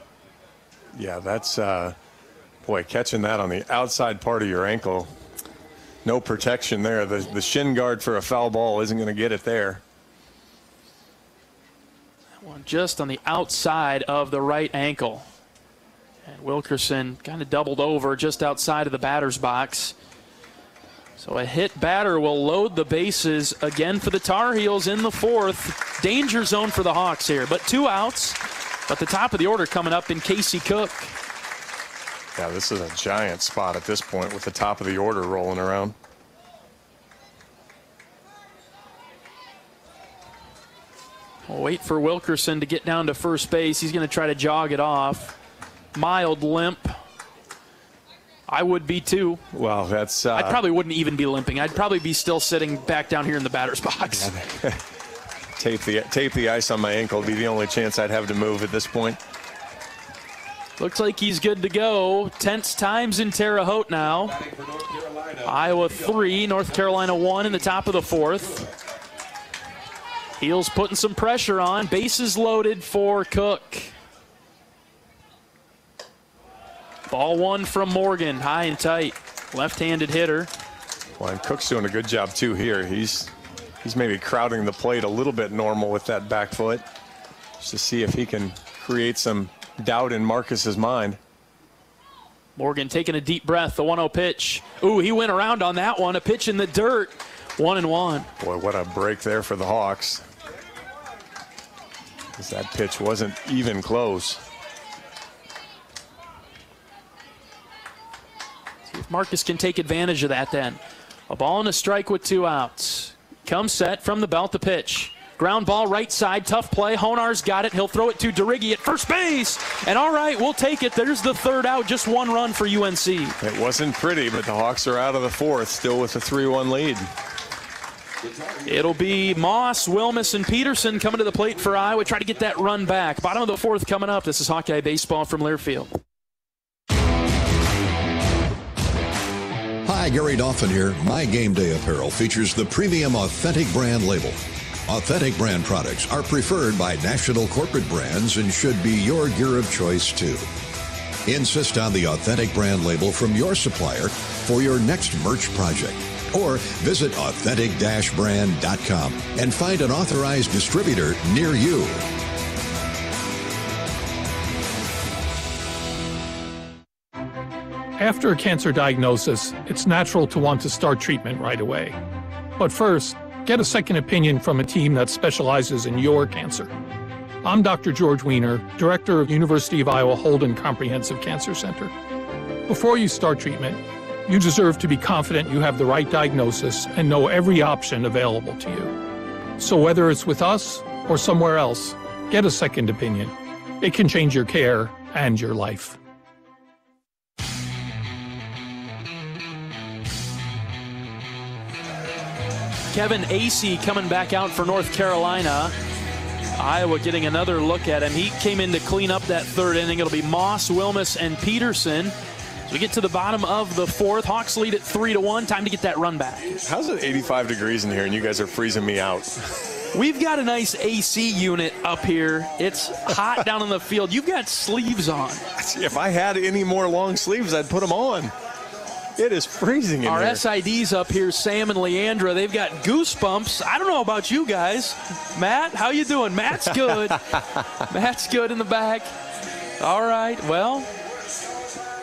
Yeah, that's, boy, catching that on the outside part of your ankle. No protection there. The shin guard for a foul ball isn't going to get it there. That one just on the outside of the right ankle. And Wilkerson kind of doubled over just outside of the batter's box. So a hit batter will load the bases again for the Tar Heels in the fourth. Danger zone for the Hawks here, but 2 outs. But the top of the order coming up in Casey Cook. Yeah, this is a giant spot at this point with the top of the order rolling around. We'll wait for Wilkerson to get down to first base. He's going to try to jog it off. Mild limp. I would be too. Well, that's... I probably wouldn't even be limping. I'd probably be still sitting back down here in the batter's box. Tape the ice on my ankle would be the only chance I'd have to move at this point. Looks like he's good to go. Tense times in Terre Haute now. Iowa 3, North Carolina 1 in the top of the fourth. Heels putting some pressure on. Bases loaded for Cook. Ball one from Morgan, high and tight. Left-handed hitter. Well, and Cook's doing a good job too here. He's maybe crowding the plate a little bit normal with that back foot, just to see if he can create some doubt in Marcus's mind. Morgan taking a deep breath, the 1-0 pitch. Ooh, he went around on that one, a pitch in the dirt. 1-1. Boy, what a break there for the Hawks. Because that pitch wasn't even close. See if Marcus can take advantage of that then. A ball and a strike with 2 outs. Comes set from the belt, the pitch. Ground ball right side, tough play. Honar's got it. He'll throw it to DeRiggi at first base. And all right, we'll take it. There's the third out, just 1 run for UNC. It wasn't pretty, but the Hawks are out of the fourth, still with a 3-1 lead. It'll be Moss, Wilmus, and Peterson coming to the plate for Iowa. Try to get that run back. Bottom of the fourth coming up. This is Hawkeye Baseball from Learfield. Hi, Gary Dolphin here. My Game Day apparel features the premium Authentic brand label. Authentic brand products are preferred by national corporate brands and should be your gear of choice too. Insist on the Authentic brand label from your supplier for your next merch project. Or visit authentic-brand.com and find an authorized distributor near you. After a cancer diagnosis, it's natural to want to start treatment right away. But first, get a second opinion from a team that specializes in your cancer. I'm Dr. George Weiner, Director of University of Iowa Holden Comprehensive Cancer Center. Before you start treatment, you deserve to be confident you have the right diagnosis and know every option available to you. So whether it's with us or somewhere else, get a second opinion. It can change your care and your life. Kevin Acey coming back out for North Carolina. Iowa getting another look at him. He came in to clean up that third inning. It'll be Moss, Wilmus, and Peterson. So we get to the bottom of the fourth. Hawks lead at 3-1. Time to get that run back. How's it 85 degrees in here and you guys are freezing me out? We've got a nice AC unit up here. It's hot down in the field. You've got sleeves on. If I had any more long sleeves, I'd put them on. It is freezing in Our here. SIDs up here, Sam and Leandra, they've got goosebumps. I don't know about you guys. Matt, how you doing? Matt's good. Matt's good in the back. All right, well,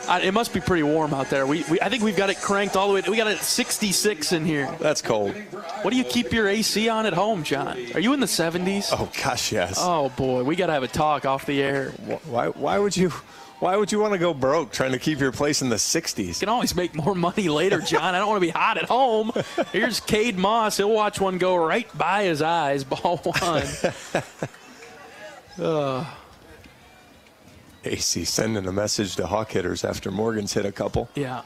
it must be pretty warm out there. I think we've got it cranked all the way. We got it at 66 in here. That's cold. What do you keep your AC on at home, John? Are you in the 70s? Oh, gosh, yes. Oh, boy, we got to have a talk off the air. Why would you want to go broke trying to keep your place in the 60s? You can always make more money later, John. I don't want to be hot at home. Here's Cade Moss. He'll watch one go right by his eyes. Ball one. AC sending a message to Hawk hitters after Morgan's hit a couple. Yeah.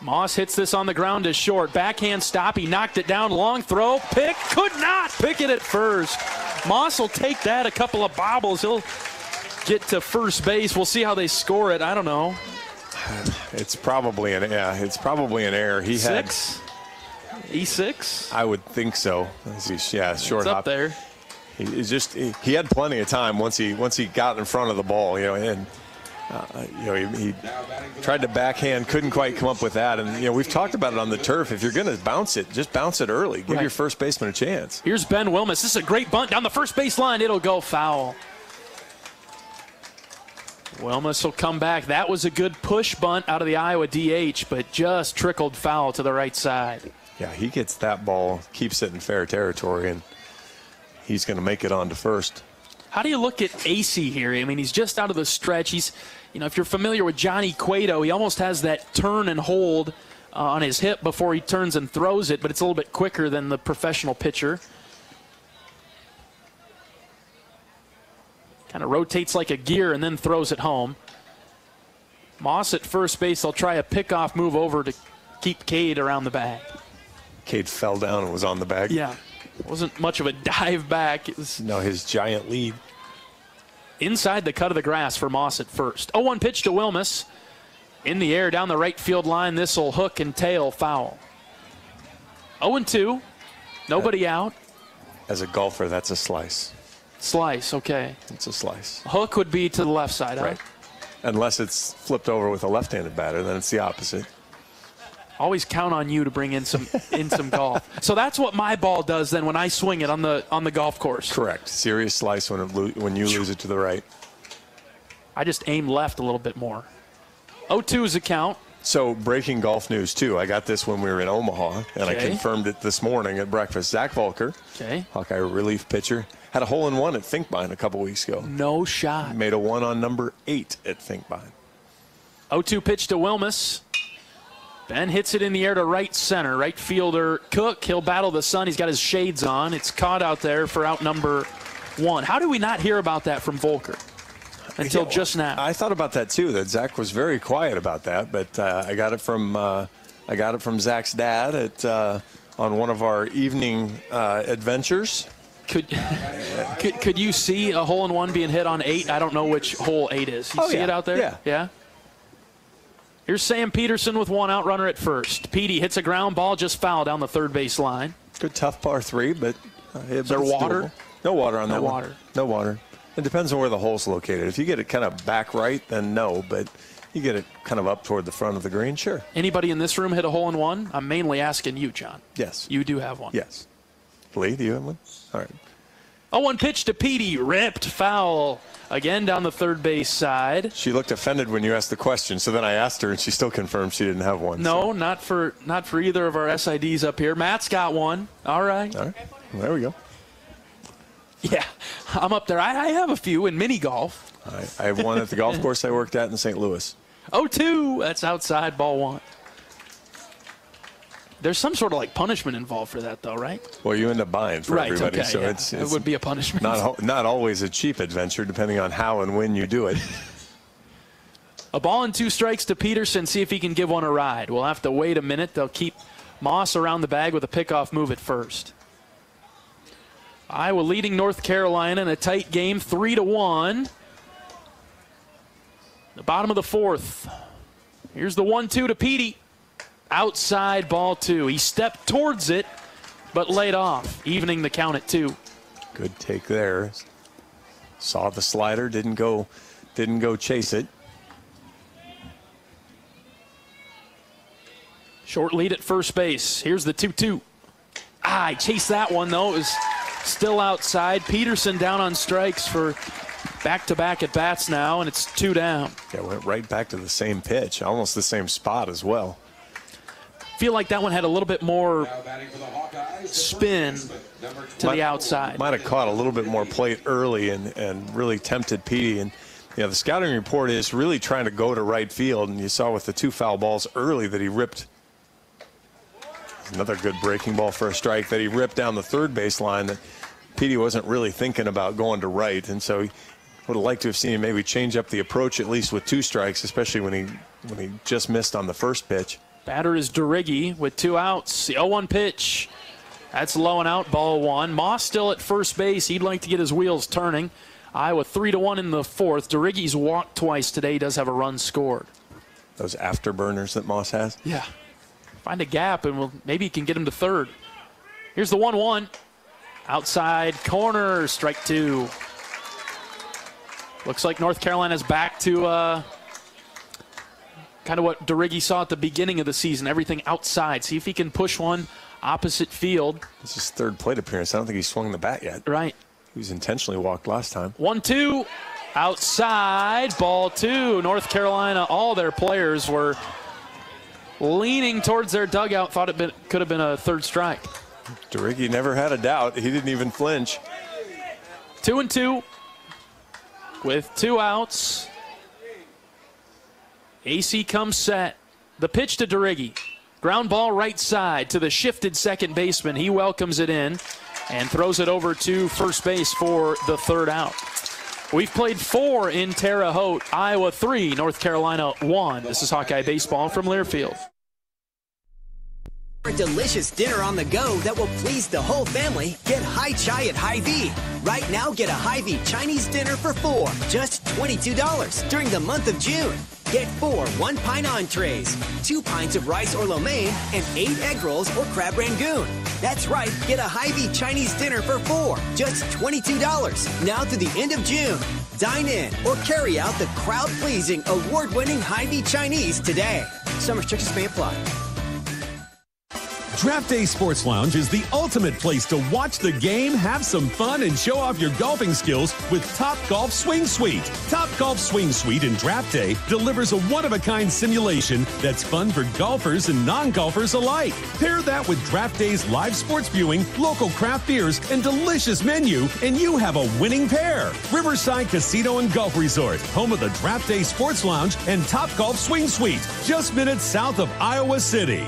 Moss hits this on the ground to short. Backhand stop. He knocked it down. Long throw. Pick. Could not pick it at first. Moss will take that. A couple of bobbles. He'll get to first base. We'll see how they score it. I don't know. It's probably an error. He six? E6? I would think so. Short it's up hop there. He had plenty of time once he got in front of the ball, and he tried to backhand, couldn't quite come up with that. And we've talked about it on the turf. If you're going to bounce it, just bounce it early. Give your first baseman a chance. Here's Ben Wilmus. This is a great bunt down the first base line. It'll go foul. Wilmus will come back. That was a good push bunt out of the Iowa DH, but just trickled foul to the right side. Yeah, he gets that ball, keeps it in fair territory, and he's going to make it on to first. How do you look at AC here? I mean, he's just out of the stretch. He's, if you're familiar with Johnny Cueto, he almost has that turn and hold on his hip before he turns and throws it, but it's a little bit quicker than the professional pitcher. Kind of rotates like a gear and then throws it home. Moss at first base. They'll try a pickoff move over to keep Cade around the bag. Cade fell down and was on the bag. Yeah. It wasn't much of a dive back. It was his giant lead. Inside the cut of the grass for Moss at first. 0-1 pitch to Wilmus. In the air down the right field line. This will hook and tail foul. 0-2. Nobody out. As a golfer, that's a slice. Slice, okay. It's a slice. Hook would be to the left side, right? Unless it's flipped over with a left-handed batter, then it's the opposite. Always count on you to bring in some golf. So that's what my ball does then when I swing it on the golf course. Correct. Serious slice when you lose it to the right. I just aim left a little bit more. 0-2 is a count. So breaking golf news too. I got this when we were in Omaha, and I confirmed it this morning at breakfast. Zach Volker, Hawkeye relief pitcher, had a hole-in-one at Finkbein a couple weeks ago. No shot. Made a one on number 8 at Finkbein. 0-2 pitch to Wilmus. Ben hits it in the air to right center. Right fielder Cook, he'll battle the sun. He's got his shades on. It's caught out there for out number 1. How do we not hear about that from Volker until just now? I thought about that too, that Zach was very quiet about that, but I got it from Zach's dad on one of our evening adventures. Could you see a hole-in-one being hit on 8? I don't know which hole 8 is. You see it out there? Yeah. Here's Sam Peterson with one out, runner at first. Petey hits a ground ball, just foul down the third base line. Good tough par 3, but is there water? Doable. No water on that one. Water. No water. It depends on where the hole's located. If you get it kind of back right, then no, but you get it kind of up toward the front of the green, sure. Anybody in this room hit a hole-in-one? I'm mainly asking you, John. Yes. You do have one. Yes. Lee, do you have one? All right. 0-1 pitch to Petey, ripped foul again down the third base side. She looked offended when you asked the question, so then I asked her, and she still confirmed she didn't have one. No, not for either of our SIDs up here. Matt's got one. All right. Well, there we go. Yeah, I'm up there. I have a few in mini golf. I have one at the golf course I worked at in St. Louis. 0-2. That's outside, ball 1. There's some sort of like punishment involved for that, though, right? Well, you end up buying for everybody, so it's it would be a punishment. Not always a cheap adventure, depending on how and when you do it. A ball and 2 strikes to Peterson. See if he can give one a ride. We'll have to wait a minute. They'll keep Moss around the bag with a pickoff move at first. Iowa leading North Carolina in a tight game, 3-1. The bottom of the 4th. Here's the 1-2 to Petey. Outside ball 2. He stepped towards it, but laid off, evening the count at 2. Good take there. Saw the slider, didn't go chase it. Short lead at first base. Here's the 2-2. I chased that one, though. It was still outside. Peterson down on strikes for back-to-back at-bats now, and it's 2 down. Yeah, went right back to the same pitch, almost the same spot as well. Feel like that one had a little bit more spin to the outside. Might have caught a little bit more plate early and really tempted Petey. And the scouting report is really trying to go to right field, and you saw with the 2 foul balls early that he ripped. Another good breaking ball for a strike that he ripped down the third base line. That Petey wasn't really thinking about going to right, and so he would have liked to have seen him maybe change up the approach at least with 2 strikes, especially when he just missed on the first pitch. Batter is DeRiggi with 2 outs. The 0-1 pitch. That's low and out, ball 1. Moss still at first base. He'd like to get his wheels turning. Iowa 3-1 in the 4th. DeRiggi's walked twice today. He does have a run scored. Those afterburners that Moss has? Yeah. Find a gap, and maybe he can get him to third. Here's the 1-1. Outside corner, strike 2. Looks like North Carolina's back to kind of what DeRiggi saw at the beginning of the season, everything outside. See if he can push one opposite field. This is his 3rd plate appearance. I don't think he swung the bat yet. Right. He was intentionally walked last time. 1-2. Outside, ball 2. North Carolina, all their players were leaning towards their dugout, thought it could have been a 3rd strike. DeRiggi never had a doubt. He didn't even flinch. 2-2 with 2 outs. AC comes set. The pitch to DeRiggi. Ground ball right side to the shifted second baseman. He welcomes it in and throws it over to first base for the 3rd out. We've played 4 in Terre Haute. Iowa 3, North Carolina 1. This is Hawkeye Baseball from Learfield. For a delicious dinner on the go that will please the whole family, get Hai Chai at Hy-Vee. Right now, get a Hy-Vee Chinese dinner for 4, just $22 during the month of June. Get 4 one-pint entrees, 2 pints of rice or lo mein, and 8 egg rolls or crab rangoon. That's right, get a Hy-Vee Chinese dinner for 4, just $22, now to the end of June. Dine in or carry out the crowd-pleasing, award-winning Hy-Vee Chinese today. Some restrictions may apply. Draft Day Sports Lounge is the ultimate place to watch the game, have some fun, and show off your golfing skills with Top Golf Swing Suite. Top Golf Swing Suite in Draft Day delivers a one-of-a-kind simulation that's fun for golfers and non-golfers alike. Pair that with Draft Day's live sports viewing, local craft beers, and delicious menu, and you have a winning pair. Riverside Casino and Golf Resort, home of the Draft Day Sports Lounge and Top Golf Swing Suite, just minutes south of Iowa City.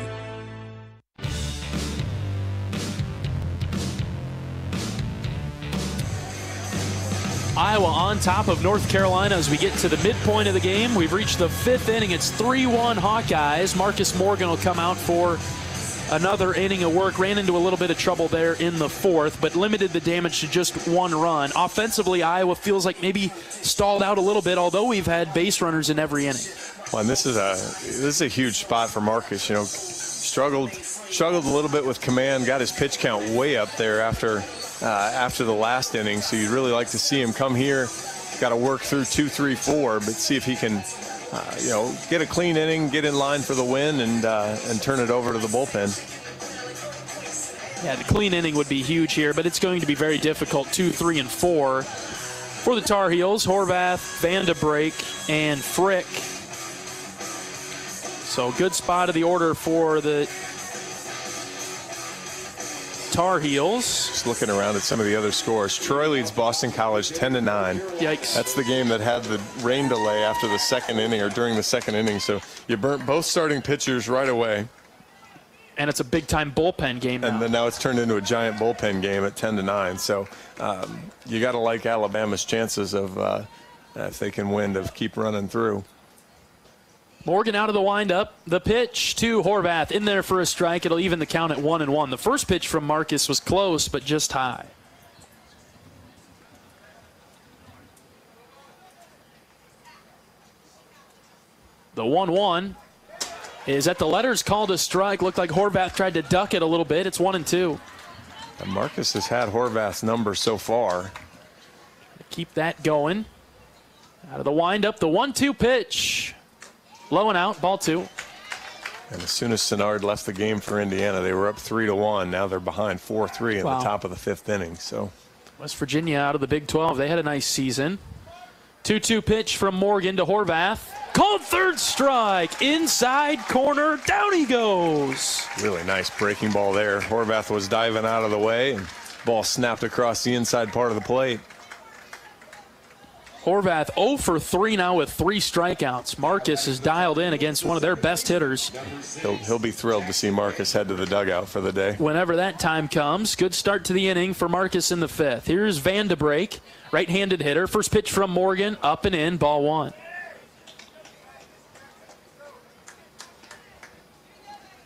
Iowa on top of North Carolina as we get to the midpoint of the game. We've reached the 5th inning. It's 3-1 Hawkeyes. Marcus Morgan will come out for another inning of work. Ran into a little bit of trouble there in the 4th, but limited the damage to just 1 run. Offensively, Iowa feels like maybe stalled out a little bit, although we've had base runners in every inning. Well, and this is a huge spot for Marcus. Struggled a little bit with command, got his pitch count way up there after the last inning. So you'd really like to see him come here. Got to work through 2, 3, 4, but see if he can, get a clean inning, get in line for the win, and turn it over to the bullpen. Yeah, the clean inning would be huge here, but it's going to be very difficult. 2, 3, and 4 for the Tar Heels. Horvath, Vandebreak, and Frick. So good spot of the order for the Tar Heels. Just looking around at some of the other scores. Troy leads Boston College 10-9. Yikes. That's the game that had the rain delay after the 2nd inning or during the 2nd inning. So you burnt both starting pitchers right away. And it's a big-time bullpen game now. And then now it's turned into a giant bullpen game at 10-9. So you got to like Alabama's chances of, if they can win, to keep running through. Morgan out of the windup. The pitch to Horvath in there for a strike. It'll even the count at 1-1. The first pitch from Marcus was close, but just high. The 1-1. is that the letter's called a strike. Looked like Horvath tried to duck it a little bit. It's 1-2. And Marcus has had Horvath's number so far. Keep that going. Out of the windup, the 1-2 pitch. Low and out, ball 2. And as soon as Sinnard left the game for Indiana, they were up 3-1. Now they're behind 4-3 in the top of the 5th inning. So West Virginia out of the Big 12. They had a nice season. 2-2 pitch from Morgan to Horvath. Called third strike. Inside corner. Down he goes. Really nice breaking ball there. Horvath was diving out of the way, and ball snapped across the inside part of the plate. Horvath 0 for 3 now with 3 strikeouts. Marcus is dialed in against one of their best hitters. He'll be thrilled to see Marcus head to the dugout for the day. Whenever that time comes. Good start to the inning for Marcus in the 5th. Here's Van de Break, right-handed hitter. First pitch from Morgan, up and in, ball 1.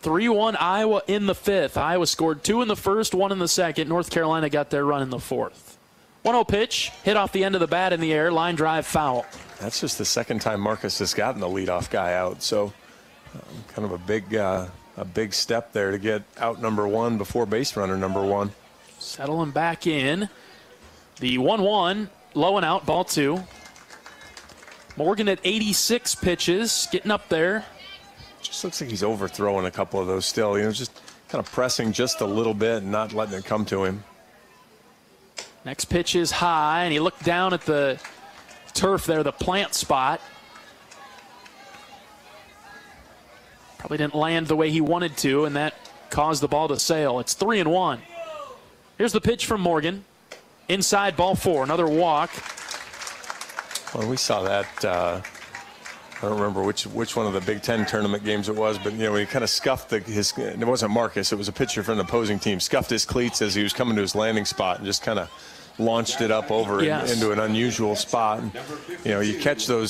3-1 Iowa in the 5th. Iowa scored 2 in the first, 1 in the second. North Carolina got their run in the 4th. 1-0 pitch, hit off the end of the bat in the air, line drive foul. That's just the second time Marcus has gotten the leadoff guy out, so kind of a big step there to get out number 1 before base runner number 1. Settling back in. The 1-1, low and out, ball 2. Morgan at 86 pitches, getting up there. Just looks like he's overthrowing a couple of those still. Just kind of pressing just a little bit and not letting it come to him. Next pitch is high, and he looked down at the turf there, the plant spot. Probably didn't land the way he wanted to, and that caused the ball to sail. It's 3-1. Here's the pitch from Morgan. Inside, ball 4, another walk. Well, we saw that. I don't remember which one of the Big Ten tournament games it was, but when he kind of scuffed it wasn't Marcus, it was a pitcher from the opposing team, scuffed his cleats as he was coming to his landing spot and just kind of launched it up over into an unusual spot. And, you catch the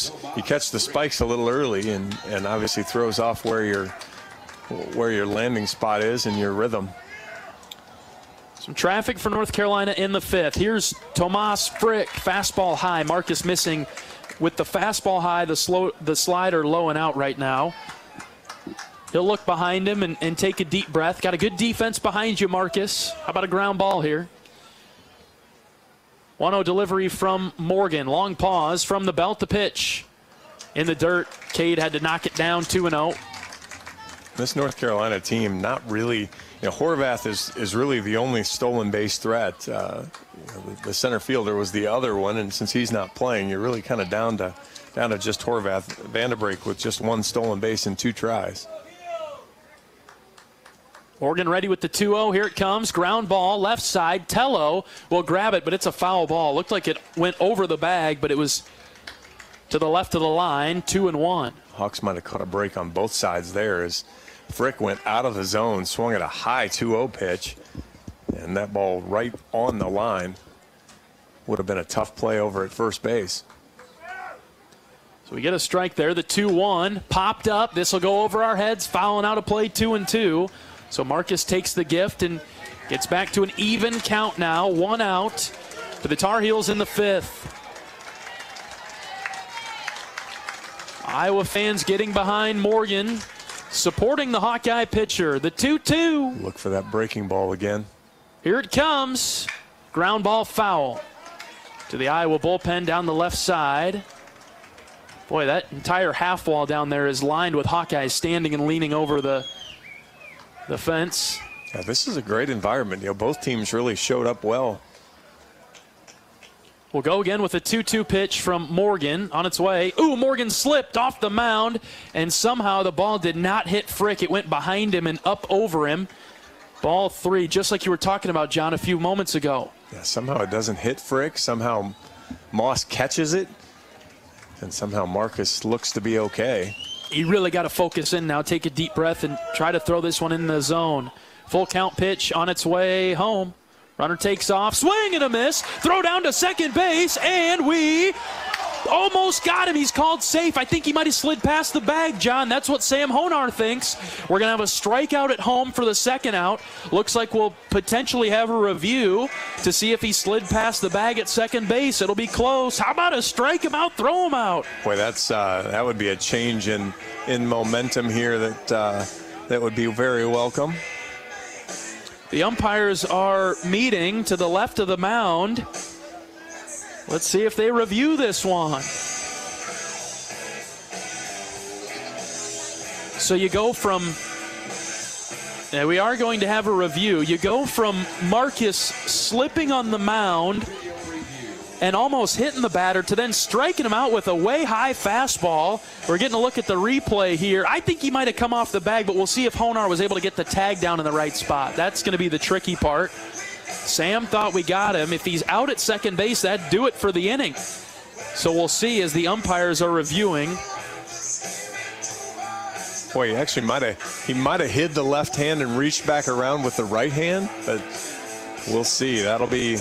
spikes a little early and obviously throws off where your landing spot is and your rhythm. Some traffic for North Carolina in the 5th. Here's Tomas Frick, fastball high. Marcus missing with the fastball high, the slider low and out right now. He'll look behind him and take a deep breath. Got a good defense behind you, Marcus. How about a ground ball here? 1-0 delivery from Morgan. Long pause from the belt to pitch. In the dirt, Cade had to knock it down, 2-0. This North Carolina team, not really, Horvath is really the only stolen base threat. The center fielder was the other one, and since he's not playing, you're really kind of down to just Horvath. Van de Break with just 1 stolen base in 2 tries. Morgan ready with the 2-0. Here it comes. Ground ball, left side. Tello will grab it, but it's a foul ball. Looked like it went over the bag, but it was to the left of the line. 2-1. Hawks might have caught a break on both sides there as Frick went out of the zone, swung at a high 2-0 pitch, and that ball right on the line. Would have been a tough play over at first base. So we get a strike there. The 2-1 popped up. This will go over our heads, fouling out a play, 2-2. So Marcus takes the gift and gets back to an even count now. 1 out for the Tar Heels in the 5th. Iowa fans getting behind Morgan, supporting the Hawkeye pitcher. The 2-2. Look for that breaking ball again. Here it comes. Ground ball foul to the Iowa bullpen down the left side. Boy, that entire half wall down there is lined with Hawkeyes standing and leaning over the fence. Yeah, this is a great environment. Both teams really showed up well. We'll go again with a 2-2 pitch from Morgan on its way. Ooh, Morgan slipped off the mound, and somehow the ball did not hit Frick. It went behind him and up over him. Ball 3, just like you were talking about, John, a few moments ago. Yeah, somehow it doesn't hit Frick. Somehow Moss catches it, and somehow Marcus looks to be okay. You really got to focus in now, take a deep breath, and try to throw this one in the zone. Full count pitch on its way home. Runner takes off, swing and a miss, throw down to second base, and we Almost got him. He's called safe. I think he might have slid past the bag, John. That's what Sam Honar thinks. We're going to have a strikeout at home for the second out. Looks like we'll potentially have a review to see if he slid past the bag at second base. It'll be close. How about a strike him out, throw him out? Boy, that would be a change in momentum here that would be very welcome. The umpires are meeting to the left of the mound. Let's see if they review this one. So you go from, we are going to have a review. You go from Marcus slipping on the mound and almost hitting the batter to then striking him out with a way high fastball. We're getting a look at the replay here. I think he might have come off the bag, but we'll see if Honar was able to get the tag down in the right spot. That's going to be the tricky part. Sam thought we got him. If he's out at second base, that'd do it for the inning. So we'll see as the umpires are reviewing. Boy, he actually might have hid the left hand and reached back around with the right hand, but we'll see. That'll be.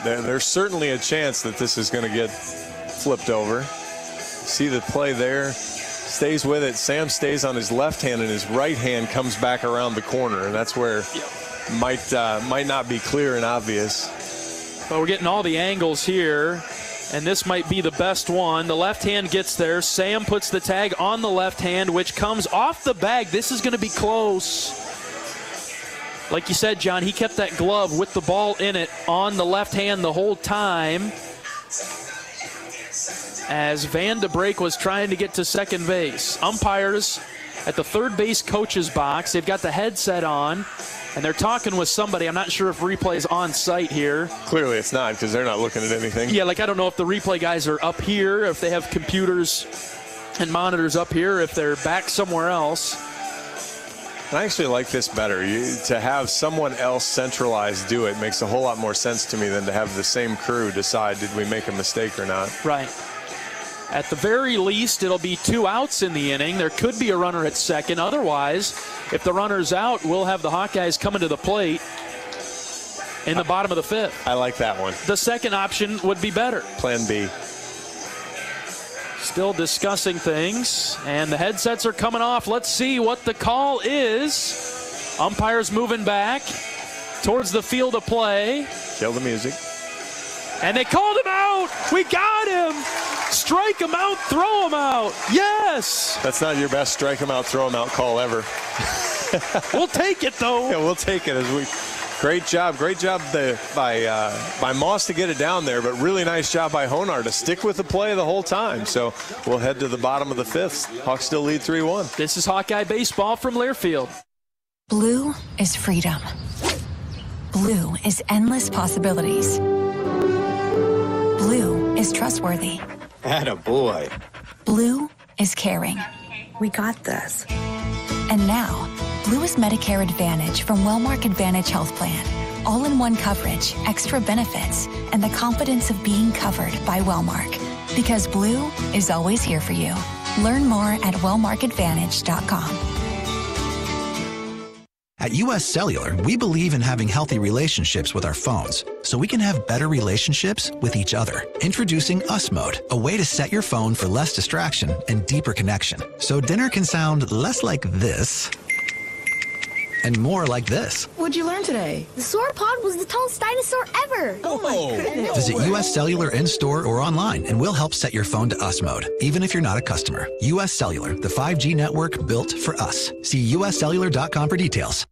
There's certainly a chance that this is going to get flipped over. See the play there. Stays with it. Sam stays on his left hand, and his right hand comes back around the corner, and that's where might not be clear and obvious. Well, we're getting all the angles here, and this might be the best one. The left hand gets there. Sam puts the tag on the left hand, which comes off the bag. This is going to be close. Like you said, John, he kept that glove with the ball in it on the left hand the whole time as Van de Breek was trying to get to second base. Umpires at the third base coach's box. They've got the headset on, and they're talking with somebody. I'm not sure if replay's on site here. Clearly it's not, because they're not looking at anything. Yeah, like I don't know if the replay guys are up here, if they have computers and monitors up here, if they're back somewhere else. I actually like this better. To have someone else centralized do it makes a whole lot more sense to me than to have the same crew decide, did we make a mistake or not? Right. At the very least, it'll be 2 outs in the inning. There could be a runner at second. Otherwise, if the runner's out, we'll have the Hawkeyes coming to the plate in the bottom of the 5th. I like that one. The second option would be better. Plan B. Still discussing things, and the headsets are coming off. Let's see what the call is. Umpires moving back towards the field of play. Kill the music. And they called him out. We got him. Strike him out, throw him out. Yes. That's not your best strike him out, throw him out call ever. We'll take it, though. Yeah, we'll take it. Great job by Moss to get it down there, but really nice job by Honar to stick with the play the whole time. So we'll head to the bottom of the 5th. Hawks still lead 3-1. This is Hawkeye Baseball from Learfield. Blue is freedom. Blue is endless possibilities. Blue is trustworthy. Attaboy. Blue is caring. We got this. And now, Blue is Medicare Advantage from Wellmark Advantage Health Plan. All-in-one coverage, extra benefits, and the confidence of being covered by Wellmark. Because Blue is always here for you. Learn more at wellmarkadvantage.com. At US Cellular, we believe in having healthy relationships with our phones, so we can have better relationships with each other. Introducing Us Mode, a way to set your phone for less distraction and deeper connection. So dinner can sound less like this and more like this. What'd you learn today? The sauropod was the tallest dinosaur ever. Oh my goodness. Visit US Cellular in-store or online, and we'll help set your phone to Us Mode, even if you're not a customer. US Cellular, the 5G network built for us. See uscellular.com for details.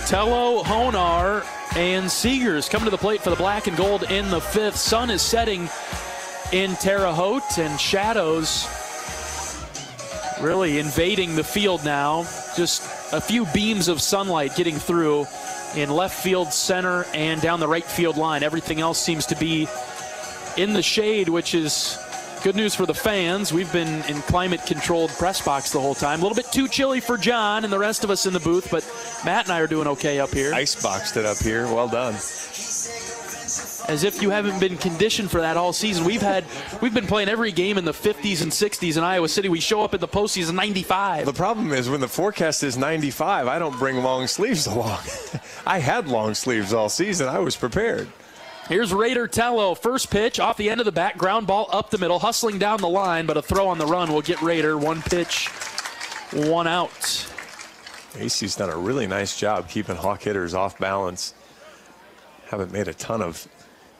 Tello, Honar, and Seegers come to the plate for the black and gold in the 5th. Sun is setting in Terre Haute, and shadows really invading the field now. Just a few beams of sunlight getting through in left field, center, and down the right field line. Everything else seems to be in the shade, which is good news for the fans. We've been in climate-controlled press box the whole time. A little bit too chilly for John and the rest of us in the booth, but Matt and I are doing okay up here. Ice boxed it up here. Well done. as if you haven't been conditioned for that all season. We've been playing every game in the 50s and 60s in Iowa City. We show up at the postseason 95. The problem is when the forecast is 95, I don't bring long sleeves along. I had long sleeves all season. I was prepared. Here's Raider Tello. First pitch off the end of the bat, ground ball up the middle, hustling down the line, but a throw on the run will get Raider. One pitch, one out. AC's done a really nice job keeping Hawk hitters off balance. Haven't made a ton of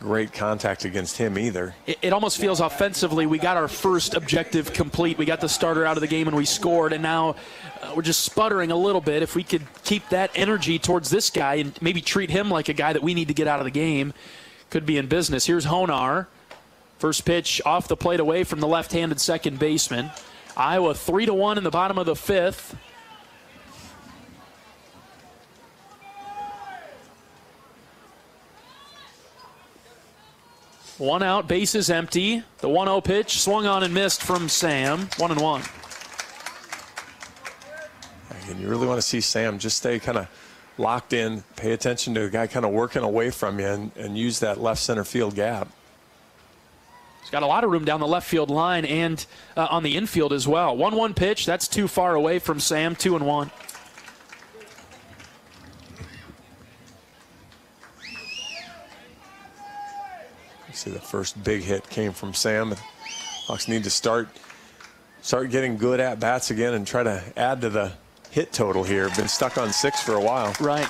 great contact against him either. It almost feels offensively we got our first objective complete. We got the starter out of the game and we scored, and now we're just sputtering a little bit. If we could keep that energy towards this guy and maybe treat him like a guy that we need to get out of the game, could be in business. Here's Honar. First pitch off the plate away from the left-handed second baseman. Iowa 3-1 in the bottom of the fifth. One out, bases empty. The 1-0 pitch swung on and missed from Sam. 1-1. And you really want to see Sam just stay kind of locked in, pay attention to a guy kind of working away from you and use that left center field gap. He's got a lot of room down the left field line and on the infield as well. 1-1 pitch, that's too far away from Sam. 2-1. See, the first big hit came from Sam. Hawks need to start getting good at bats again and try to add to the hit total here. Been stuck on 6 for a while. Right.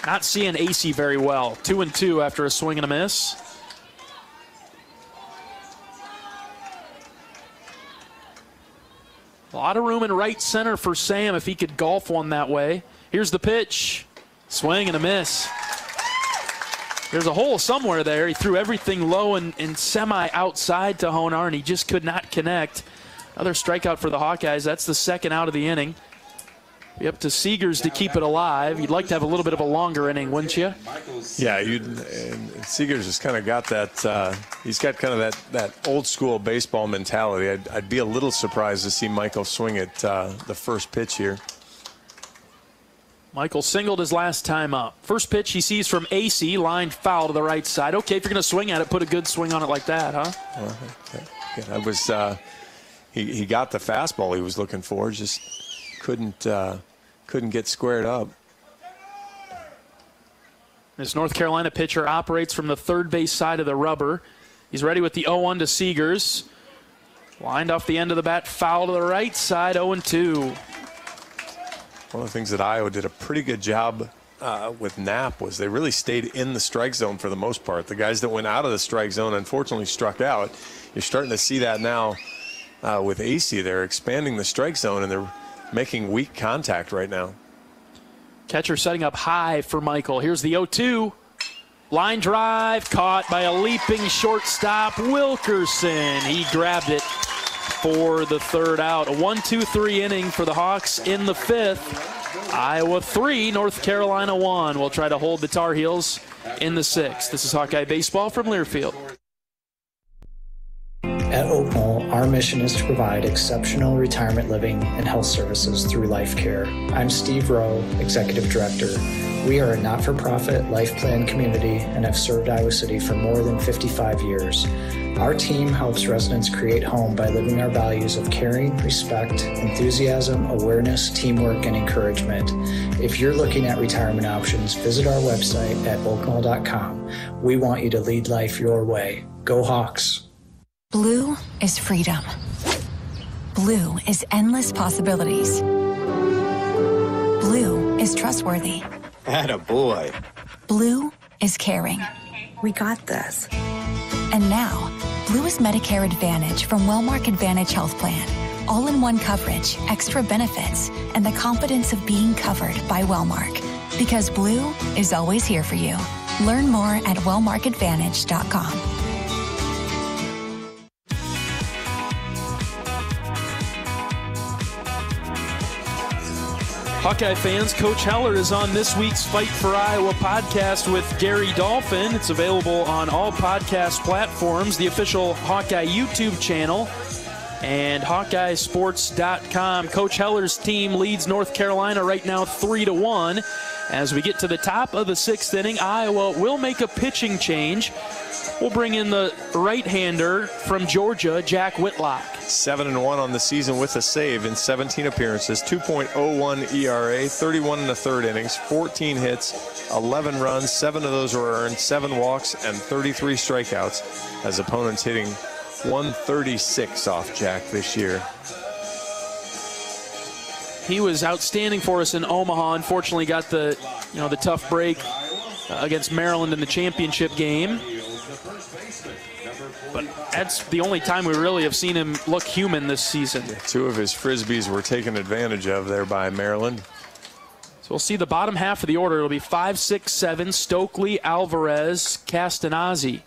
Not seeing AC very well. 2-2 after a swing and a miss. A lot of room in right center for Sam if he could golf one that way. Here's the pitch. Swing and a miss. There's a hole somewhere there. He threw everything low and semi-outside to Honar, and he just could not connect. Another strikeout for the Hawkeyes. That's the second out of the inning. Be up to Seegers to keep it alive. You'd like to have a little bit of a longer inning, wouldn't you? Yeah, and Seegers has kind of got that, he's got kind of that old-school baseball mentality. I'd be a little surprised to see Michael swing at the first pitch here. Michael singled his last time up. First pitch he sees from AC, lined foul to the right side. Okay, if you're going to swing at it, put a good swing on it like that, huh? Yeah, that was he got the fastball he was looking for, just couldn't get squared up. This North Carolina pitcher operates from the third base side of the rubber. He's ready with the 0-1 to Seegers. Lined off the end of the bat, foul to the right side, 0-2. One of the things that Iowa did a pretty good job with Knapp was they really stayed in the strike zone for the most part. The guys that went out of the strike zone unfortunately struck out. You're starting to see that now with AC. They're expanding the strike zone and they're making weak contact right now. Catcher setting up high for Michael. Here's the 0-2. Line drive caught by a leaping shortstop, Wilkerson. He grabbed it for the third out. A 1-2-3 inning for the Hawks in the fifth. Iowa 3, North Carolina 1. We'll try to hold the Tar Heels in the sixth. This is Hawkeye Baseball from Learfield. At Oak Knoll, our mission is to provide exceptional retirement living and health services through life care. I'm Steve Rowe, Executive Director. We are a not-for-profit life plan community and have served Iowa City for more than 55 years. Our team helps residents create home by living our values of caring, respect, enthusiasm, awareness, teamwork, and encouragement. If you're looking at retirement options, visit our website at oakknoll.com. We want you to lead life your way. Go Hawks! Blue is freedom. Blue is endless possibilities. Blue is trustworthy. Attaboy. Blue is caring. We got this. And now, Blue is Medicare Advantage from Wellmark Advantage Health Plan. All-in-one coverage, extra benefits, and the confidence of being covered by Wellmark. Because Blue is always here for you. Learn more at wellmarkadvantage.com. Hawkeye fans, Coach Heller is on this week's Fight for Iowa podcast with Gary Dolphin. It's available on all podcast platforms, the official Hawkeye YouTube channel, and HawkeyeSports.com. Coach Heller's team leads North Carolina right now 3-1. As we get to the top of the 6th inning, Iowa will make a pitching change. We'll bring in the right-hander from Georgia, Jack Whitlock. 7-1 on the season with a save in 17 appearances, 2.01 ERA, 31 1/3 innings, 14 hits, 11 runs, 7 of those were earned, 7 walks, and 33 strikeouts, as opponents hitting 136 off Jack this year. He was outstanding for us in Omaha. Unfortunately, got the tough break against Maryland in the championship game. But that's the only time we really have seen him look human this season. 2 of his Frisbees were taken advantage of there by Maryland. So we'll see the bottom half of the order. It'll be 5, 6, 7, Stokely, Alvarez, Castanazzi.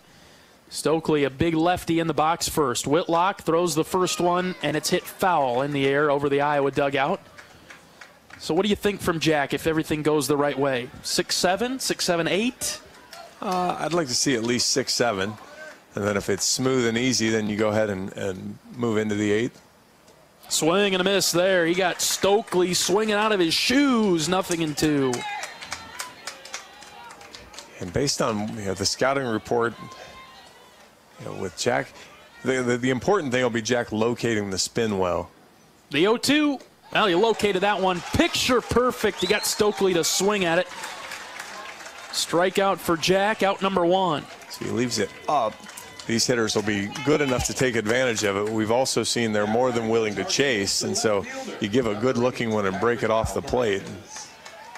Stokely, a big lefty in the box first. Whitlock throws the first one, and it's hit foul in the air over the Iowa dugout. So what do you think from Jack if everything goes the right way? 6-7, 6-7-8? I'd like to see at least 6-7. And then if it's smooth and easy, then you go ahead and move into the 8th. Swing and a miss there. He got Stokely swinging out of his shoes. 0-2. And based on the scouting report, with Jack, the important thing will be Jack locating the spin well. The 0-2. Well, he located that one. Picture perfect. He got Stokely to swing at it. Strikeout for Jack, out number 1. So he leaves it up. These hitters will be good enough to take advantage of it. We've also seen they're more than willing to chase, and so you give a good-looking one and break it off the plate.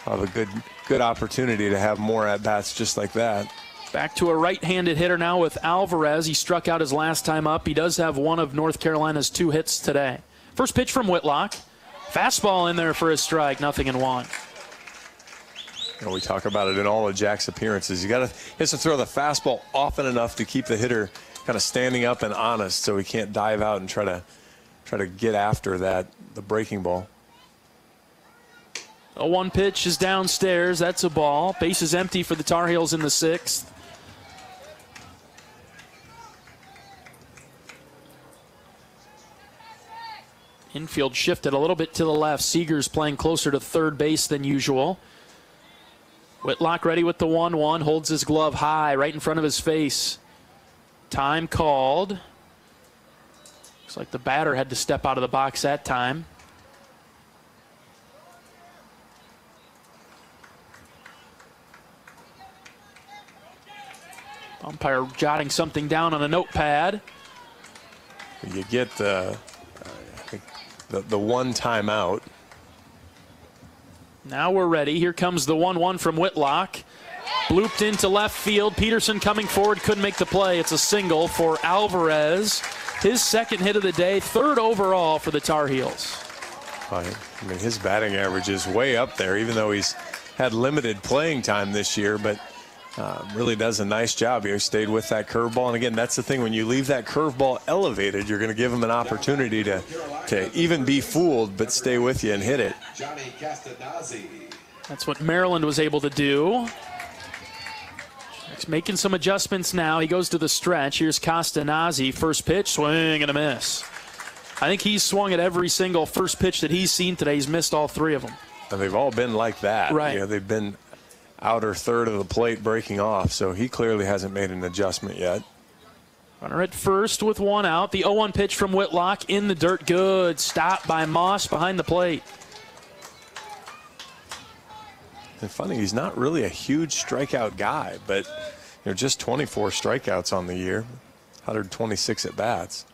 Have a good opportunity to have more at-bats just like that. Back to a right-handed hitter now with Alvarez. He struck out his last time up. He does have one of North Carolina's 2 hits today. First pitch from Whitlock. Fastball in there for a strike, 0-1. We talk about it in all of Jack's appearances. He has to throw the fastball often enough to keep the hitter kind of standing up and honest, so he can't dive out and try to get after the breaking ball. A 1 pitch is downstairs. That's a ball. Base is empty for the Tar Heels in the 6th. Infield shifted a little bit to the left. Seeger's playing closer to third base than usual. Whitlock ready with the 1-1. Holds his glove high right in front of his face. Time called. Looks like the batter had to step out of the box that time. Umpire jotting something down on a notepad. You get the one timeout. Now we're ready. Here comes the 1-1 from Whitlock. Blooped into left field. Peterson coming forward, couldn't make the play. It's a single for Alvarez. His 2nd hit of the day, 3rd overall for the Tar Heels. I mean, his batting average is way up there, even though he's had limited playing time this year, but really does a nice job here. Stayed with that curveball. And again, that's the thing. When you leave that curveball elevated, you're going to give him an opportunity to even be fooled, but stay with you and hit it. That's what Maryland was able to do. He's making some adjustments now. He goes to the stretch. Here's Castanazzi. First pitch, swing and a miss. I think he's swung at every single first pitch that he's seen today. He's missed all 3 of them. And they've all been like that. Right. They've been outer third of the plate breaking off, so he clearly hasn't made an adjustment yet. Runner at first with 1 out. The 0-1 pitch from Whitlock in the dirt. Good stop by Moss behind the plate. And funny, he's not really a huge strikeout guy, but just 24 strikeouts on the year, 126 at bats.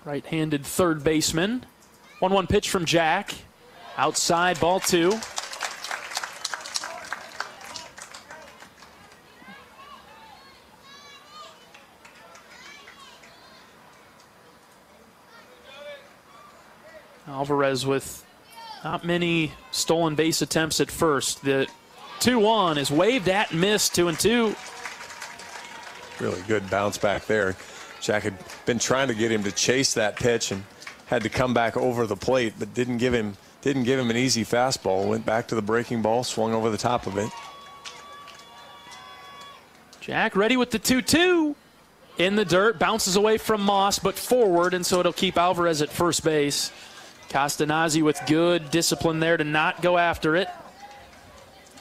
Right-handed third baseman. 1-1 pitch from Jack. Outside, ball 2. Alvarez with not many stolen base attempts at first. The 2-1 is waved at and missed, 2-2. Really good bounce back there. Jack had been trying to get him to chase that pitch and had to come back over the plate, but didn't give him an easy fastball. Went back to the breaking ball, swung over the top of it. Jack ready with the 2-2. In the dirt, bounces away from Moss, but forward, and so it'll keep Alvarez at first base. Castanazzi with good discipline there to not go after it.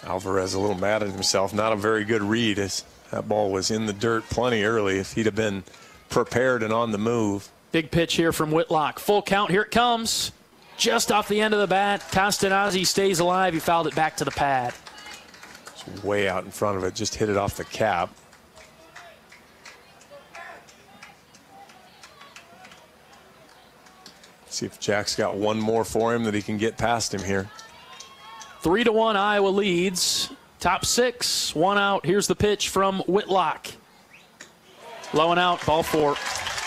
Alvarez a little mad at himself. Not a very good read, as that ball was in the dirt plenty early. If he'd have been prepared and on the move. Big pitch here from Whitlock. Full count. Here it comes. Just off the end of the bat. Castanazzi stays alive. He fouled it back to the pad. It's way out in front of it. Just hit it off the cap. See if Jack's got one more for him that he can get past him here. 3-1 Iowa leads. Top 6, 1 out. Here's the pitch from Whitlock. Low and out, ball 4.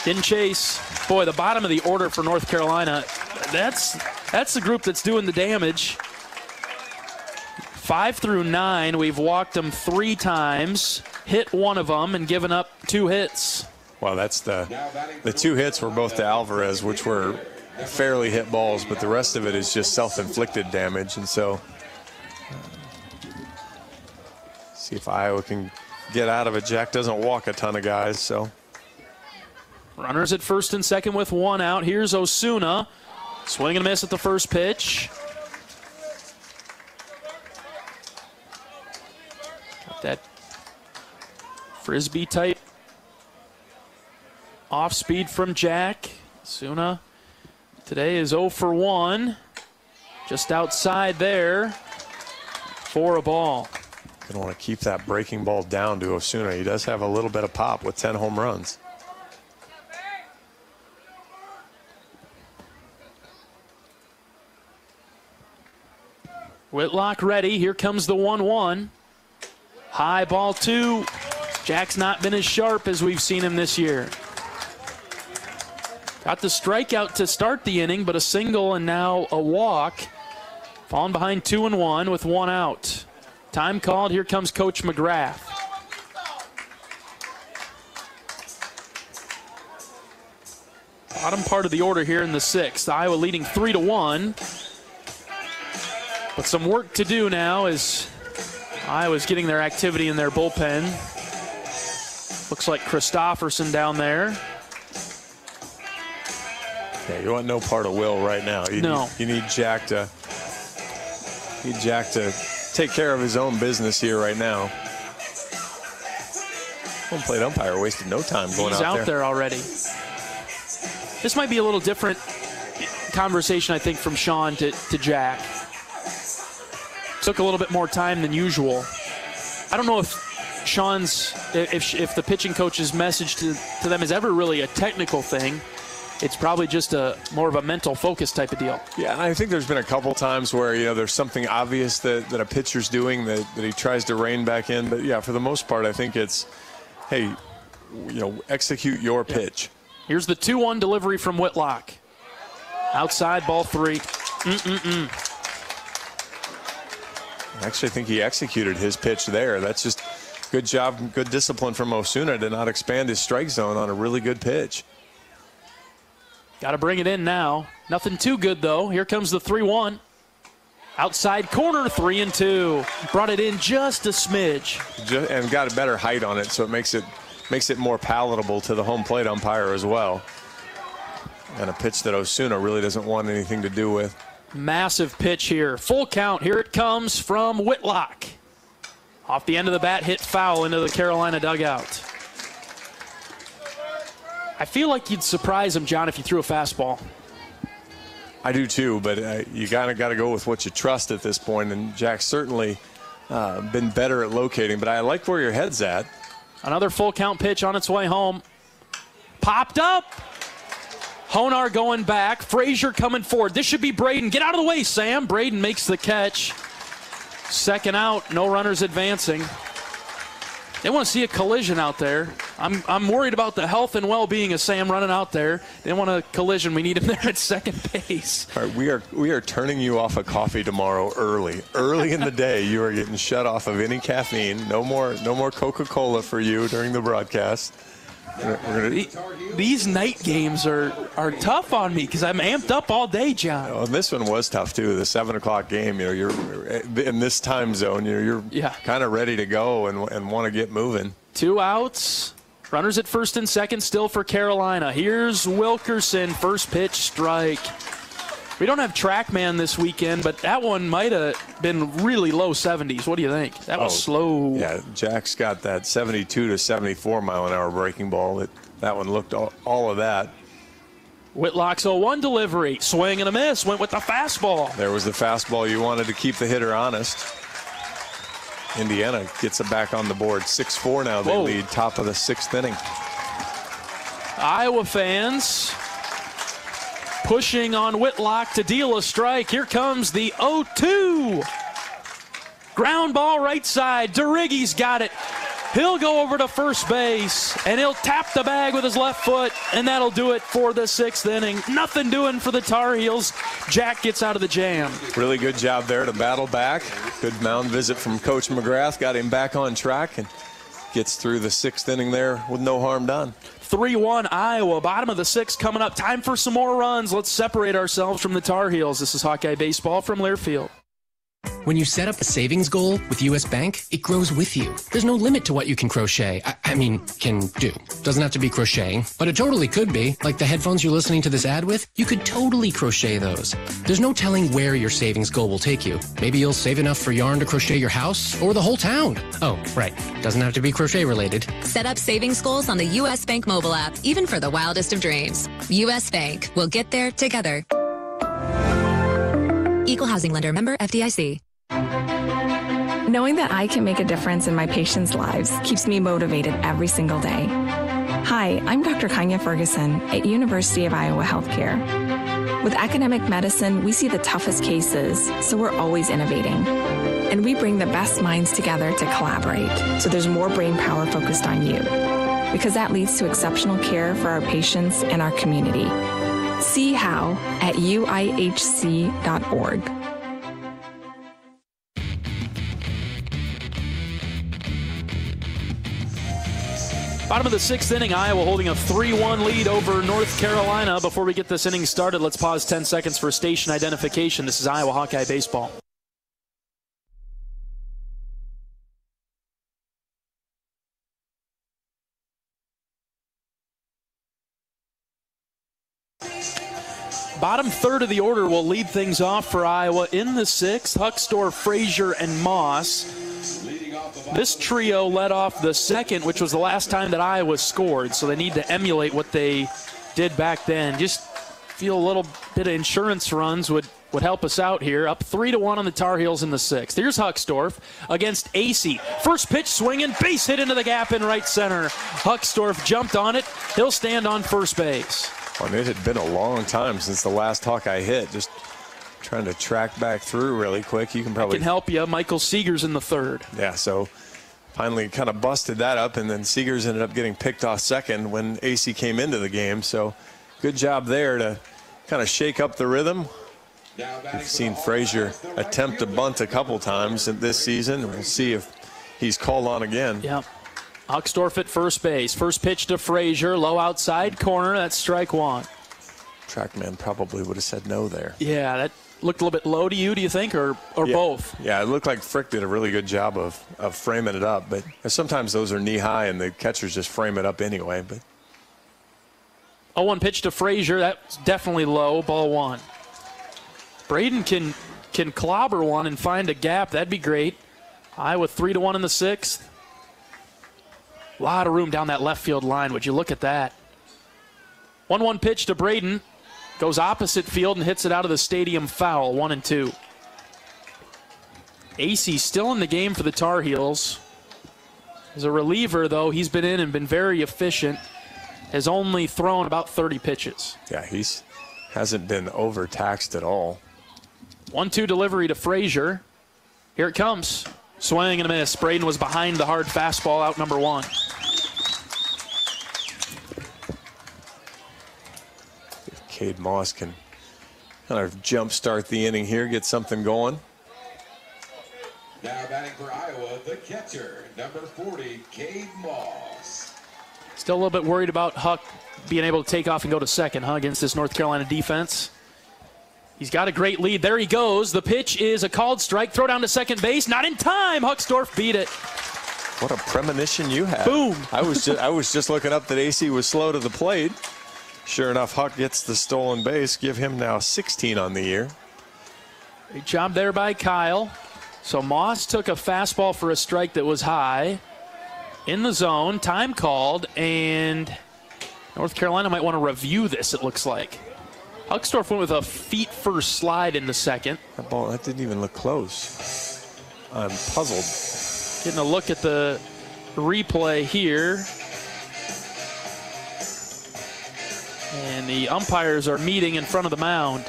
Didn't chase. Boy, the bottom of the order for North Carolina, that's the group that's doing the damage. 5 through 9, we've walked them 3 times, hit 1 of them, and given up 2 hits. Well, that's the 2 hits were both to Alvarez, which were fairly hit balls, but the rest of it is just self-inflicted damage. And so see if Iowa can get out of it. Jack doesn't walk a ton of guys, so. Runners at first and second with 1 out. Here's Osuna. Swing and miss at the first pitch. Got that frisbee type off speed from Jack. Osuna today is 0 for 1. Just outside there for a ball. Going to want to keep that breaking ball down to Osuna. He does have a little bit of pop with 10 home runs. Whitlock ready. Here comes the 1-1. High ball 2. Jack's not been as sharp as we've seen him this year. Got the strikeout to start the inning, but a single and now a walk. Falling behind 2-1 with 1 out. Time called. Here comes Coach McGrath. Bottom part of the order here in the 6th. Iowa leading 3-1. But some work to do now as Iowa's getting their activity in their bullpen. Looks like Christofferson down there. Yeah, you want no part of Will right now. You need Jack to take care of his own business here right now. Home plate umpire wasted no time going out there. He's out there already. This might be a little different conversation, I think, from Sean to Jack. Took a little bit more time than usual. I don't know if Sean's, if the pitching coach's message to them is ever really a technical thing. It's probably just more of a mental focus type of deal. Yeah, and I think there's been a couple times where, there's something obvious that a pitcher's doing that he tries to rein back in. But, yeah, for the most part, I think it's, hey, execute your pitch. Here's the 2-1 delivery from Whitlock. Outside, ball 3. Actually, I think he executed his pitch there. That's just good job, good discipline from Osuna to not expand his strike zone on a really good pitch. Got to bring it in now. Nothing too good, though. Here comes the 3-1. Outside corner, 3-2. Brought it in just a smidge. And got a better height on it, so it makes it more palatable to the home plate umpire as well. And a pitch that Osuna really doesn't want anything to do with. Massive pitch here. Full count. Here it comes from Whitlock. Off the end of the bat, hit foul into the Carolina dugout. I feel like you'd surprise him, John, if you threw a fastball. I do too, but you got to go with what you trust at this point, and Jack's certainly been better at locating, but I like where your head's at. Another full count pitch on its way home. Popped up. Honar going back. Frazier coming forward. This should be Braden. Get out of the way, Sam. Braden makes the catch. Second out, no runners advancing. They want to see a collision out there. I'm worried about the health and well-being of Sam running out there. They want a collision. We need him there at second base. All right, we are turning you off of coffee tomorrow early. Early in the day, you are getting shut off of any caffeine. No more Coca-Cola for you during the broadcast. These night games are tough on me because I'm amped up all day, John. Oh, and this one was tough too. The 7 o'clock game. You're in this time zone. You're kind of ready to go and want to get moving. 2 outs. Runners at first and second still for Carolina. Here's Wilkerson. First pitch strike. We don't have TrackMan this weekend, but that one might have been really low 70s. What do you think? That was slow. Yeah, Jack's got that 72 to 74 mile an hour breaking ball. That one looked all of that. Whitlock's 0-1 delivery. Swing and a miss. Went with the fastball. There was the fastball. You wanted to keep the hitter honest. Indiana gets it back on the board. 6-4 now. They lead top of the 6th inning. Iowa fans pushing on Whitlock to deal a strike. Here comes the 0-2. Ground ball right side. DeRiggi's got it. He'll go over to first base, and he'll tap the bag with his left foot, and that'll do it for the 6th inning. Nothing doing for the Tar Heels. Jack gets out of the jam. Really good job there to battle back. Good mound visit from Coach McGrath. Got him back on track and gets through the 6th inning there with no harm done. 3-1 Iowa, bottom of the 6th coming up. Time for some more runs. Let's separate ourselves from the Tar Heels. This is Hawkeye Baseball from Learfield. When you set up a savings goal with U.S. Bank, it grows with you. There's no limit to what you can crochet. Can do. Doesn't have to be crocheting, but it totally could be. Like the headphones you're listening to this ad with, you could totally crochet those. There's no telling where your savings goal will take you. Maybe you'll save enough for yarn to crochet your house or the whole town. Oh, right. Doesn't have to be crochet related. Set up savings goals on the U.S. Bank mobile app, even for the wildest of dreams. U.S. Bank. We'll get there together. Equal housing lender, member FDIC. Knowing that I can make a difference in my patients' lives keeps me motivated every single day. Hi, I'm Dr. Kanya Ferguson at University of Iowa Healthcare. With academic medicine, we see the toughest cases, so we're always innovating. And we bring the best minds together to collaborate, so there's more brain power focused on you. Because that leads to exceptional care for our patients and our community. See how at uihc.org. Bottom of the 6th inning, Iowa holding a 3-1 lead over North Carolina. Before we get this inning started, let's pause 10 seconds for station identification. This is Iowa Hawkeye Baseball. Bottom third of the order will lead things off for Iowa in the 6th. Huckstorf, Frazier, and Moss. This trio led off the 2nd, which was the last time that Iowa scored, so they need to emulate what they did back then. Just feel a little bit of insurance runs would help us out here. Up 3-1 on the Tar Heels in the 6th. Here's Huckstorf against AC. First pitch swinging, base hit into the gap in right center. Huckstorf jumped on it. He'll stand on first base. Well, it had been a long time since the last Hawkeye hit. Just trying to track back through really quick. You can probably help you. Michael Seegers in the 3rd. Yeah, so finally kind of busted that up, and then Seegers ended up getting picked off 2nd when AC came into the game. So good job there to kind of shake up the rhythm. We've seen Frazier attempt to bunt a couple times this season. We'll see if he's called on again. Yep. Huckstorf at first base. First pitch to Frazier, low outside corner. That's strike one. TrackMan probably would have said no there. Yeah, that looked a little bit low to you, do you think, or both? Yeah, it looked like Frick did a really good job of framing it up, but sometimes those are knee high and the catchers just frame it up anyway. But 0-1 pitch to Frazier. That's definitely low. Ball 1. Braden can clobber one and find a gap. That'd be great. Iowa 3-1 in the 6th. A lot of room down that left field line. Would you look at that? 1-1 pitch to Braden. Goes opposite field and hits it out of the stadium foul. 1-2. AC still in the game for the Tar Heels. As a reliever, though, he's been in and been very efficient. Has only thrown about 30 pitches. Yeah, hasn't been overtaxed at all. 1-2 delivery to Frazier. Here it comes. Swing and a miss. Braden was behind the hard fastball, out number 1. If Cade Moss can kind of jumpstart the inning here, get something going. Now batting for Iowa, the catcher, number 40, Cade Moss. Still a little bit worried about Huck being able to take off and go to 2nd, against this North Carolina defense. He's got a great lead. There he goes. The pitch is a called strike. Throw down to 2nd base. Not in time. Huckstorf beat it. What a premonition you had. Boom. I was just looking up that AC was slow to the plate. Sure enough, Huck gets the stolen base. Give him now 16 on the year. Great job there by Kyle. So Moss took a fastball for a strike that was high. In the zone, time called, and North Carolina might want to review this, it looks like. Huckstorf went with a feet-first slide in the second. That didn't even look close. I'm puzzled. Getting a look at the replay here. And the umpires are meeting in front of the mound.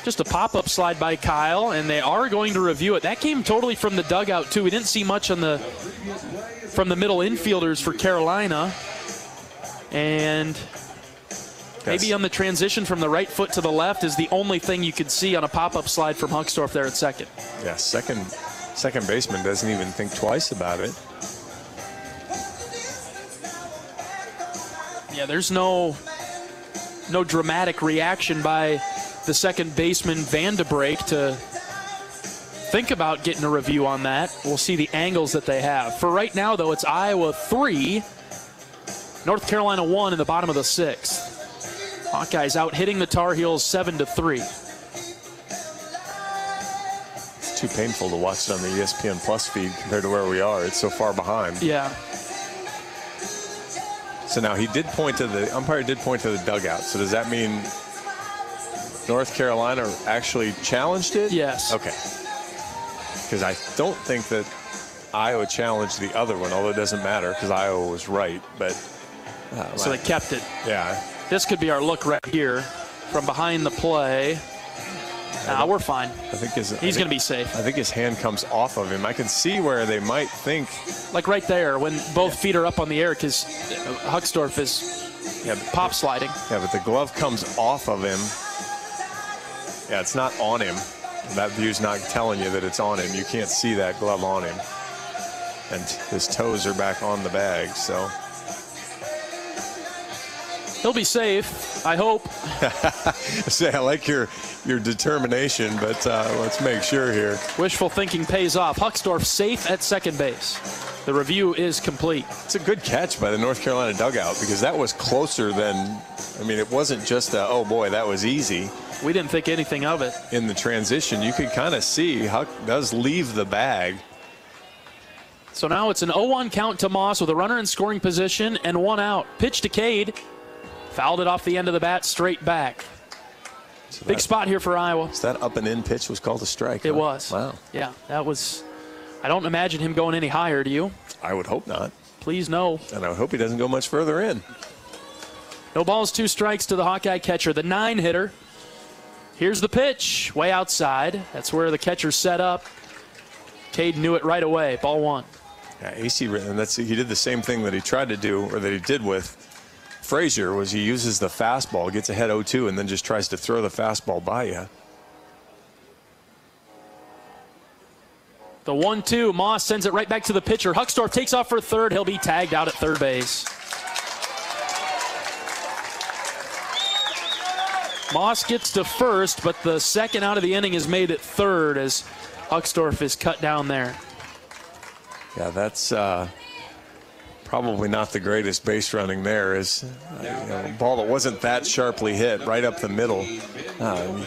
Just a pop-up slide by Kyle, and they are going to review it. That came totally from the dugout, too. We didn't see much from the middle infielders for Carolina. And maybe on the transition from the right foot to the left is the only thing you could see on a pop-up slide from Huckstorf there at second. Yeah, second baseman doesn't even think twice about it. Yeah, there's no dramatic reaction by the second baseman Vandebrake to think about getting a review on that. We'll see the angles that they have. For right now, though, it's Iowa 3, North Carolina 1 in the bottom of the 6th. Hawkeyes out hitting the Tar Heels 7-3. It's too painful to watch it on the ESPN Plus feed compared to where we are. It's so far behind. Yeah. So now the umpire did point to the dugout. So does that mean North Carolina actually challenged it? Yes. Okay. Because I don't think that Iowa challenged the other one, although it doesn't matter because Iowa was right. But so they kept it. Yeah. This could be our look right here from behind the play. We're fine. He's going to be safe. I think his hand comes off of him. I can see where they might think. Like right there when both feet are up on the air because Huckstorf is pop sliding. Yeah, but the glove comes off of him. Yeah, it's not on him. That view's not telling you that it's on him. You can't see that glove on him. And his toes are back on the bag, so. He'll be safe, I hope. I like your determination, but let's make sure here. Wishful thinking pays off. Huckstorf safe at second base. The review is complete. It's a good catch by the North Carolina dugout because that was closer than, it wasn't just oh boy, that was easy. We didn't think anything of it. In the transition, you could kind of see Huck does leave the bag. So now it's an 0-1 count to Moss with a runner in scoring position and 1 out. Pitch to Cade. Fouled it off the end of the bat, straight back. So big spot here for Iowa. So that up and in pitch was called a strike. It was. Wow. Yeah, that was. I don't imagine him going any higher, do you? I would hope not. Please no. And I would hope he doesn't go much further in. No balls, 2 strikes to the Hawkeye catcher, the 9-hitter. Here's the pitch, way outside. That's where the catcher set up. Cade knew it right away. Ball 1. Yeah, AC, and he did the same thing that he tried to do, or that he did with Frazier, was he uses the fastball, gets ahead 0-2, and then just tries to throw the fastball by you. The 1-2, Moss sends it right back to the pitcher. Huckstorf takes off for third. He'll be tagged out at third base. Moss gets to first, but the second out of the inning is made at third as Huckstorf is cut down there. Yeah, that's probably not the greatest base running there. Is a ball that wasn't that sharply hit right up the middle. You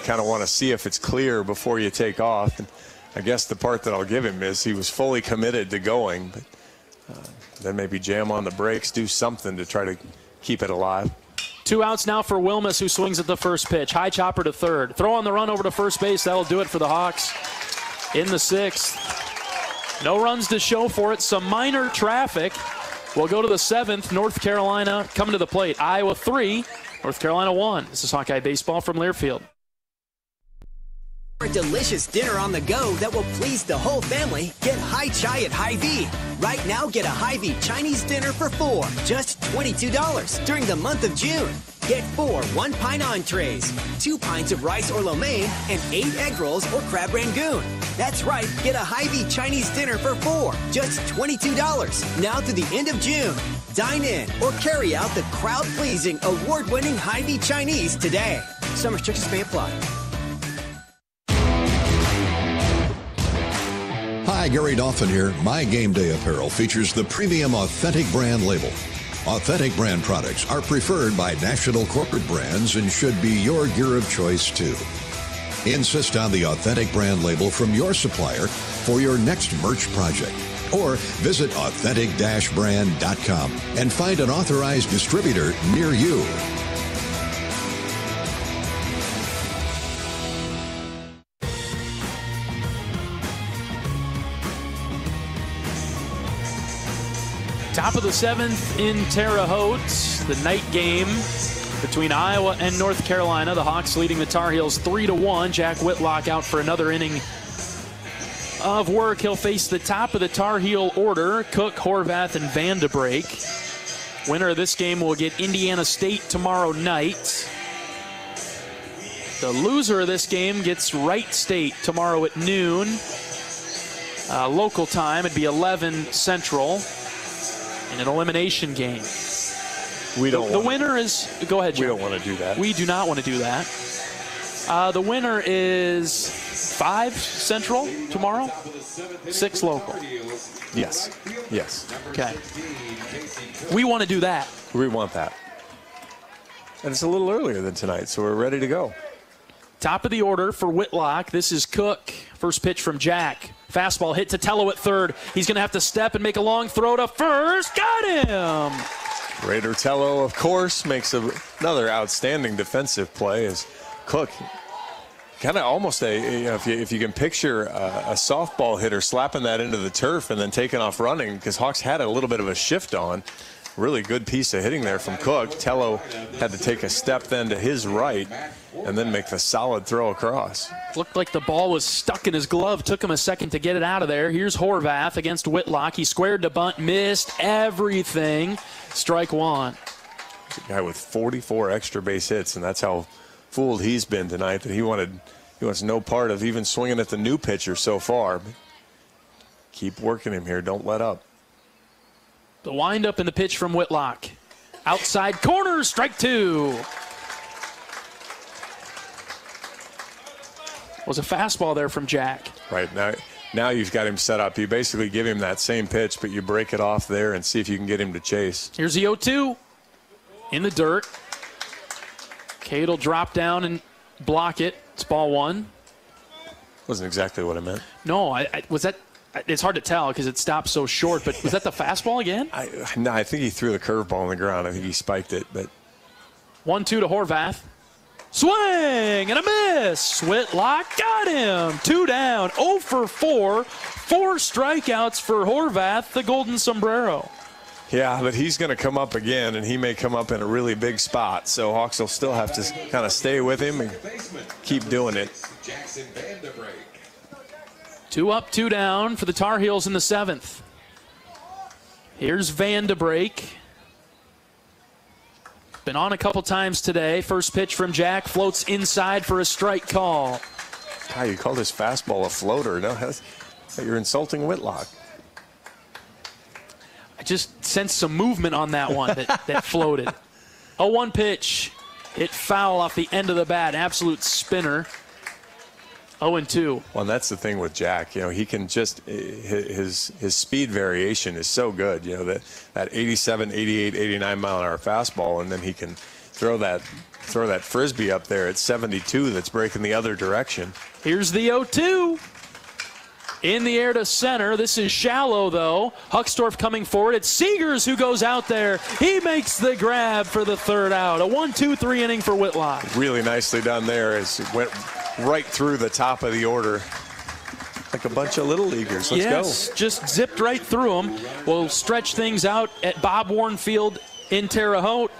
kind of want to see if it's clear before you take off. And I guess the part that I'll give him is he was fully committed to going, but then maybe jam on the brakes, do something to try to keep it alive. 2 outs now for Wilmus, who swings at the first pitch. High chopper to third. Throw on the run over to first base. That'll do it for the Hawks in the 6th. No runs to show for it. Some minor traffic. We'll go to the 7th. North Carolina coming to the plate. Iowa 3, North Carolina 1. This is Hawkeye Baseball from Learfield. For a delicious dinner on the go that will please the whole family, get Hai Chai at Hy-Vee. Right now, get a Hy-Vee Chinese dinner for 4, just $22 during the month of June. Get 4 one-pint entrees, 2 pints of rice or lo mein, and 8 egg rolls or crab rangoon. That's right, get a Hy-Vee Chinese dinner for 4, just $22, now through the end of June. Dine in or carry out the crowd-pleasing, award-winning Hy-Vee Chinese today. Some restrictions may apply. Hi, Gary Dolphin here. My Game Day apparel features the premium authentic brand label. Authentic brand products are preferred by national corporate brands and should be your gear of choice too. Insist on the authentic brand label from your supplier for your next merch project. Or visit authentic-brand.com and find an authorized distributor near you. Top of the 7th in Terre Haute, the night game between Iowa and North Carolina. The Hawks leading the Tar Heels 3-1. Jack Whitlock out for another inning of work. He'll face the top of the Tar Heel order, Cook, Horvath, and Van de Breek. Winner of this game will get Indiana State tomorrow night. The loser of this game gets Wright State tomorrow at noon. Local time, it'd be 11 Central. In an elimination game. The winner is... Go ahead, Jim. We don't want to do that. We do not want to do that. The winner is 5 Central tomorrow, 6 local. Yes. Yes. Okay. We want to do that. We want that. And it's a little earlier than tonight, so we're ready to go. Top of the order for Whitlock. This is Cook. First pitch from Jack. Fastball hit to Tello at third. He's going to have to step and make a long throw to first. Got him! Raider Tello, of course, makes another outstanding defensive play as Cook, kind of almost if you can picture a softball hitter slapping that into the turf and then taking off running, because Hawks had a little bit of a shift on. Really good piece of hitting there from Cook. Tello had to take a step then to his right and then make the solid throw across. Looked like the ball was stuck in his glove. Took him a second to get it out of there. Here's Horvath against Whitlock. He squared to bunt, missed everything. Strike one. He's a guy with 44 extra base hits, and that's how fooled he's been tonight, that he wants no part of even swinging at the new pitcher so far. But keep working him here. Don't let up. The windup and the pitch from Whitlock. Outside corner, strike two. Was a fastball there from Jack. Right, now you've got him set up. You basically give him that same pitch, but you break it off there and see if you can get him to chase. Here's the 0-2 in the dirt. Cade will drop down and block it. It's ball one. Wasn't exactly what I meant. No, was that... It's hard to tell because it stopped so short, but was that the fastball again? No, I think he threw the curveball on the ground. I think he spiked it. But 1-2 to Horvath. Swing and a miss. Whitlock got him. 2 down. 0 for 4. 4 strikeouts for Horvath, the Golden Sombrero. Yeah, but he's going to come up again, and he may come up in a really big spot. So Hawks will still have to kind of stay with him and keep doing it. 2 up, 2 down for the Tar Heels in the 7th. Here's Van de Breek. Been on a couple times today. First pitch from Jack floats inside for a strike call. God, you called his fastball a floater. No, you're insulting Whitlock. I just sensed some movement on that one that floated. 0-1 pitch. Hit foul off the end of the bat. Absolute spinner. 0-2. Well, and that's the thing with Jack. You know, he can just his speed variation is so good. You know, that 87, 88, 89 mile an hour fastball, and then he can throw that frisbee up there at 72 that's breaking the other direction. Here's the 0-2. In the air to center. This is shallow, though. Huckstorf coming forward. It's Seegers who goes out there. He makes the grab for the third out. A 1-2-3 inning for Whitlock. Really nicely done there as it went right through the top of the order. Like a bunch of little leaguers. Let's go. Just zipped right through them. We'll stretch things out at Bob Warren Field in Terre Haute.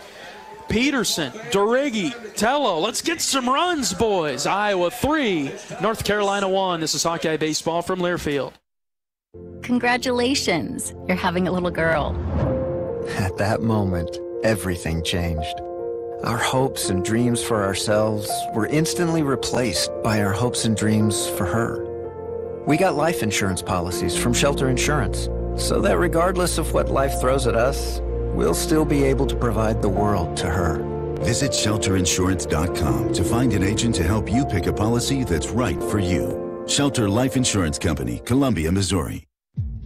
Peterson, Dorigi, Tello. Let's get some runs, boys. Iowa 3, North Carolina 1. This is Hawkeye Baseball from Learfield. Congratulations. You're having a little girl. At that moment, everything changed. Our hopes and dreams for ourselves were instantly replaced by our hopes and dreams for her. We got life insurance policies from Shelter Insurance, so that regardless of what life throws at us, we'll still be able to provide the world to her. Visit shelterinsurance.com to find an agent to help you pick a policy that's right for you. Shelter Life Insurance Company, Columbia, Missouri.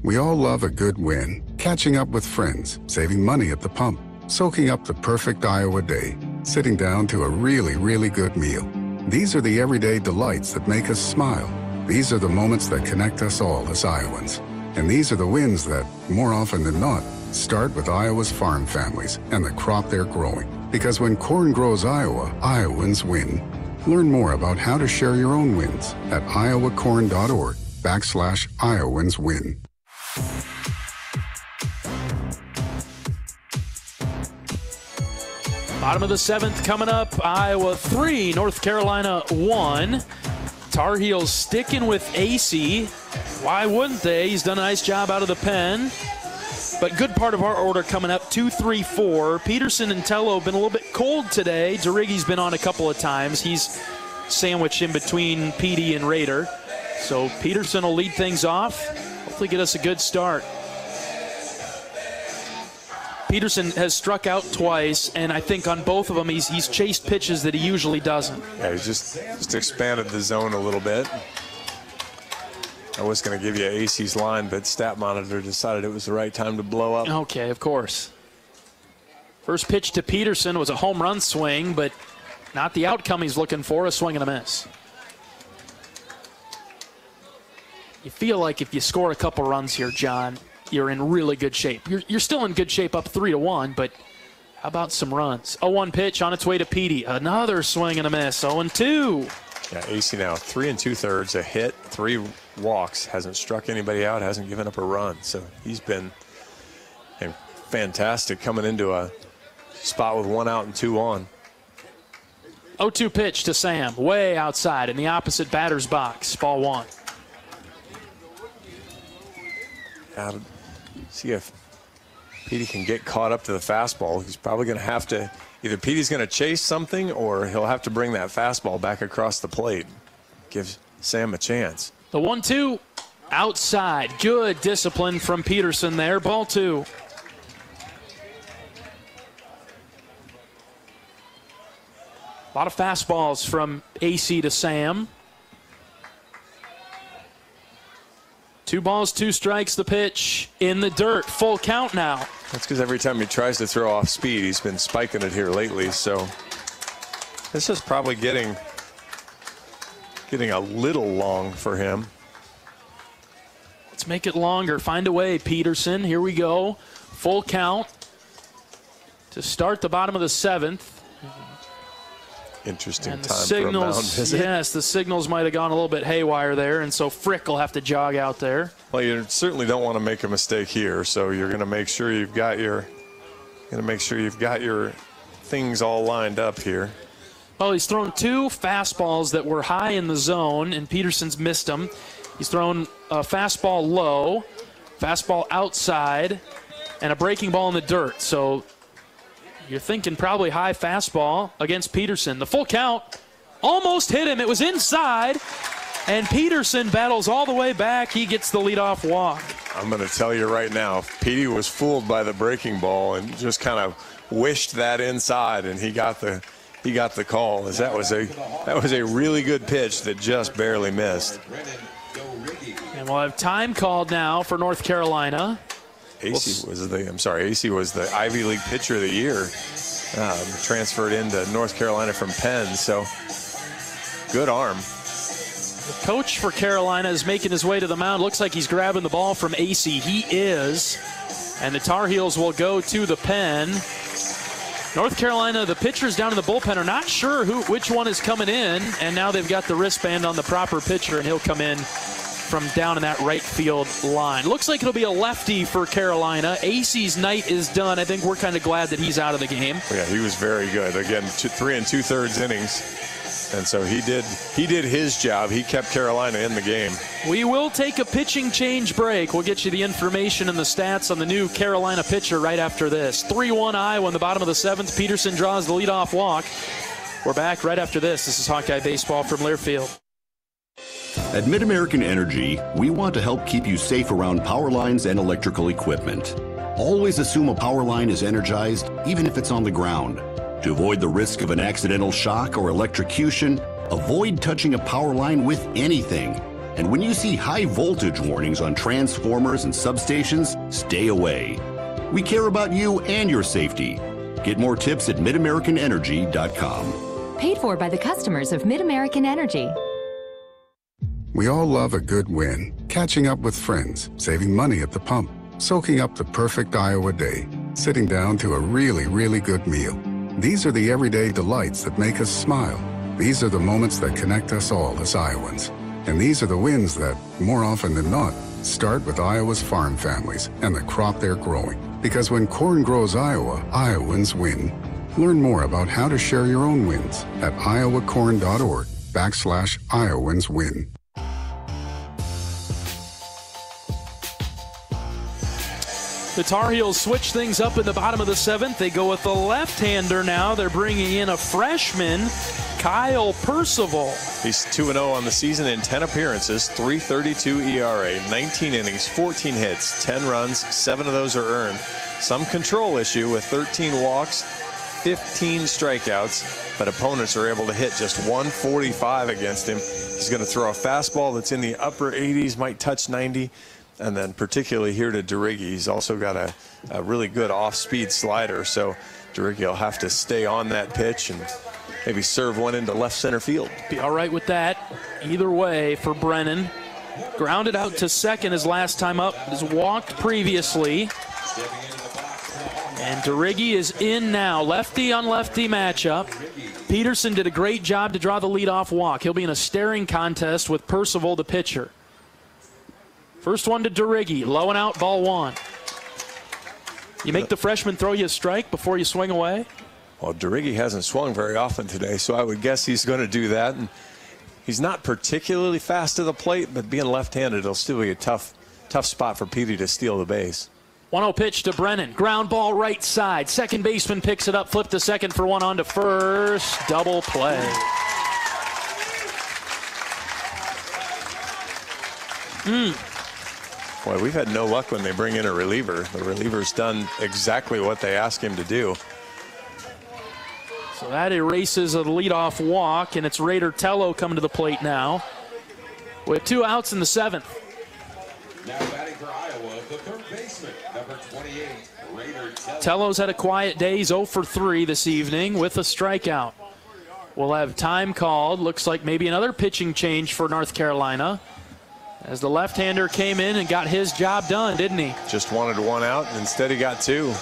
We all love a good win. Catching up with friends, saving money at the pump, soaking up the perfect Iowa day, sitting down to a really, really good meal. These are the everyday delights that make us smile. These are the moments that connect us all as Iowans. And these are the wins that, more often than not, start with Iowa's farm families and the crop they're growing. Because when corn grows Iowa, Iowans win. Learn more about how to share your own wins at iowacorn.org/IowansWin. Bottom of the 7th coming up. Iowa 3, North Carolina 1. Tar Heels sticking with AC. Why wouldn't they? He's done a nice job out of the pen. But good part of our order coming up, 2, 3, 4. Peterson and Tello have been a little bit cold today. Durigi's been on a couple of times. He's sandwiched in between Petey and Rader. So Peterson will lead things off. Hopefully get us a good start. Peterson has struck out twice, and I think on both of them he's chased pitches that he usually doesn't. Yeah, he's just expanded the zone a little bit. I was going to give you AC's line, but Stat Monitor decided it was the right time to blow up. Okay, of course. First pitch to Peterson was a home run swing, but not the outcome he's looking for, a swing and a miss. You feel like if you score a couple runs here, John, you're in really good shape. You're still in good shape up 3-1, but how about some runs? 0-1 pitch on its way to Petey. Another swing and a miss, 0-2. Yeah, AC now 3 2/3, a hit, 3 walks, hasn't struck anybody out, hasn't given up a run. So he's been fantastic coming into a spot with 1 out and 2 on. 0-2 pitch to Sam, way outside in the opposite batter's box, ball 1. See if Petey can get caught up to the fastball. He's probably going to have to, either Petey's going to chase something or he'll have to bring that fastball back across the plate. Gives Sam a chance. The 1-2 outside. Good discipline from Peterson there. Ball 2. A lot of fastballs from AC to Sam. 2 balls, 2 strikes, the pitch in the dirt. Full count now. That's because every time he tries to throw off speed, he's been spiking it here lately. So this is probably getting a little long for him. Let's make it longer. Find a way, Peterson. Here we go. Full count to start the bottom of the 7th. Interesting and the time signals, for a mound visit. Yes, the signals might have gone a little bit haywire there, and so Frick will have to jog out there. Well, you certainly don't want to make a mistake here, so you're going to make sure you've got your things all lined up here. Well, he's thrown 2 fastballs that were high in the zone, and Peterson's missed them. He's thrown a fastball low, fastball outside, and a breaking ball in the dirt. So you're thinking probably high fastball against Peterson. The full count almost hit him. It was inside, and Peterson battles all the way back. He gets the leadoff walk. I'm going to tell you right now, Petey was fooled by the breaking ball and just kind of wished that inside, and he got the call. As that was a really good pitch that just barely missed. And we'll have time called now for North Carolina. AC was the Ivy League Pitcher of the Year, transferred into North Carolina from Penn, so good arm. The coach for Carolina is making his way to the mound. Looks like he's grabbing the ball from AC. He is, and the Tar Heels will go to the pen. North Carolina, the pitchers down in the bullpen are not sure which one is coming in, and now they've got the wristband on the proper pitcher, and he'll come in from down in that right field line. Looks like it'll be a lefty for Carolina. AC's night is done. I think we're kind of glad that he's out of the game. Yeah, he was very good. Again, 3 2/3 innings. And so he did his job. He kept Carolina in the game. We will take a pitching change break. We'll get you the information and the stats on the new Carolina pitcher right after this. 3-1 Iowa in the bottom of the 7th. Peterson draws the leadoff walk. We're back right after this. This is Hawkeye Baseball from Learfield. At Mid-American Energy, we want to help keep you safe around power lines and electrical equipment. Always assume a power line is energized, even if it's on the ground. To avoid the risk of an accidental shock or electrocution, avoid touching a power line with anything. And when you see high voltage warnings on transformers and substations, stay away. We care about you and your safety. Get more tips at midamericanenergy.com. Paid for by the customers of Mid-American Energy. We all love a good win. Catching up with friends, saving money at the pump, soaking up the perfect Iowa day, sitting down to a really, really good meal. These are the everyday delights that make us smile. These are the moments that connect us all as Iowans. And these are the wins that, more often than not, start with Iowa's farm families and the crop they're growing. Because when corn grows Iowa, Iowans win. Learn more about how to share your own wins at iowacorn.org/IowansWin. The Tar Heels switch things up in the bottom of the 7th. They go with the left-hander now. They're bringing in a freshman, Kyle Percival. He's 2-0 on the season in 10 appearances, .332 ERA, 19 innings, 14 hits, 10 runs, 7 of those are earned. Some control issue with 13 walks, 15 strikeouts, but opponents are able to hit just 145 against him. He's going to throw a fastball that's in the upper 80s, might touch 90. And then particularly here to DeRiggi, he's also got a really good off-speed slider. So DeRiggi will have to stay on that pitch and maybe serve one into left center field. Be all right with that. Either way for Brennan. Grounded out to second his last time up. Has walked previously. And DeRiggi is in now. Lefty on lefty matchup. Peterson did a great job to draw the leadoff walk. He'll be in a staring contest with Percival, the pitcher. First one to DeRiggi, low and out, ball 1. You make the freshman throw you a strike before you swing away? Well, DeRiggi hasn't swung very often today, so I would guess he's going to do that. And he's not particularly fast to the plate, but being left-handed, it'll still be a tough spot for Petey to steal the base. 1-0 pitch to Brennan. Ground ball right side. Second baseman picks it up, flip to second for one on to first. Double play. Boy, we've had no luck when they bring in a reliever. The reliever's done exactly what they ask him to do. So that erases a leadoff walk, and it's Raider Tello coming to the plate now with 2 outs in the 7th. Now batting for Iowa, the third baseman, number 28, Raider Tello. Tello's had a quiet day. He's 0 for 3 this evening with a strikeout. We'll have time called. Looks like maybe another pitching change for North Carolina, as the left-hander came in and got his job done, didn't he? Just wanted 1 out, and instead he got 2.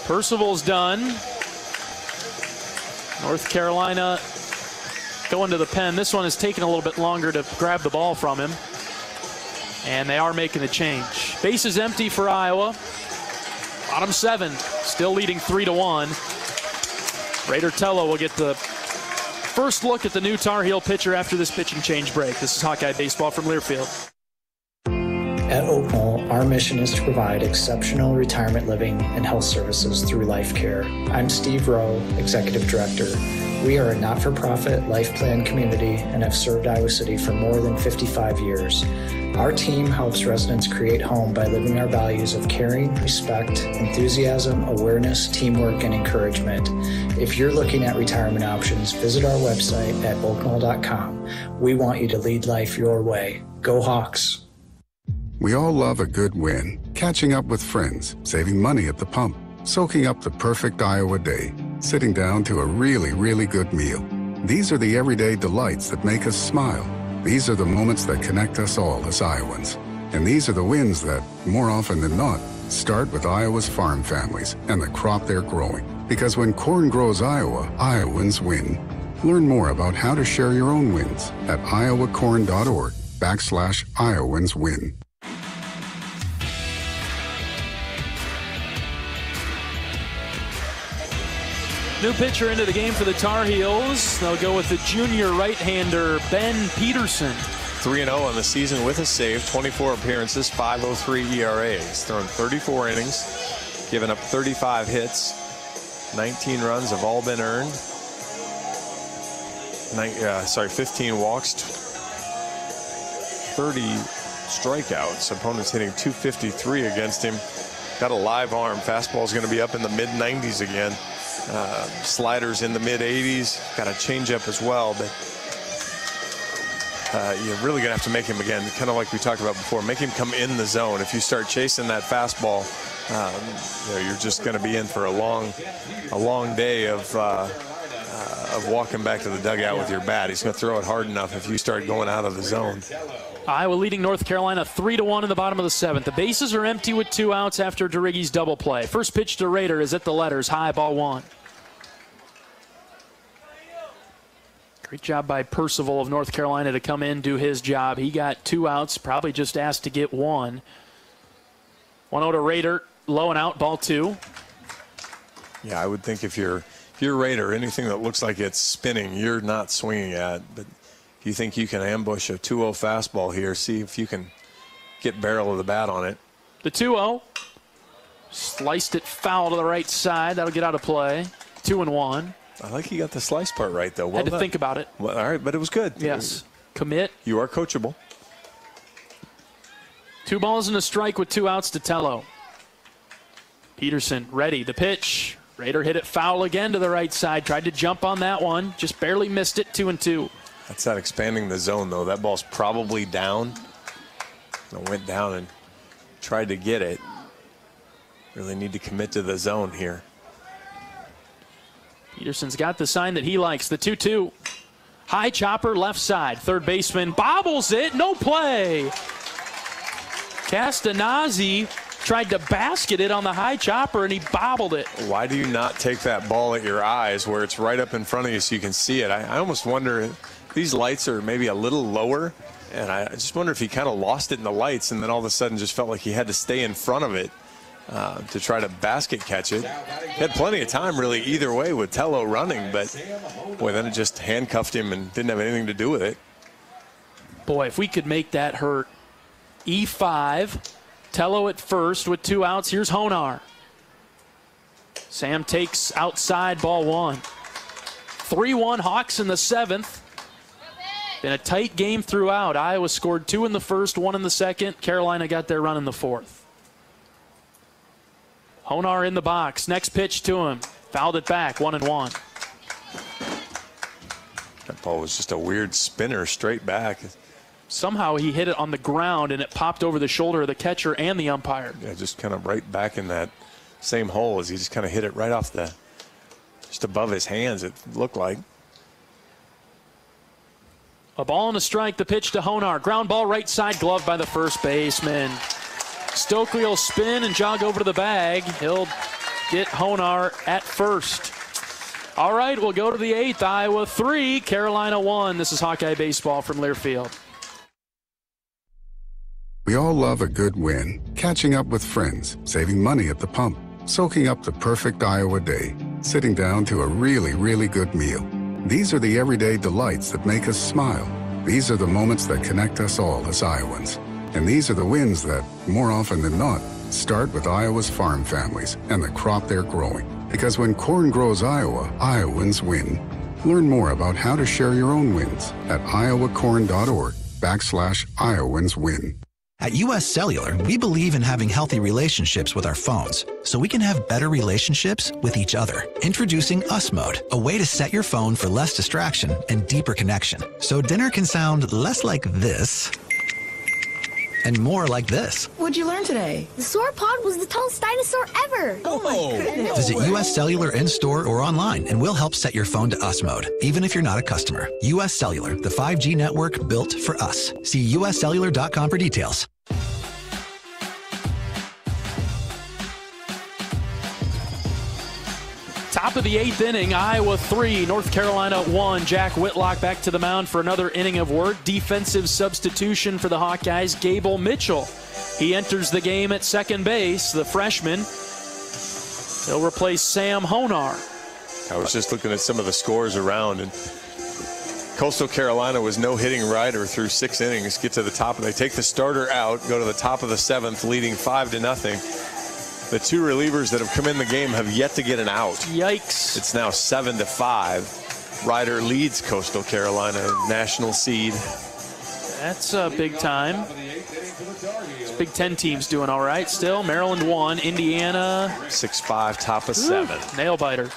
Percival's done. North Carolina going to the pen. This one is taking a little bit longer to grab the ball from him. And they are making the change. Bases empty for Iowa. Bottom 7, still leading 3-1. Raider Tello will get the first look at the new Tar Heel pitcher after this pitching change break. This is Hawkeye Baseball from Learfield. At Oak Knoll, our mission is to provide exceptional retirement living and health services through life care. I'm Steve Rowe, Executive Director. We are a not-for-profit life plan community and have served Iowa City for more than 55 years. Our team helps residents create home by living our values of caring, respect, enthusiasm, awareness, teamwork, and encouragement. If you're looking at retirement options, visit our website at oakknoll.com. We want you to lead life your way. Go Hawks! We all love a good win. Catching up with friends, saving money at the pump, soaking up the perfect Iowa day, sitting down to a really, really good meal. These are the everyday delights that make us smile. These are the moments that connect us all as Iowans. And these are the wins that, more often than not, start with Iowa's farm families and the crop they're growing. Because when corn grows Iowa, Iowans win. Learn more about how to share your own wins at iowacorn.org/IowansWin. New pitcher into the game for the Tar Heels. They'll go with the junior right-hander, Ben Peterson. 3-0 on the season with a save, 24 appearances, .503 ERA. He's thrown 34 innings, given up 35 hits. 19 runs have all been earned. 15 walks, 30 strikeouts. Opponents hitting .253 against him. Got a live arm. Fastball's going to be up in the mid-90s again. Sliders in the mid-80s. Got a changeup as well, but you're really going to have to make him, again, kind of like we talked about before, make him come in the zone. If you start chasing that fastball, you're just going to be in for a long day of walking back to the dugout with your bat. He's going to throw it hard enough if you start going out of the zone. Iowa leading North Carolina 3-1 in the bottom of the 7th. The bases are empty with 2 outs after DeRiggi's double play. First pitch to Rader is at the letters, high, ball 1. Great job by Percival of North Carolina to come in, do his job. He got 2 outs, probably just asked to get 1. 1-0 to Rader, low and out, ball 2. Yeah, I would think if you're Rader, anything that looks like it's spinning, you're not swinging at. But if you think you can ambush a 2-0 fastball here, see if you can get barrel of the bat on it. The 2-0. Sliced it foul to the right side. That'll get out of play. 2-1. I like you got the slice part right, though. Well Had to think about it. Well, all right, but it was good. Yes. Commit. You are coachable. 2 balls and a strike with 2 outs to Tello. Peterson ready. The pitch. Rader hit it foul again to the right side. Tried to jump on that one. Just barely missed it. 2-2. That's not expanding the zone, though. That ball's probably down. It went down and tried to get it. Really need to commit to the zone here. Peterson's got the sign that he likes. The 2-2. High chopper left side. Third baseman bobbles it. No play. Castanazzi tried to basket it on the high chopper, and he bobbled it. Why do you not take that ball at your eyes where it's right up in front of you so you can see it? I almost wonder if these lights are maybe a little lower, and I just wonder if he kind of lost it in the lights and then all of a sudden just felt like he had to stay in front of it to try to basket catch it. Had plenty of time really either way with Tello running, but boy, then it just handcuffed him and didn't have anything to do with it. Boy, if we could make that hurt. E5, Tello at first with 2 outs. Here's Honar. Sam takes outside, ball 1. 3-1 Hawks in the 7th. Been a tight game throughout. Iowa scored 2 in the first, 1 in the second. Carolina got their run in the 4th. Honar in the box. Next pitch to him. Fouled it back, 1-1. That ball was just a weird spinner straight back. Somehow he hit it on the ground and it popped over the shoulder of the catcher and the umpire. Yeah, just kind of right back in that same hole as he just kind of hit it right off just above his hands, it looked like. A ball and a strike, the pitch to Honar. Ground ball right side, gloved by the first baseman. Stokely will spin and jog over to the bag. He'll get Honar at first. All right, we'll go to the 8th. Iowa 3, Carolina 1. This is Hawkeye Baseball from Learfield. We all love a good win. Catching up with friends, saving money at the pump, soaking up the perfect Iowa day, sitting down to a really, really good meal. These are the everyday delights that make us smile. These are the moments that connect us all as Iowans. And these are the wins that, more often than not, start with Iowa's farm families and the crop they're growing. Because when corn grows Iowa, Iowans win. Learn more about how to share your own wins at iowacorn.org/Iowans win. At US Cellular, we believe in having healthy relationships with our phones, so we can have better relationships with each other. Introducing US Mode, a way to set your phone for less distraction and deeper connection. So dinner can sound less like this and more like this. What'd you learn today? The sauropod was the tallest dinosaur ever. Oh my goodness. Visit US Cellular in-store or online, and we'll help set your phone to US Mode, even if you're not a customer. US Cellular, the 5G network built for us. See uscellular.com for details. Top of the 8th inning, Iowa 3, North Carolina 1. Jack Whitlock back to the mound for another inning of work. Defensive substitution for the Hawkeyes, Gable Mitchell. He enters the game at second base, the freshman. He'll replace Sam Honar. I was just looking at some of the scores around, and Coastal Carolina was no hitting Rider through 6 innings. Get to the top, and they take the starter out, go to the top of the 7th, leading 5-0. The 2 relievers that have come in the game have yet to get an out. Yikes. It's now 7-5. Rider leads Coastal Carolina, national seed. That's big time. Big Ten teams doing all right still. Maryland 1, Indiana 6-5, top of 7. Nail biter.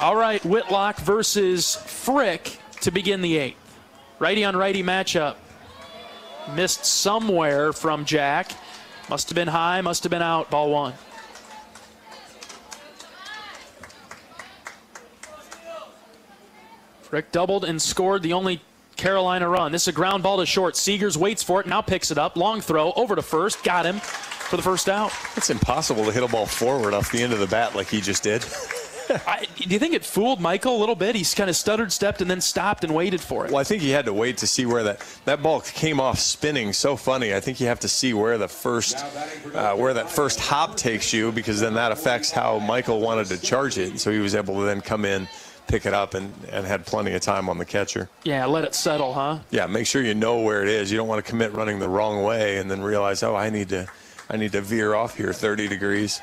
All right, Whitlock versus Frick to begin the 8th. Righty on righty matchup. Missed somewhere from Jack. Must have been high, must have been out. Ball one. Frick doubled and scored the only Carolina run. This is a ground ball to short. Seegers waits for it, now picks it up. Long throw over to first. Got him for the first out. It's impossible to hit a ball forward off the end of the bat like he just did. Do you think it fooled Michael a little bit? He's kind of stuttered, stepped, and then stopped and waited for it. Well, I think he had to wait to see where that ball came off spinning so funny. I think you have to see where the first where that first hop takes you, because then that affects how Michael wanted to charge it. So he was able to then come in, pick it up, and had plenty of time on the catcher. Yeah, let it settle, huh? Yeah, make sure you know where it is. You don't want to commit running the wrong way and then realize, oh, I need to veer off here 30 degrees.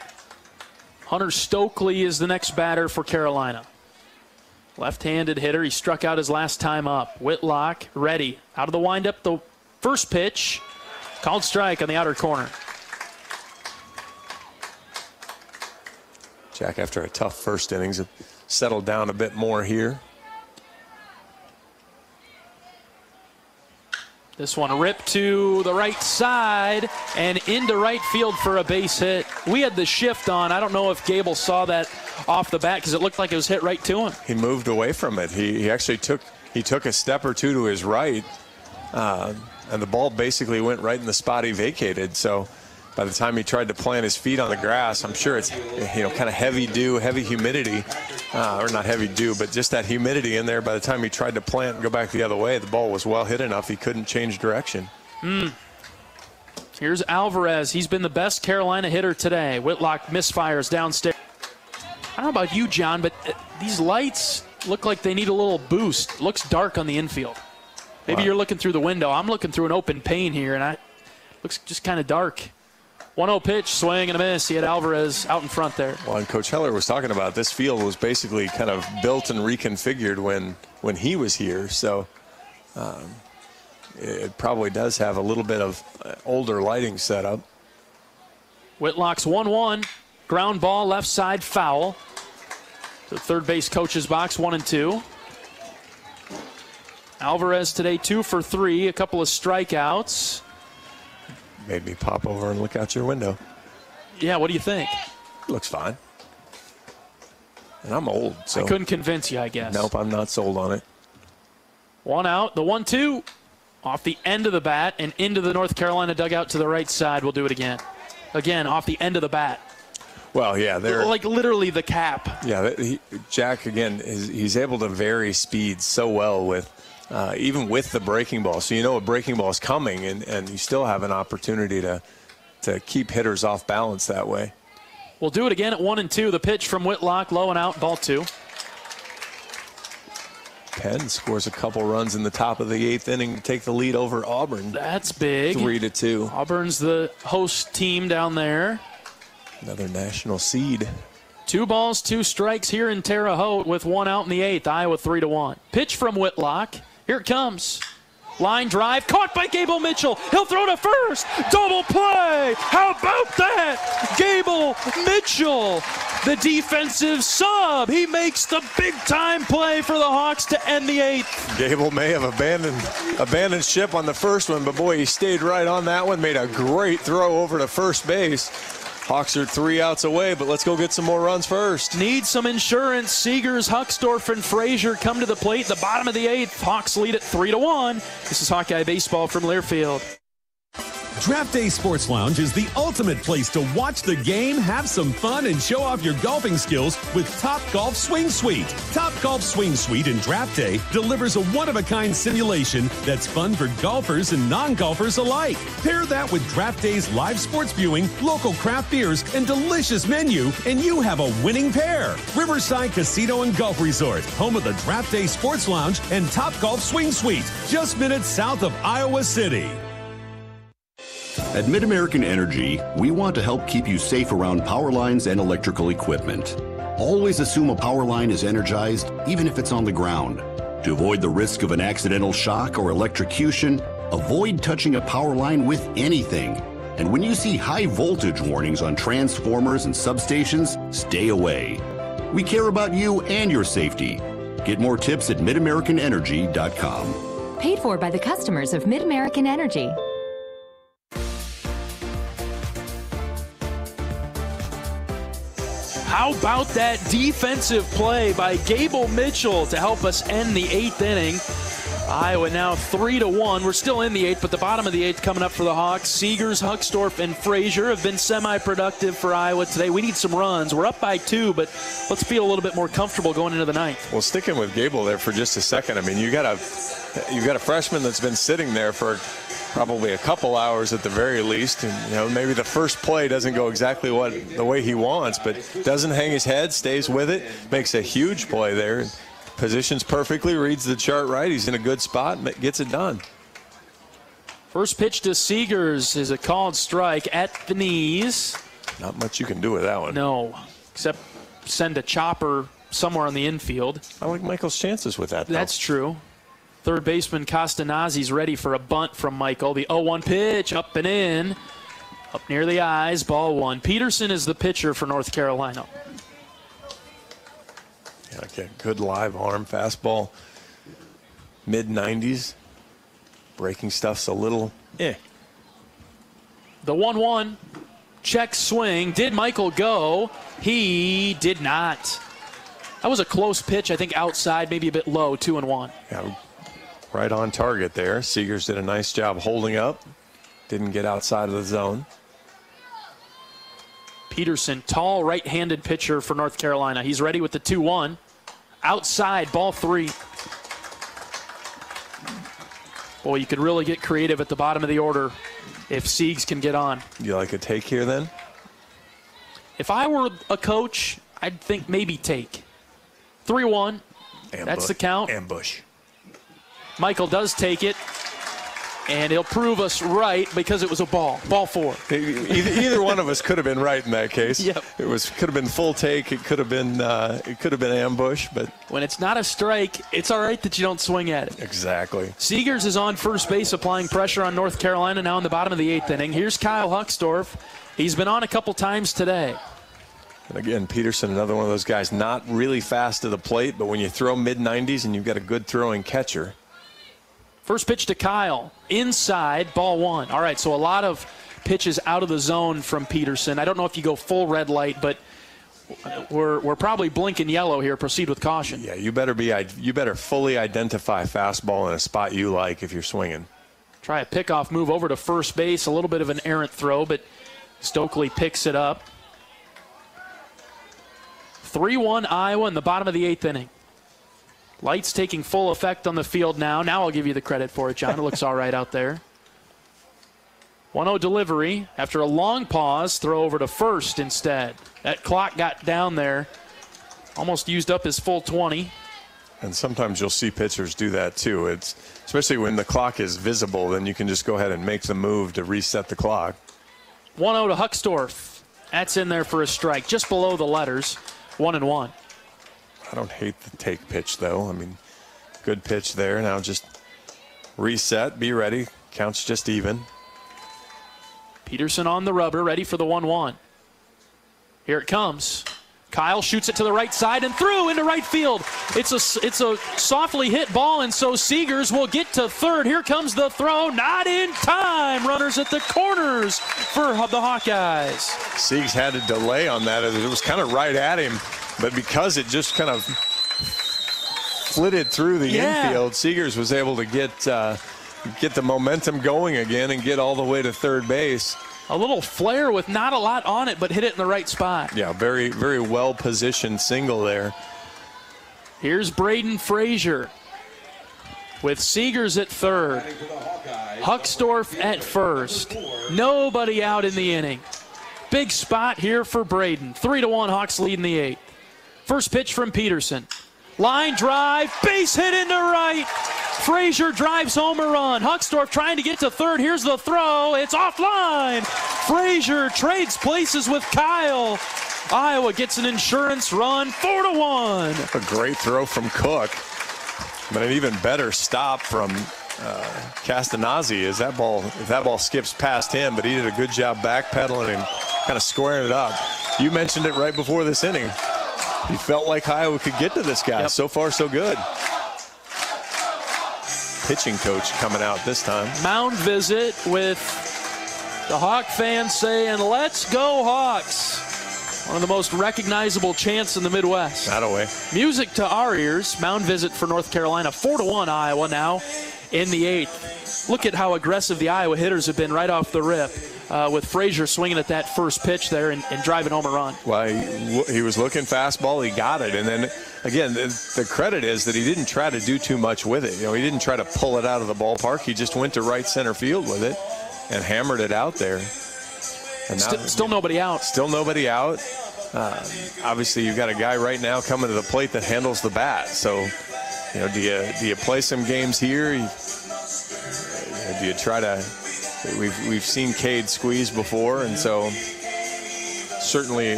Hunter Stokely is the next batter for Carolina. Left-handed hitter. He struck out his last time up. Whitlock ready. Out of the windup, the first pitch. Called strike on the outer corner. Jack, after a tough first innings, settled down a bit more here. This one ripped to the right side and into right field for a base hit. We had the shift on. I don't know if Gable saw that off the bat because it looked like it was hit right to him. He moved away from it. He actually took a step or two to his right, and the ball basically went right in the spot he vacated. So by the time he tried to plant his feet on the grass, I'm sure it's kind of heavy dew, heavy humidity, or not heavy dew, but just that humidity in there. By the time he tried to plant and go back the other way, the ball was well hit enough he couldn't change direction. Here's Alvarez. He's been the best Carolina hitter today. Whitlock misfires downstairs. I don't know about you, John, but these lights look like they need a little boost. Looks dark on the infield. Maybe you're looking through the window. I'm looking through an open pane here, and it looks just kind of dark. 1-0 pitch, swing and a miss. He had Alvarez out in front there. Well, and Coach Heller was talking about this field was basically kind of built and reconfigured when he was here. So it probably does have a little bit of older lighting setup. Whitlock's 1-1. Ground ball, left side, foul. To the third base coach's box, 1-2. Alvarez today 2 for 3, a couple of strikeouts. Made me pop over and look out your window. Yeah, what do you think? Looks fine. And I'm old, so I couldn't convince you, I guess. Nope, I'm not sold on it. 1 out, the 1-2 off the end of the bat and into the North Carolina dugout to the right side. We'll do it again. Again, off the end of the bat. Well, yeah, they're like literally the cap. Yeah, Jack again he's able to vary speeds so well with. Even with the breaking ball. So you know a breaking ball is coming, and you still have an opportunity to keep hitters off balance that way. We'll do it again at 1-2. The pitch from Whitlock, low and out, ball 2. Penn scores a couple runs in the top of the 8th inning to take the lead over Auburn. That's big. 3-2. Auburn's the host team down there. Another national seed. 2 balls, 2 strikes here in Terre Haute with 1 out in the 8th. Iowa 3-1. Pitch from Whitlock. Here it comes. Line drive, caught by Gable Mitchell. He'll throw to first. Double play. How about that? Gable Mitchell, the defensive sub. He makes the big-time play for the Hawks to end the 8th. Gable may have abandoned ship on the first one, but boy, he stayed right on that one. Made a great throw over to first base. Hawks are 3 outs away, but let's go get some more runs first. Need some insurance. Seegers, Hucksdorf, and Frazier come to the plate. The bottom of the 8th. Hawks lead at 3-1. This is Hawkeye Baseball from Learfield. Draft Day Sports Lounge is the ultimate place to watch the game, have some fun, and show off your golfing skills with Top Golf Swing Suite. Top Golf Swing Suite in Draft Day delivers a one-of-a-kind simulation that's fun for golfers and non-golfers alike. Pair that with Draft Day's live sports viewing, local craft beers, and delicious menu, and you have a winning pair. Riverside Casino and Golf Resort, home of the Draft Day Sports Lounge and Top Golf Swing Suite, just minutes south of Iowa City. At Mid-American Energy, we want to help keep you safe around power lines and electrical equipment. Always assume a power line is energized, even if it's on the ground. To avoid the risk of an accidental shock or electrocution, avoid touching a power line with anything. And when you see high voltage warnings on transformers and substations, stay away. We care about you and your safety. Get more tips at midamericanenergy.com. Paid for by the customers of Mid-American Energy. How about that defensive play by Gable Mitchell to help us end the 8th inning? Iowa now 3-1. We're still in the 8th, but the bottom of the 8th coming up for the Hawks. Seegers, Huckstorf, and Frazier have been semi-productive for Iowa today. We need some runs. We're up by 2, but let's feel a little bit more comfortable going into the 9th. Well, sticking with Gable there for just a second, I mean, you got a freshman that's been sitting there for probably a couple hours at the very least, and maybe the first play doesn't go exactly the way he wants, but doesn't hang his head, stays with it, makes a huge play there. Positions perfectly, reads the chart right. He's in a good spot and gets it done. First pitch to Seegers is a called strike at the knees. Not much you can do with that one. No, except send a chopper somewhere on the infield. I like Michael's chances with that, though. That's true. Third baseman Castanazzi's ready for a bunt from Michael. The 0-1 pitch, up and in. Up near the eyes, ball 1. Peterson is the pitcher for North Carolina. Okay, good live arm fastball, mid-90s. Breaking stuff's a little The 1-1 check swing. Did Michael go? He did not. That was a close pitch. I think outside, maybe a bit low. 2-1. Yeah, right on target there. Seegers did a nice job holding up. Didn't get outside of the zone. Peterson, tall right-handed pitcher for North Carolina. He's ready with the 2-1. Outside, ball 3. Boy, you could really get creative at the bottom of the order if Siegs can get on. You like a take here then? If I were a coach, I'd think maybe take. 3-1. That's the count. Ambush. Michael does take it. And he'll prove us right because it was a ball. Ball 4. Either one of us could have been right in that case. Yep. It could have been full take. It could have been ambush. But when it's not a strike, it's all right that you don't swing at it. Exactly. Seegers is on first base, applying pressure on North Carolina now in the bottom of the 8th inning. Here's Kyle Huckstorf. He's been on a couple times today. And again, Peterson, another one of those guys, not really fast to the plate, but when you throw mid-90s and you've got a good throwing catcher. First pitch to Kyle, inside, ball 1. All right, so a lot of pitches out of the zone from Peterson. I don't know if you go full red light, but we're probably blinking yellow here. Proceed with caution. Yeah, you better fully identify fastball in a spot you like if you're swinging. Try a pickoff move over to first base, a little bit of an errant throw, but Stokely picks it up. 3-1 Iowa in the bottom of the 8th inning. Lights taking full effect on the field now. Now I'll give you the credit for it, John. It looks all right out there. 1-0 delivery. After a long pause, throw over to first instead. That clock got down there. Almost used up his full 20. And sometimes you'll see pitchers do that too. It's especially when the clock is visible, then you can just go ahead and make the move to reset the clock. 1-0 to Huckstorf. That's in there for a strike, just below the letters. 1-1. I don't hate the take pitch, though. I mean, good pitch there. Now just reset, be ready. Counts just even. Peterson on the rubber, ready for the 1-1. Here it comes. Kyle shoots it to the right side and through into right field. It's a softly hit ball, and so Seegers will get to third. Here comes the throw. Not in time. Runners at the corners for the Hawkeyes. Siegs had a delay on that. It was kind of right at him. But because it just kind of flitted through the infield, Seegers was able to get the momentum going again and get all the way to third base. A little flare with not a lot on it, but hit it in the right spot. Yeah, very, very well-positioned single there. Here's Braden Frazier with Seegers at third. Huckstorf at first. Nobody out in the inning. Big spot here for Braden. 3-1 Hawks lead in the 8th. First pitch from Peterson. Line drive, base hit into right. Frazier drives home a run. Huckstorf trying to get to third. Here's the throw. It's offline. Frazier trades places with Kyle. Iowa gets an insurance run, 4-1. A great throw from Cook, but an even better stop from Castanazzi. If that ball skips past him, but he did a good job backpedaling and kind of squaring it up. You mentioned it right before this inning. He felt like Iowa could get to this guy. Yep. So far, so good. pitching coach coming out this time. Mound visit with the Hawk fans saying, "Let's go Hawks." One of the most recognizable chants in the Midwest. That away. Music to our ears. Mound visit for North Carolina. 4-1 Iowa now in the 8th. Look at how aggressive the Iowa hitters have been right off the rip. With Frazier swinging at that first pitch there and driving home a run. Well, he was looking fastball. He got it. And then, again, the credit is that he didn't try to do too much with it. You know, he didn't try to pull it out of the ballpark. He just went to right center field with it and hammered it out there. And still nobody out. Still nobody out. Obviously, you've got a guy right now coming to the plate that handles the bat. So, you know, do you play some games here? Do you try to? We've seen Cade squeeze before, and so certainly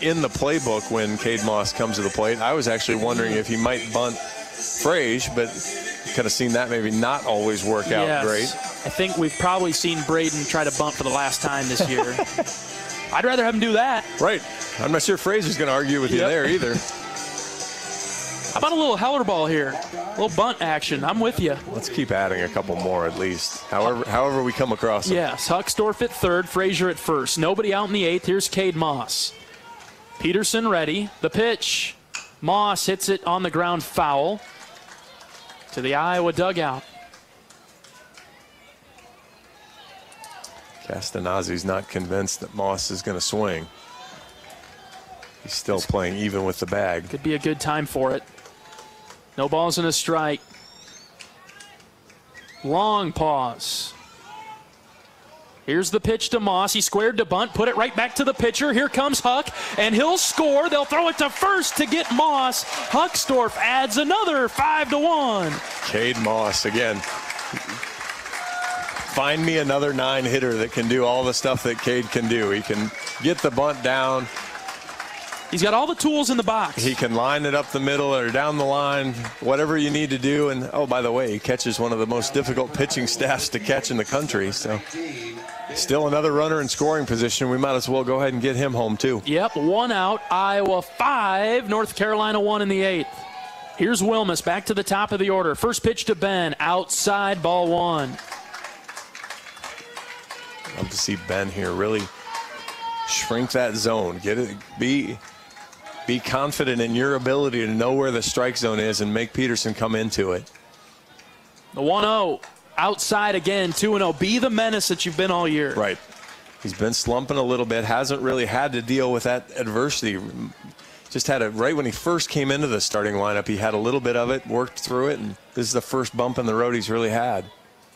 in the playbook when Cade Moss comes to the plate. I was actually wondering if he might bunt Frage, but kind of seen that maybe not always work out great. I think we've probably seen Braden try to bunt for the last time this year. I'd rather have him do that. Right. I'm not sure Frazier's going to argue with you there either. How about a little Heller ball here? A little bunt action. I'm with you. Let's keep adding a couple more at least, however we come across them. Yes, Huckstorf at third, Frazier at first. Nobody out in the 8th. Here's Cade Moss. Peterson ready. The pitch. Moss hits it on the ground foul to the Iowa dugout. Castanazzi's not convinced that Moss is going to swing. He's still playing even with the bag. Could be a good time for it. No balls and a strike. Long pause. Here's the pitch to Moss. He squared to bunt, put it right back to the pitcher. Here comes Huck, and he'll score. They'll throw it to first to get Moss. Huckstorf adds another 5-1. Cade Moss again. Find me another 9-hitter that can do all the stuff that Cade can do. He can get the bunt down. He's got all the tools in the box. He can line it up the middle or down the line, whatever you need to do. And, oh, by the way, he catches one of the most difficult pitching staffs to catch in the country. So still another runner in scoring position. We might as well go ahead and get him home, too. Yep, 1 out. Iowa 5, North Carolina 1 in the 8th. Here's Wilmus back to the top of the order. First pitch to Ben, outside, ball 1. Love to see Ben here really shrink that zone. Get it, be confident in your ability to know where the strike zone is and make Peterson come into it. The 1-0, outside again, 2-0. Be the menace that you've been all year. Right. He's been slumping a little bit, hasn't really had to deal with that adversity. Just had it right when he first came into the starting lineup. He had a little bit of it, worked through it, and this is the first bump in the road he's really had.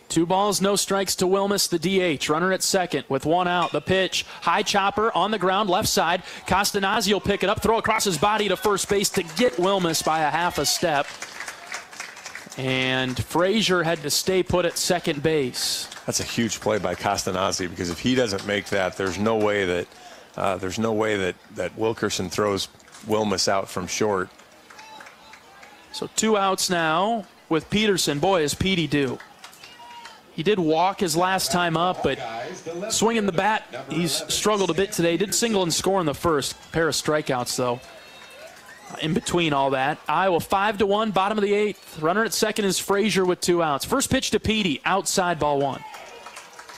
2 balls, no strikes to Wilmus, the DH. Runner at second with 1 out. The pitch, high chopper on the ground, left side. Castanazzi will pick it up, throw across his body to first base to get Wilmus by a half a step. And Frazier had to stay put at second base. That's a huge play by Castanazzi, because if he doesn't make that, there's no way that Wilkerson throws Wilmus out from short. So 2 outs now with Peterson. Boy, is Petey due. He did walk his last time up, but swinging the bat, he's struggled a bit today. Did single and score in the first. Pair of strikeouts, though, in between all that. Iowa 5-1, bottom of the 8th. Runner at second is Frazier with 2 outs. First pitch to Petey, outside, ball 1.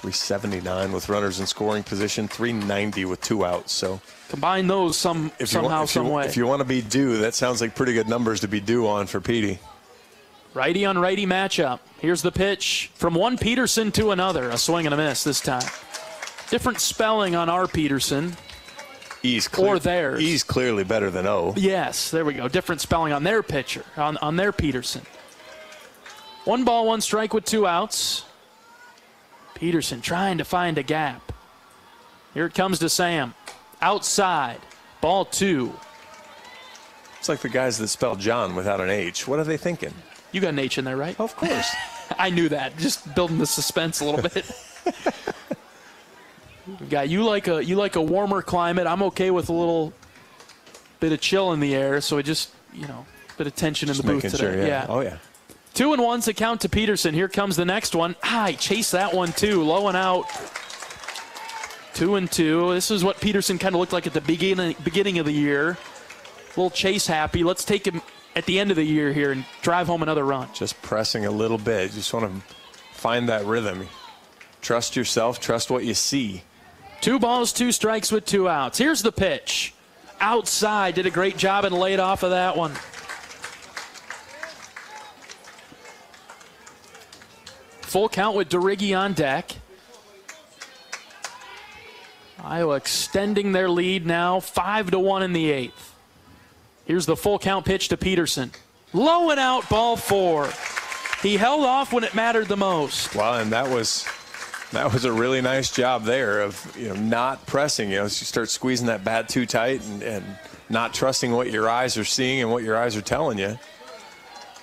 379 with runners in scoring position, 390 with 2 outs. So combine those somehow, some way. If you want to be due, that sounds like pretty good numbers to be due on for Petey. Righty on righty matchup. Here's the pitch from one Peterson to another. A swing and a miss this time. Different spelling on our Peterson. Or theirs. E's clearly better than O. Yes, there we go. Different spelling on their pitcher, on their Peterson. 1 ball, 1 strike with 2 outs. Peterson trying to find a gap. Here it comes to Sam. Outside. Ball 2. It's like the guys that spell John without an H. What are they thinking? You got an H in there, right? Of course. I knew that. Just building the suspense a little bit. Guy, you like a warmer climate. I'm okay with a little bit of chill in the air, so it just, bit of tension in the booth today. Sure, yeah. Oh, yeah. 2-1's the count to Peterson. Here comes the next one. He chased that one too. Low and out. 2-2. This is what Peterson kind of looked like at the beginning of the year. A little chase happy. Let's take him at the end of the year here and drive home another run. Just pressing a little bit. You just want to find that rhythm. Trust yourself. Trust what you see. 2 balls, 2 strikes with 2 outs. Here's the pitch. Outside. Did a great job and laid off of that one. Full count with DeRiggi on deck. Iowa extending their lead now, 5-1 in the 8th. Here's the full count pitch to Peterson. Low and out, ball 4. He held off when it mattered the most. Well, and that was a really nice job there of not pressing. You start squeezing that bat too tight and not trusting what your eyes are seeing and what your eyes are telling you.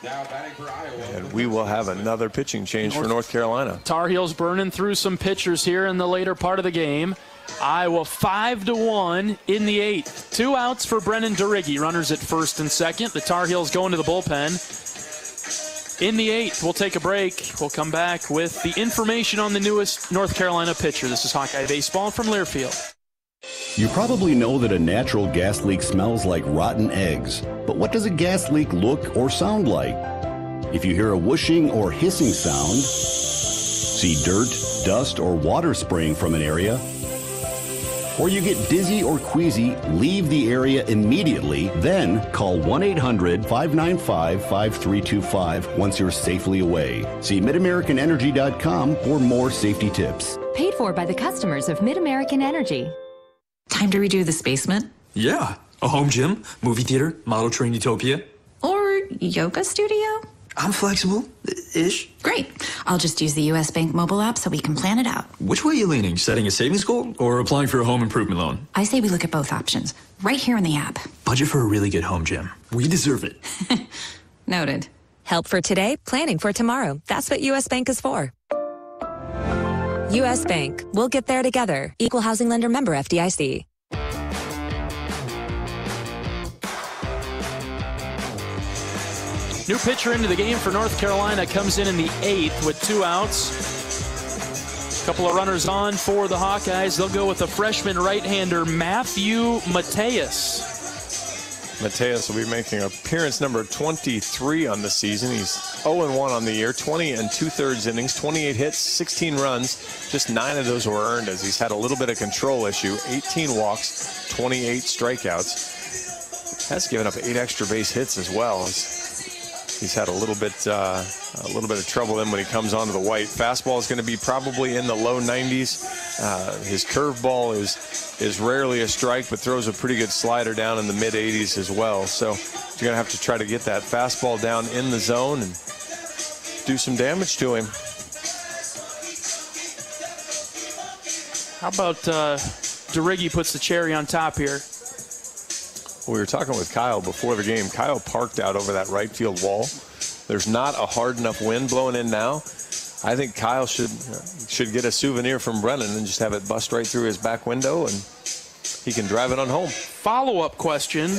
Now batting for Iowa. And we will have another pitching change for North Carolina. Tar Heels burning through some pitchers here in the later part of the game. Iowa 5-1 in the 8th. 2 outs for Brennan DeRiggi. Runners at first and second. The Tar Heels going to the bullpen. In the 8th, we'll take a break. We'll come back with the information on the newest North Carolina pitcher. This is Hawkeye Baseball from Learfield. You probably know that a natural gas leak smells like rotten eggs. But what does a gas leak look or sound like? If you hear a whooshing or hissing sound, see dirt, dust, or water spraying from an area, or you get dizzy or queasy, leave the area immediately. Then call 1-800-595-5325 once you're safely away. See MidAmericanEnergy.com for more safety tips. Paid for by the customers of Mid-American Energy. Time to redo this basement? Yeah. A home gym, movie theater, model train utopia. Or yoga studio? I'm flexible-ish. Great. I'll just use the U.S. Bank mobile app so we can plan it out. Which way are you leaning? Setting a savings goal or applying for a home improvement loan? I say we look at both options, right here in the app. Budget for a really good home gym. We deserve it. Noted. Help for today, planning for tomorrow. That's what U.S. Bank is for. U.S. Bank. We'll get there together. Equal housing lender member FDIC. New pitcher into the game for North Carolina comes in the 8th with 2 outs. Couple of runners on for the Hawkeyes. They'll go with the freshman right-hander Matthew Mateus. Mateus will be making appearance number 23 on the season. He's 0-1 on the year, 20 2/3 innings, 28 hits, 16 runs. Just 9 of those were earned as he's had a little bit of control issue. 18 walks, 28 strikeouts. Has given up 8 extra base hits as well. He's had a little bit of trouble then when he comes onto the white. Fastball is going to be probably in the low 90s. His curveball is rarely a strike, but throws a pretty good slider down in the mid 80s as well. So you're going to have to try to get that fastball down in the zone and do some damage to him. How about DeRiggi puts the cherry on top here? We were talking with Kyle before the game. Kyle parked out over that right field wall. There's not a hard enough wind blowing in now. I think Kyle should get a souvenir from Brennan and just have it bust right through his back window, and he can drive it on home. Follow-up question.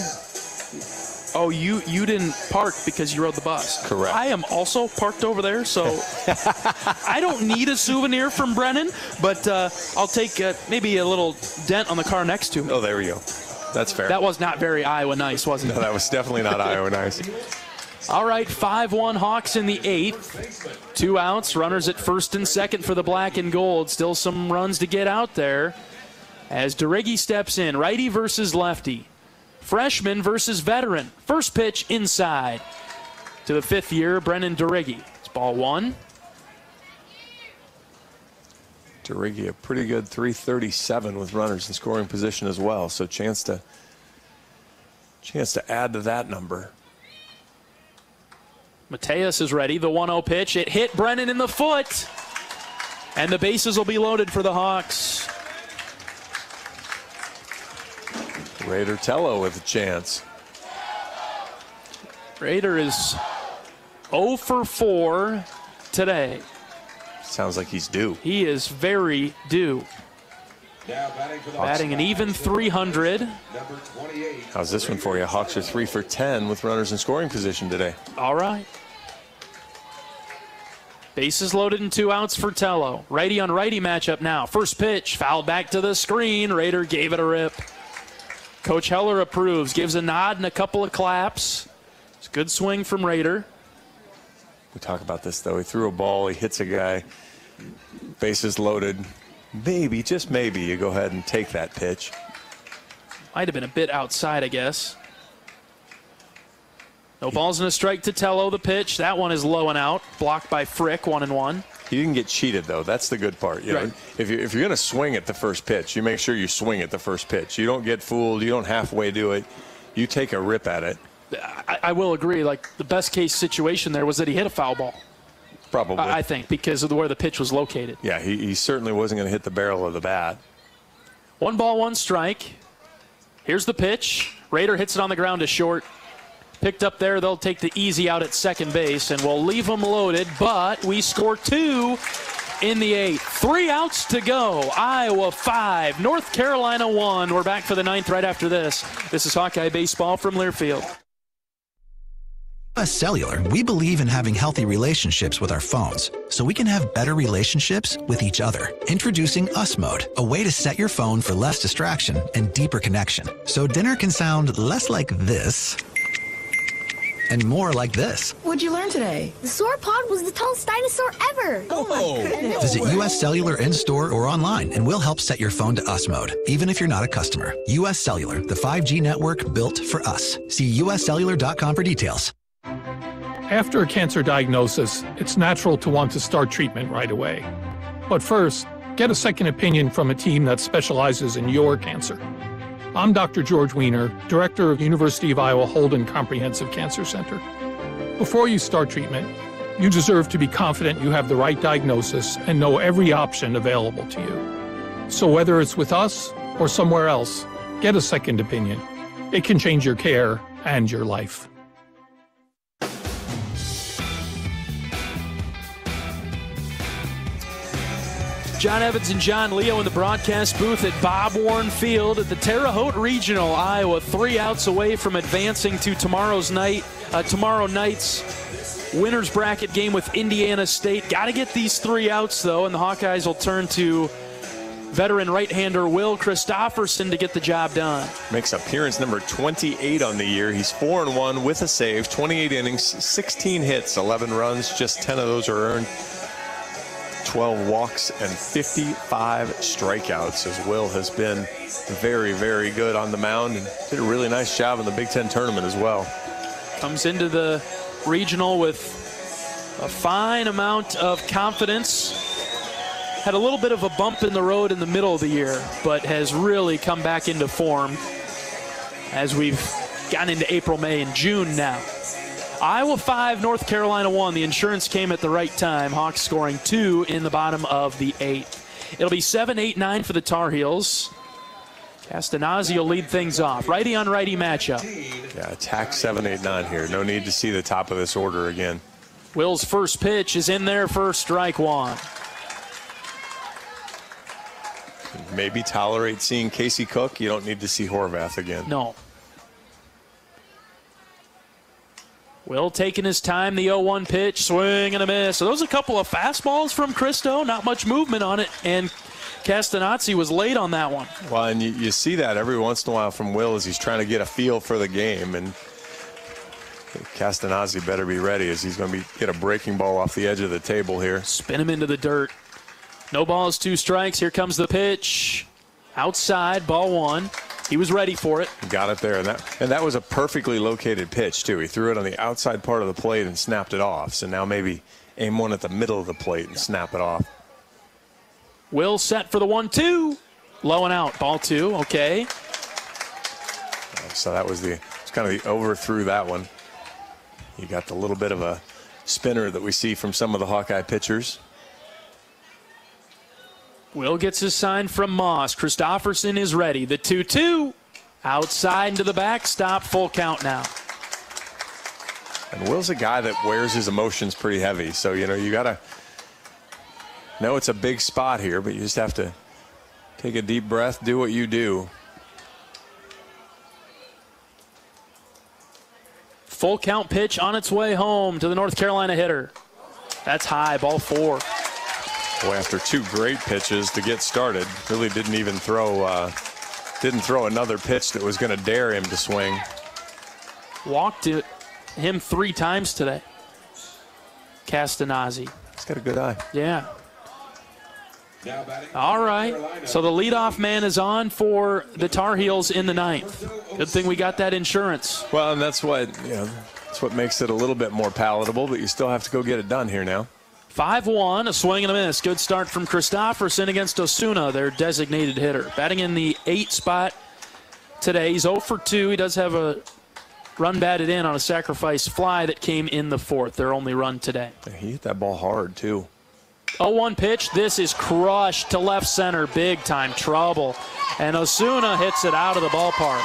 Oh, you didn't park because you rode the bus. Correct. I am also parked over there, so I don't need a souvenir from Brennan, but I'll take maybe a little dent on the car next to me. Oh, there we go. That's fair. That was not very Iowa nice, was it? No, that was definitely not Iowa nice. All right, 5-1 Hawks in the 8th. 2 outs, runners at first and second for the black and gold. Still some runs to get out there as DeRiggi steps in. Righty versus lefty. Freshman versus veteran. First pitch inside to the 5th year, Brennan DeRiggi. It's ball 1. DeRiggi, a pretty good 337 with runners in scoring position as well. So chance to add to that number. Mateus is ready. The 1-0 pitch. It hit Brennan in the foot. And the bases will be loaded for the Hawks. Raider Tello with a chance. Raider is 0 for 4 today. Sounds like he's due. He is very due. Now batting an even 300. How's this one for you? Hawks are 3 for 10 with runners in scoring position today. All right. Bases loaded and 2 outs for Tello. Righty on righty matchup now. First pitch, fouled back to the screen. Raider gave it a rip. Coach Heller approves, gives a nod and a couple of claps. It's a good swing from Rader. We talk about this, though. He threw a ball. He hits a guy. Bases loaded. Maybe, just maybe, you go ahead and take that pitch. Might have been a bit outside, I guess. No balls and a strike to Tello. The pitch. That one is low and out. Blocked by Frick, 1-1. You didn't get cheated, though. That's the good part. You know, if you're going to swing at the first pitch, you make sure you swing at the first pitch. You don't get fooled. You don't halfway do it. You take a rip at it. I will agree. Like, the best case situation there was that he hit a foul ball. Probably. I think, because of where the pitch was located. Yeah, he certainly wasn't going to hit the barrel of the bat. 1 ball, 1 strike. Here's the pitch. Rader hits it on the ground to short. Picked up there. They'll take the easy out at second base, and we'll leave them loaded, but we score 2 in the 8th. 3 outs to go. Iowa 5, North Carolina 1. We're back for the 9th right after this. This is Hawkeye Baseball from Learfield. US Cellular, we believe in having healthy relationships with our phones, so we can have better relationships with each other. Introducing Us Mode, a way to set your phone for less distraction and deeper connection. So dinner can sound less like this and more like this. What'd you learn today? The sauropod was the tallest dinosaur ever. Oh my goodness. Visit US Cellular in-store or online, and we'll help set your phone to Us Mode, even if you're not a customer. US Cellular, the 5G network built for us. See uscellular.com for details. After a cancer diagnosis, it's natural to want to start treatment right away. But first, get a second opinion from a team that specializes in your cancer. I'm Dr. George Weiner, Director of University of Iowa Holden Comprehensive Cancer Center. Before you start treatment, you deserve to be confident you have the right diagnosis and know every option available to you. So whether it's with us or somewhere else, get a second opinion. It can change your care and your life. John Evans and John Leo in the broadcast booth at Bob Warren Field at the Terre Haute Regional. Iowa 3 outs away from advancing to tomorrow night's winner's bracket game with Indiana State. Got to get these 3 outs, though, and the Hawkeyes will turn to veteran right-hander Will Christofferson to get the job done. Makes appearance number 28 on the year. He's 4-1 with a save, 28 innings, 16 hits, 11 runs, just 10 of those are earned. 12 walks and 55 strikeouts, as Will has been very, very good on the mound and did a really nice job in the Big Ten tournament as well. Comes into the regional with a fine amount of confidence. Had a little bit of a bump in the road in the middle of the year, but has really come back into form as we've gotten into April, May, and June now. Iowa 5, North Carolina 1. The insurance came at the right time. Hawks scoring 2 in the bottom of the 8th. It'll be 7-8-9 for the Tar Heels. Castanazzi will lead things off. Righty on righty matchup. Yeah, attack 7-8-9 here. No need to see the top of this order again. Will's first pitch is in there for strike 1. Maybe tolerate seeing Casey Cook. You don't need to see Horvath again. No. Will taking his time, the 0-1 pitch, swing and a miss. So those are a couple of fastballs from Cristo, not much movement on it, and Castanazzi was late on that one. Well, and you see that every once in a while from Will as he's trying to get a feel for the game, and Castanazzi better be ready as he's going to get a breaking ball off the edge of the table here. Spin him into the dirt. No balls, 2 strikes. Here comes the pitch. Outside, ball 1. He was ready for it. Got it there, and that was a perfectly located pitch, too. He threw it on the outside part of the plate and snapped it off. So now maybe aim one at the middle of the plate and snap it off. Will set for the 1-2. Low and out. Ball 2. Okay. So that was kind of the overthrew that one. You got the little bit of a spinner that we see from some of the Hawkeye pitchers. Will gets his sign from Moss. Christofferson is ready. The 2-2. Outside into the backstop. Full count now. And Will's a guy that wears his emotions pretty heavy. So, you got to know it's a big spot here, but you just have to take a deep breath, do what you do. Full count pitch on its way home to the North Carolina hitter. That's high. Ball 4. Boy, after 2 great pitches to get started, really didn't throw another pitch that was going to dare him to swing. Walked it him 3 times today. Castanazzi. He's got a good eye. Yeah. All right. So the leadoff man is on for the Tar Heels in the 9th. Good thing we got that insurance. Well, and that's what makes it a little bit more palatable, but you still have to go get it done here now. 5-1, a swing and a miss. Good start from Christopherson against Osuna, their designated hitter. Batting in the 8 spot today. He's 0 for 2. He does have a run batted in on a sacrifice fly that came in the 4th, their only run today. He hit that ball hard, too. 0-1 pitch. This is crushed to left center. Big time trouble. And Osuna hits it out of the ballpark.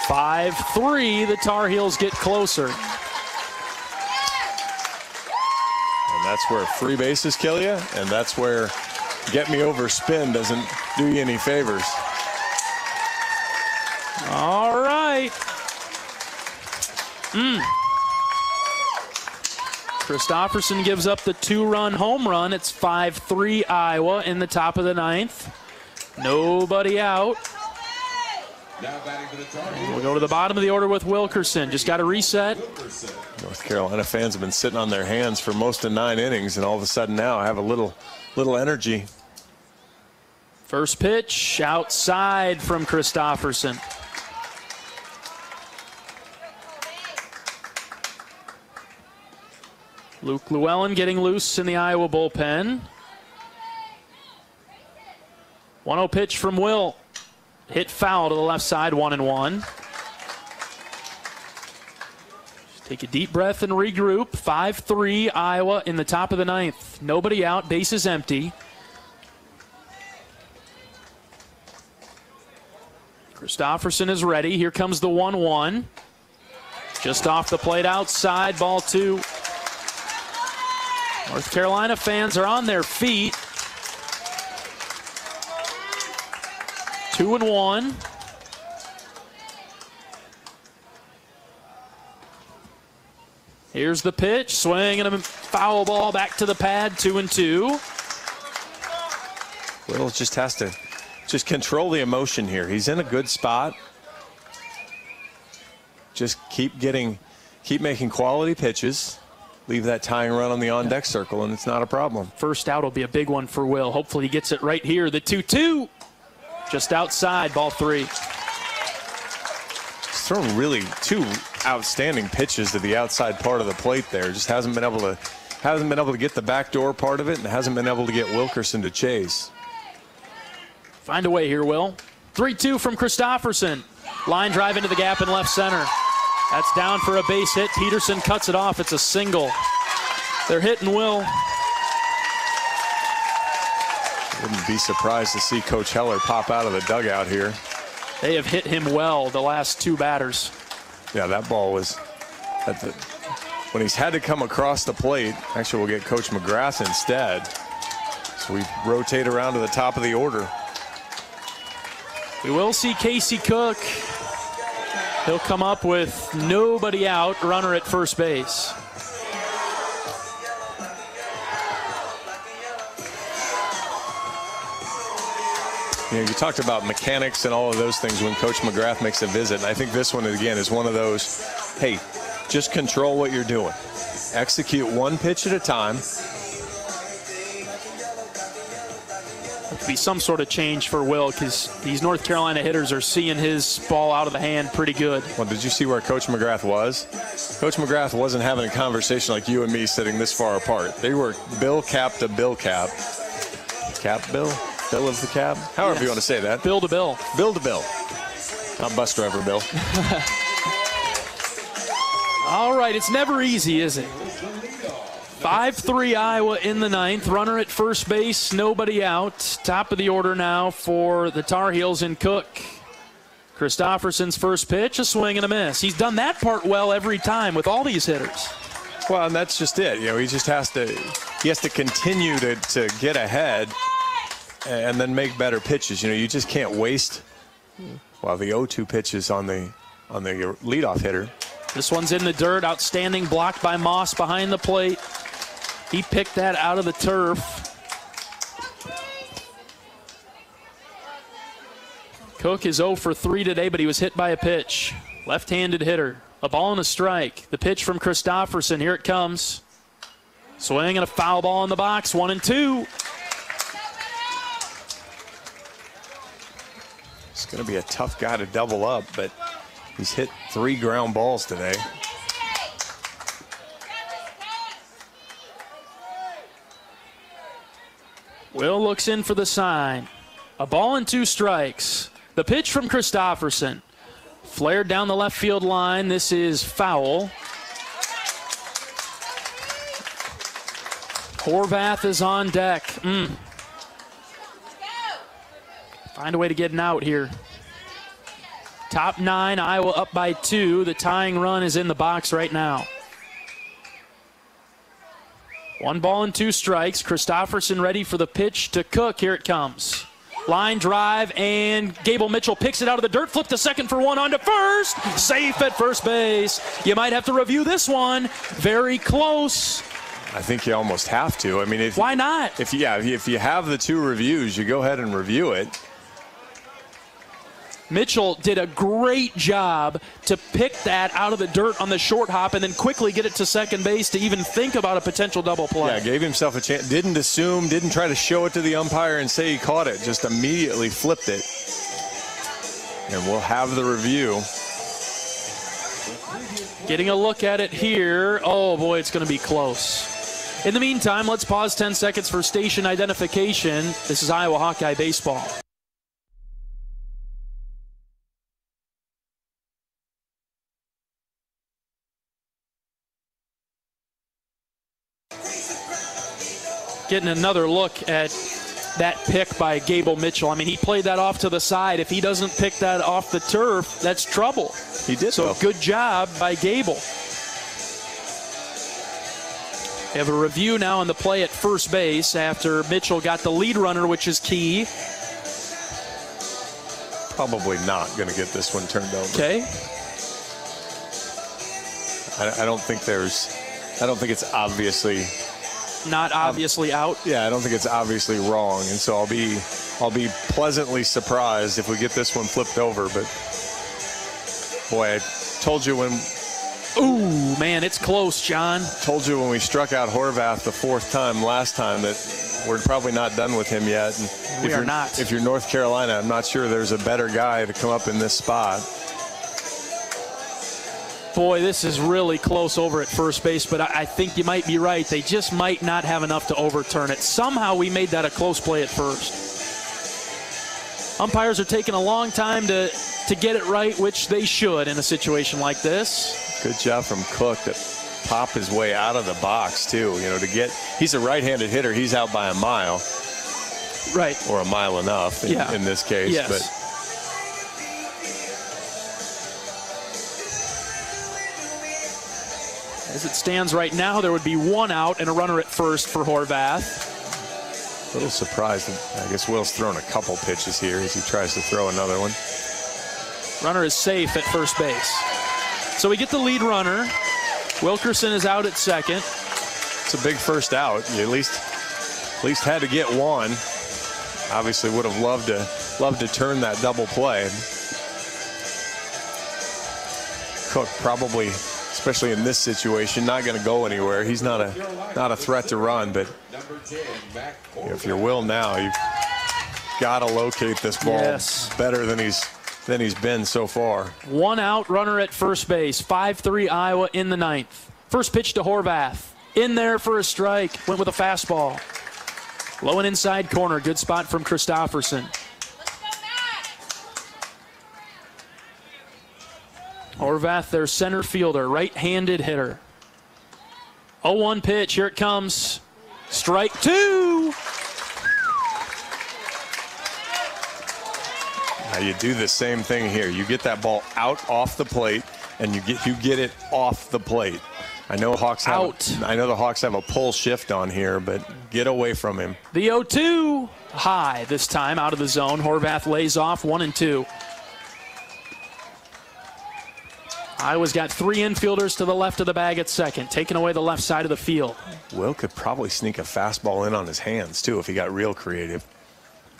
5-3. The Tar Heels get closer. And that's where free bases kill you, and that's where get me over spin doesn't do you any favors. All right. Christopherson gives up the 2-run home run. It's 5-3 Iowa in the top of the 9th. Nobody out. We'll go to the bottom of the order with Wilkerson. Just got to reset. North Carolina fans have been sitting on their hands for most of 9 innings, and all of a sudden now have a little energy. First pitch outside from Christopherson. Luke Llewellyn getting loose in the Iowa bullpen. 1-0 pitch from Will. Hit foul to the left side, 1-1. Just take a deep breath and regroup. 5-3 Iowa in the top of the 9th. Nobody out, bases empty. Christopherson is ready. Here comes the 1-1. Just off the plate outside, ball 2. North Carolina fans are on their feet. 2-1. Here's the pitch. Swing and a foul ball back to the pad. 2-2. Will just has to control the emotion here. He's in a good spot. Just keep making quality pitches. Leave that tying run on the on-deck circle, and it's not a problem. First out will be a big one for Will. Hopefully he gets it right here. The 2-2. Just outside, ball 3. He's thrown really 2 outstanding pitches to the outside part of the plate there. Just hasn't been able to get the backdoor part of it, and hasn't been able to get Wilkerson to chase. Find a way here, Will. 3-2 from Christopherson. Line drive into the gap in left center. That's down for a base hit. Peterson cuts it off. It's a single. They're hitting Will. Wouldn't be surprised to see Coach Heller pop out of the dugout here. They have hit him well the last 2 batters. Yeah, that ball was when he's had to come across the plate. Actually, we'll get Coach McGrath instead. So we rotate around to the top of the order. We will see Casey Cook. He'll come up with nobody out, runner at first base. You know, you talked about mechanics and all of those things when Coach McGrath makes a visit, and I think this one, again, is one of those, hey, just control what you're doing. Execute 1 pitch at a time. Be some sort of change for Will, because these North Carolina hitters are seeing his ball out of the hand pretty good. Well, did you see where Coach McGrath was? Coach McGrath wasn't having a conversation like you and me sitting this far apart. They were bill cap to bill cap. Cap bill? Bill of the cap? However you want to say that. Bill to bill. Bill to bill. Not bus driver bill. All right, it's never easy, is it? 5-3 Iowa in the 9th. Runner at first base, nobody out. Top of the order now for the Tar Heels and Cook. Christopherson's first pitch, a swing and a miss. He's done that part well every time with all these hitters. Well, and that's just it. You know, he just has to continue to get ahead and then make better pitches. You know, you just can't waste the 0-2 pitches on the leadoff hitter. This one's in the dirt. Outstanding block by Moss behind the plate. He picked that out of the turf. Cook is 0 for 3 today, but he was hit by a pitch. Left-handed hitter. A ball and a strike. The pitch from Christofferson. Here it comes. Swing and a foul ball in the box. 1-2. It's going to be a tough guy to double up, but he's hit 3 ground balls today. Will looks in for the sign. A ball and 2 strikes. The pitch from Christofferson. Flared down the left field line. This is foul. Horvath is on deck. Find a way to get an out here. Top 9, Iowa up by 2. The tying run is in the box right now. 1 ball and 2 strikes. Christofferson ready for the pitch to Cook. Here it comes. Line drive, and Gable Mitchell picks it out of the dirt. Flip to second for 1, on to first. Safe at first base. You might have to review this one. Very close. I think you almost have to. I mean, why not? If you have the 2 reviews, you go ahead and review it. Mitchell did a great job to pick that out of the dirt on the short hop and then quickly get it to second base to even think about a potential double play. Yeah, gave himself a chance. Didn't assume, didn't try to show it to the umpire and say he caught it. Just immediately flipped it. And we'll have the review. Getting a look at it here. Oh, boy, it's going to be close. In the meantime, let's pause 10 seconds for station identification. This is Iowa Hawkeye Baseball. Getting another look at that pick by Gable Mitchell. I mean, he played that off to the side. If he doesn't pick that off the turf, that's trouble. He did, so good job by Gable. We have a review now on the play at first base after Mitchell got the lead runner, which is key. Probably not going to get this one turned over. Okay. I don't think it's obviously not obviously out. Yeah, I don't think it's obviously wrong, and so I'll be pleasantly surprised if we get this one flipped over. But boy, I told you when. Ooh, man, it's close, John. Told you when we struck out Horvath the 4th time last time that we're probably not done with him yet. And we are not. If you're North Carolina, I'm not sure there's a better guy to come up in this spot. Boy, this is really close over at first base, but I think you might be right. They just might not have enough to overturn it. Somehow we made that a close play at first. Umpires are taking a long time to get it right, which they should in a situation like this. Good job from Cook to pop his way out of the box, too. You know, he's a right-handed hitter. He's out by a mile. Right. Or a mile enough in this case. Yes. But as it stands right now, there would be 1 out and a runner at first for Horvath. A little surprised. I guess Will's thrown a couple pitches here as he tries to throw another one. Runner is safe at first base. So we get the lead runner. Wilkerson is out at second. It's a big first out. You at least had to get one. Obviously would have loved to turn that double play. Cook probably, especially in this situation, not going to go anywhere. He's not a threat to run, but if you're Will now, you've got to locate this ball better than he's been so far. 1 out, runner at first base. 5-3 Iowa in the 9th. First pitch to Horvath. In there for a strike. Went with a fastball. Low and inside corner. Good spot from Christofferson. Horvath, their center fielder, right-handed hitter. 0-1 pitch. Here it comes. Strike 2. Now you do the same thing here. You get that ball out off the plate, and you get it off the plate. I know the Hawks have a pull shift on here, but get away from him. The 0-2 high this time, out of the zone. Horvath lays off 1-2. Iowa's got 3 infielders to the left of the bag at second, taking away the left side of the field. Will could probably sneak a fastball in on his hands, too, if he got real creative.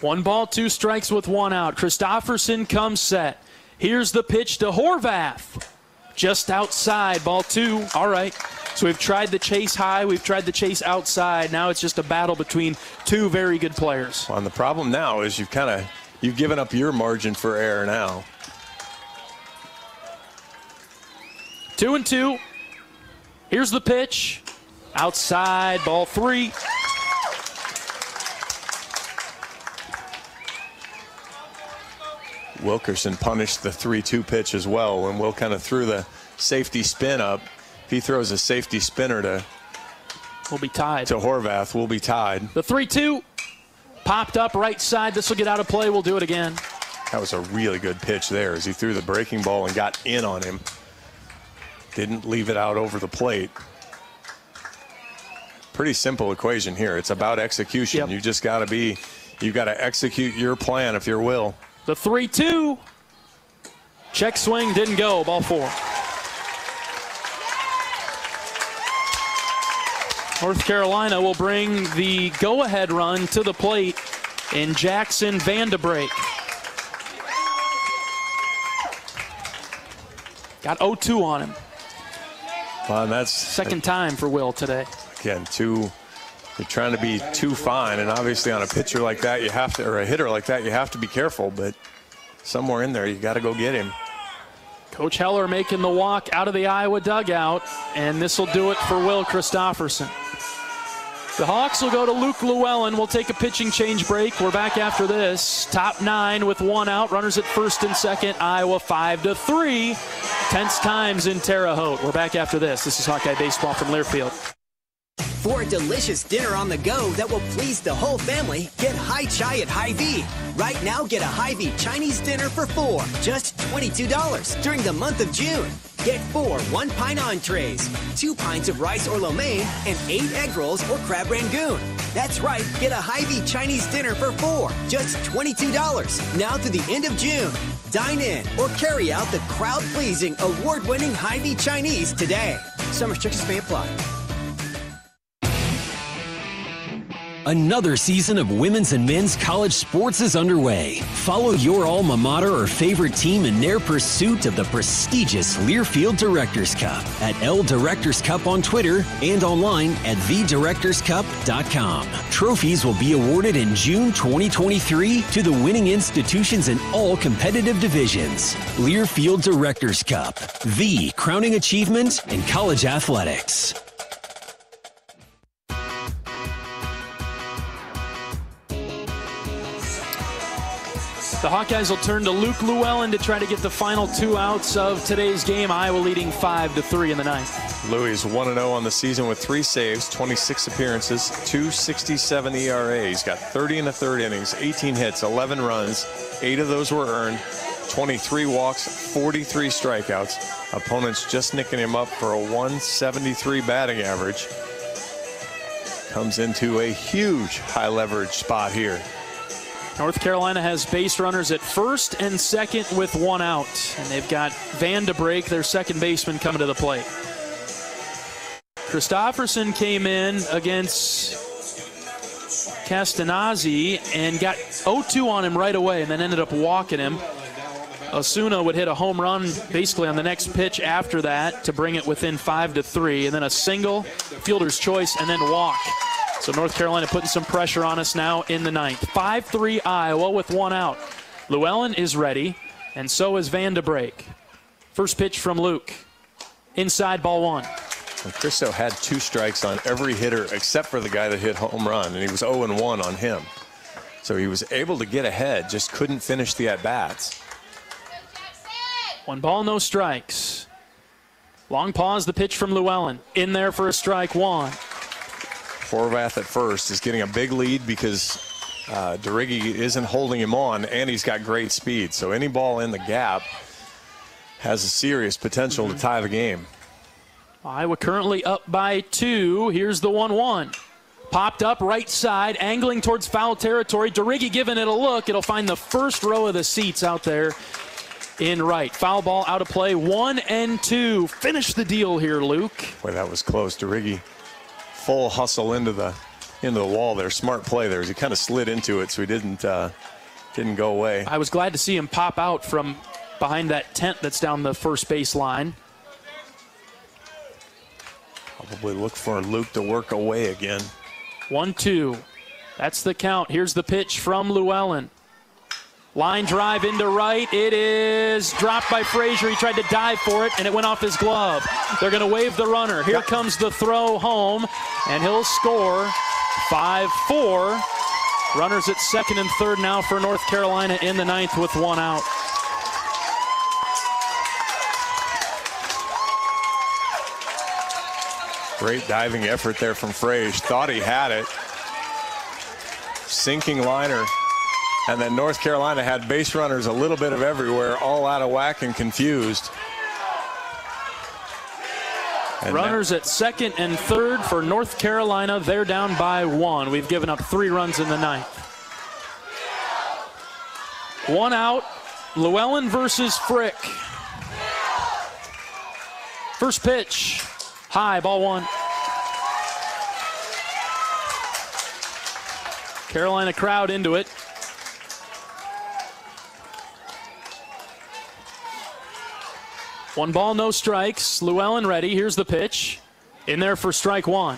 1 ball, 2 strikes with 1 out. Christofferson comes set. Here's the pitch to Horvath. Just outside, ball 2. All right. So we've tried the chase high, we've tried the chase outside. Now it's just a battle between 2 very good players. Well, and the problem now is you've given up your margin for error now. 2-2. Here's the pitch. Outside, ball 3. Wilkerson punished the 3-2 pitch as well when Will kind of threw the safety spin up. If he throws a safety spinner to we'll be tied. To Horvath, we'll be tied. The 3-2 popped up right side. This will get out of play. We'll do it again. That was a really good pitch there as he threw the breaking ball and got in on him. Didn't leave it out over the plate. Pretty simple equation here. It's about execution. Yep. You just got to you've got to execute your plan if you're Will. The 3-2. Check swing didn't go. Ball 4. North Carolina will bring the go-ahead run to the plate in Jackson Vandebreak. Got 0-2 on him. Well, and that's second time for Will today. Again, you're trying to be too fine, and obviously on a pitcher like that, you have to, or a hitter like that, you have to be careful. But somewhere in there, you got to go get him. Coach Heller making the walk out of the Iowa dugout, and this will do it for Will Christofferson. The Hawks will go to Luke Llewellyn. We'll take a pitching change break. We're back after this. Top 9 with 1 out. Runners at first and second. Iowa 5-3. Tense times in Terre Haute. We're back after this. This is Hawkeye Baseball from Learfield. For a delicious dinner on the go that will please the whole family, get Hai Chai at Hy-Vee. Right now, get a Hy-Vee Chinese dinner for 4, just $22 during the month of June. Get 4 one-pint entrees, 2 pints of rice or lo mein, and 8 egg rolls or crab rangoon. That's right, get a Hy-Vee Chinese dinner for 4, just $22, now through the end of June. Dine in or carry out the crowd-pleasing, award-winning Hy-Vee Chinese today. Some restrictions may apply. Another season of women's and men's college sports is underway. Follow your alma mater or favorite team in their pursuit of the prestigious Learfield Directors Cup at L Directors Cup on Twitter and online at thedirectorscup.com. Trophies will be awarded in June 2023 to the winning institutions in all competitive divisions. Learfield Directors Cup, the crowning achievement in college athletics. The Hawkeyes will turn to Luke Llewellyn to try to get the final 2 outs of today's game. Iowa leading 5-3 in the ninth. Louis is 1-0 on the season with 3 saves, 26 appearances, 2.67 ERA. He's got 30 in the 3rd innings, 18 hits, 11 runs, 8 of those were earned, 23 walks, 43 strikeouts. Opponents just nicking him up for a 173 batting average. Comes into a huge high leverage spot here. North Carolina has base runners at first and second with 1 out. And they've got Vandebreak, their second baseman, coming to the plate. Christofferson came in against Castanazzi and got 0-2 on him right away and then ended up walking him. Osuna would hit a home run basically on the next pitch after that to bring it within 5-3, and then a single, fielder's choice, and then walk. So North Carolina putting some pressure on us now in the ninth. 5-3 Iowa with 1 out. Llewellyn is ready, and so is Vandebreak. First pitch from Luke. Inside, ball 1. Well, Christo had 2 strikes on every hitter except for the guy that hit home run, and he was 0-1 on him. So he was able to get ahead, just couldn't finish the at-bats. 1 ball, no strikes. Long pause, the pitch from Llewellyn. In there for a strike 1. Horvath at first is getting a big lead because DeRiggi isn't holding him on, and he's got great speed. So any ball in the gap has a serious potential to tie the game. Iowa currently up by 2. Here's the 1-1. Popped up right side, angling towards foul territory. DeRiggi giving it a look. It'll find the first row of the seats out there in right. Foul ball out of play. 1-2. Finish the deal here, Luke. Boy, that was close. DeRiggi full hustle into the into the wall there. Smart play there. He kind of slid into it, so he didn't go away. I was glad to see him pop out from behind that tent that's down the first base line. Probably look for Luke to work away again. 1-2. That's the count. Here's the pitch from Llewellyn. Line drive into right. It is dropped by Frazier. He tried to dive for it, and it went off his glove. They're going to wave the runner. Here comes the throw home, and he'll score 5-4. Runners at second and third now for North Carolina in the ninth with one out. Great diving effort there from Frazier. Thought he had it. Sinking liner. And then North Carolina had base runners a little bit of everywhere, all out of whack and confused. And runners at second and third for North Carolina. They're down by one. We've given up 3 runs in the ninth. One out. Llewellyn versus Frick. First pitch. High, ball one. Carolina crowd into it. One ball, no strikes. Llewellyn ready. Here's the pitch. In there for strike one.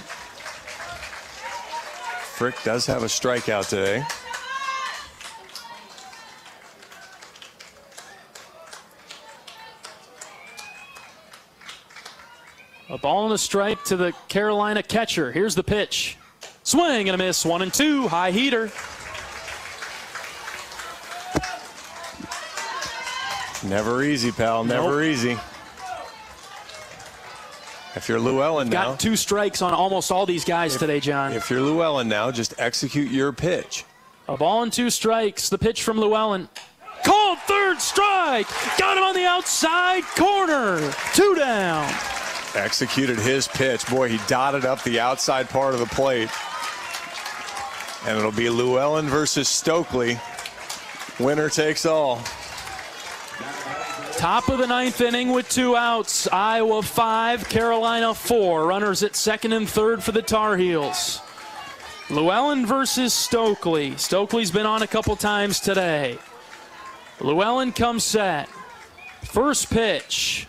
Frick does have a strikeout today. A ball and a strike to the Carolina catcher. Here's the pitch. Swing and a miss. 1-2. High heater. Never easy, pal. Never easy. If you're Llewellyn now. Got 2 strikes on almost all these guys today, John. If you're Llewellyn now, just execute your pitch. A ball and 2 strikes. The pitch from Llewellyn. Called third strike. Got him on the outside corner. 2 down. Executed his pitch. Boy, he dotted up the outside part of the plate. And it'll be Llewellyn versus Stokely. Winner takes all. Top of the ninth inning with 2 outs. Iowa 5, Carolina 4. Runners at second and third for the Tar Heels. Llewellyn versus Stokely. Stokely's been on a couple times today. Llewellyn comes set. First pitch.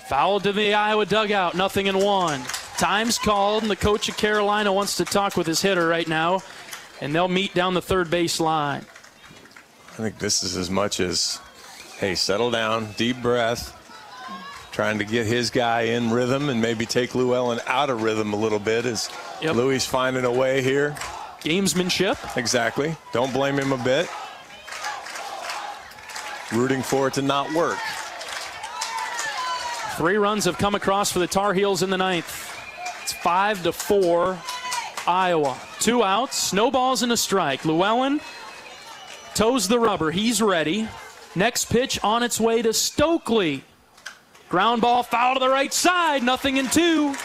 Foul to the Iowa dugout, 0-1. Time's called, and the coach of Carolina wants to talk with his hitter right now, and they'll meet down the third base line. I think this is as much as, hey, settle down, deep breath, trying to get his guy in rhythm and maybe take Llewellyn out of rhythm a little bit as Louis finding a way here. Gamesmanship. Exactly. Don't blame him a bit. Rooting for it to not work. 3 runs have come across for the Tar Heels in the ninth. It's 5-4 Iowa. 2 outs, no balls and a strike. Llewellyn toes the rubber. He's ready. Next pitch on its way to Stokely. Ground ball foul to the right side, 0-2.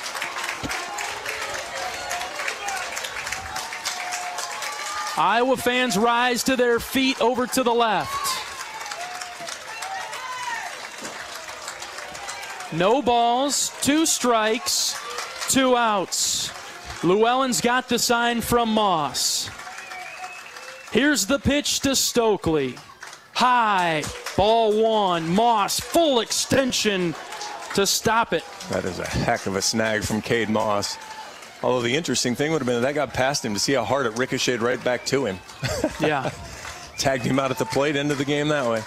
Iowa fans rise to their feet over to the left. No balls, 2 strikes, 2 outs. Llewellyn's got the sign from Moss. Here's the pitch to Stokely. High, ball 1. Moss, full extension to stop it. That is a heck of a snag from Cade Moss. Although the interesting thing would have been that got past him to see how hard it ricocheted right back to him. Yeah. Tagged him out at the plate, end of the game that way.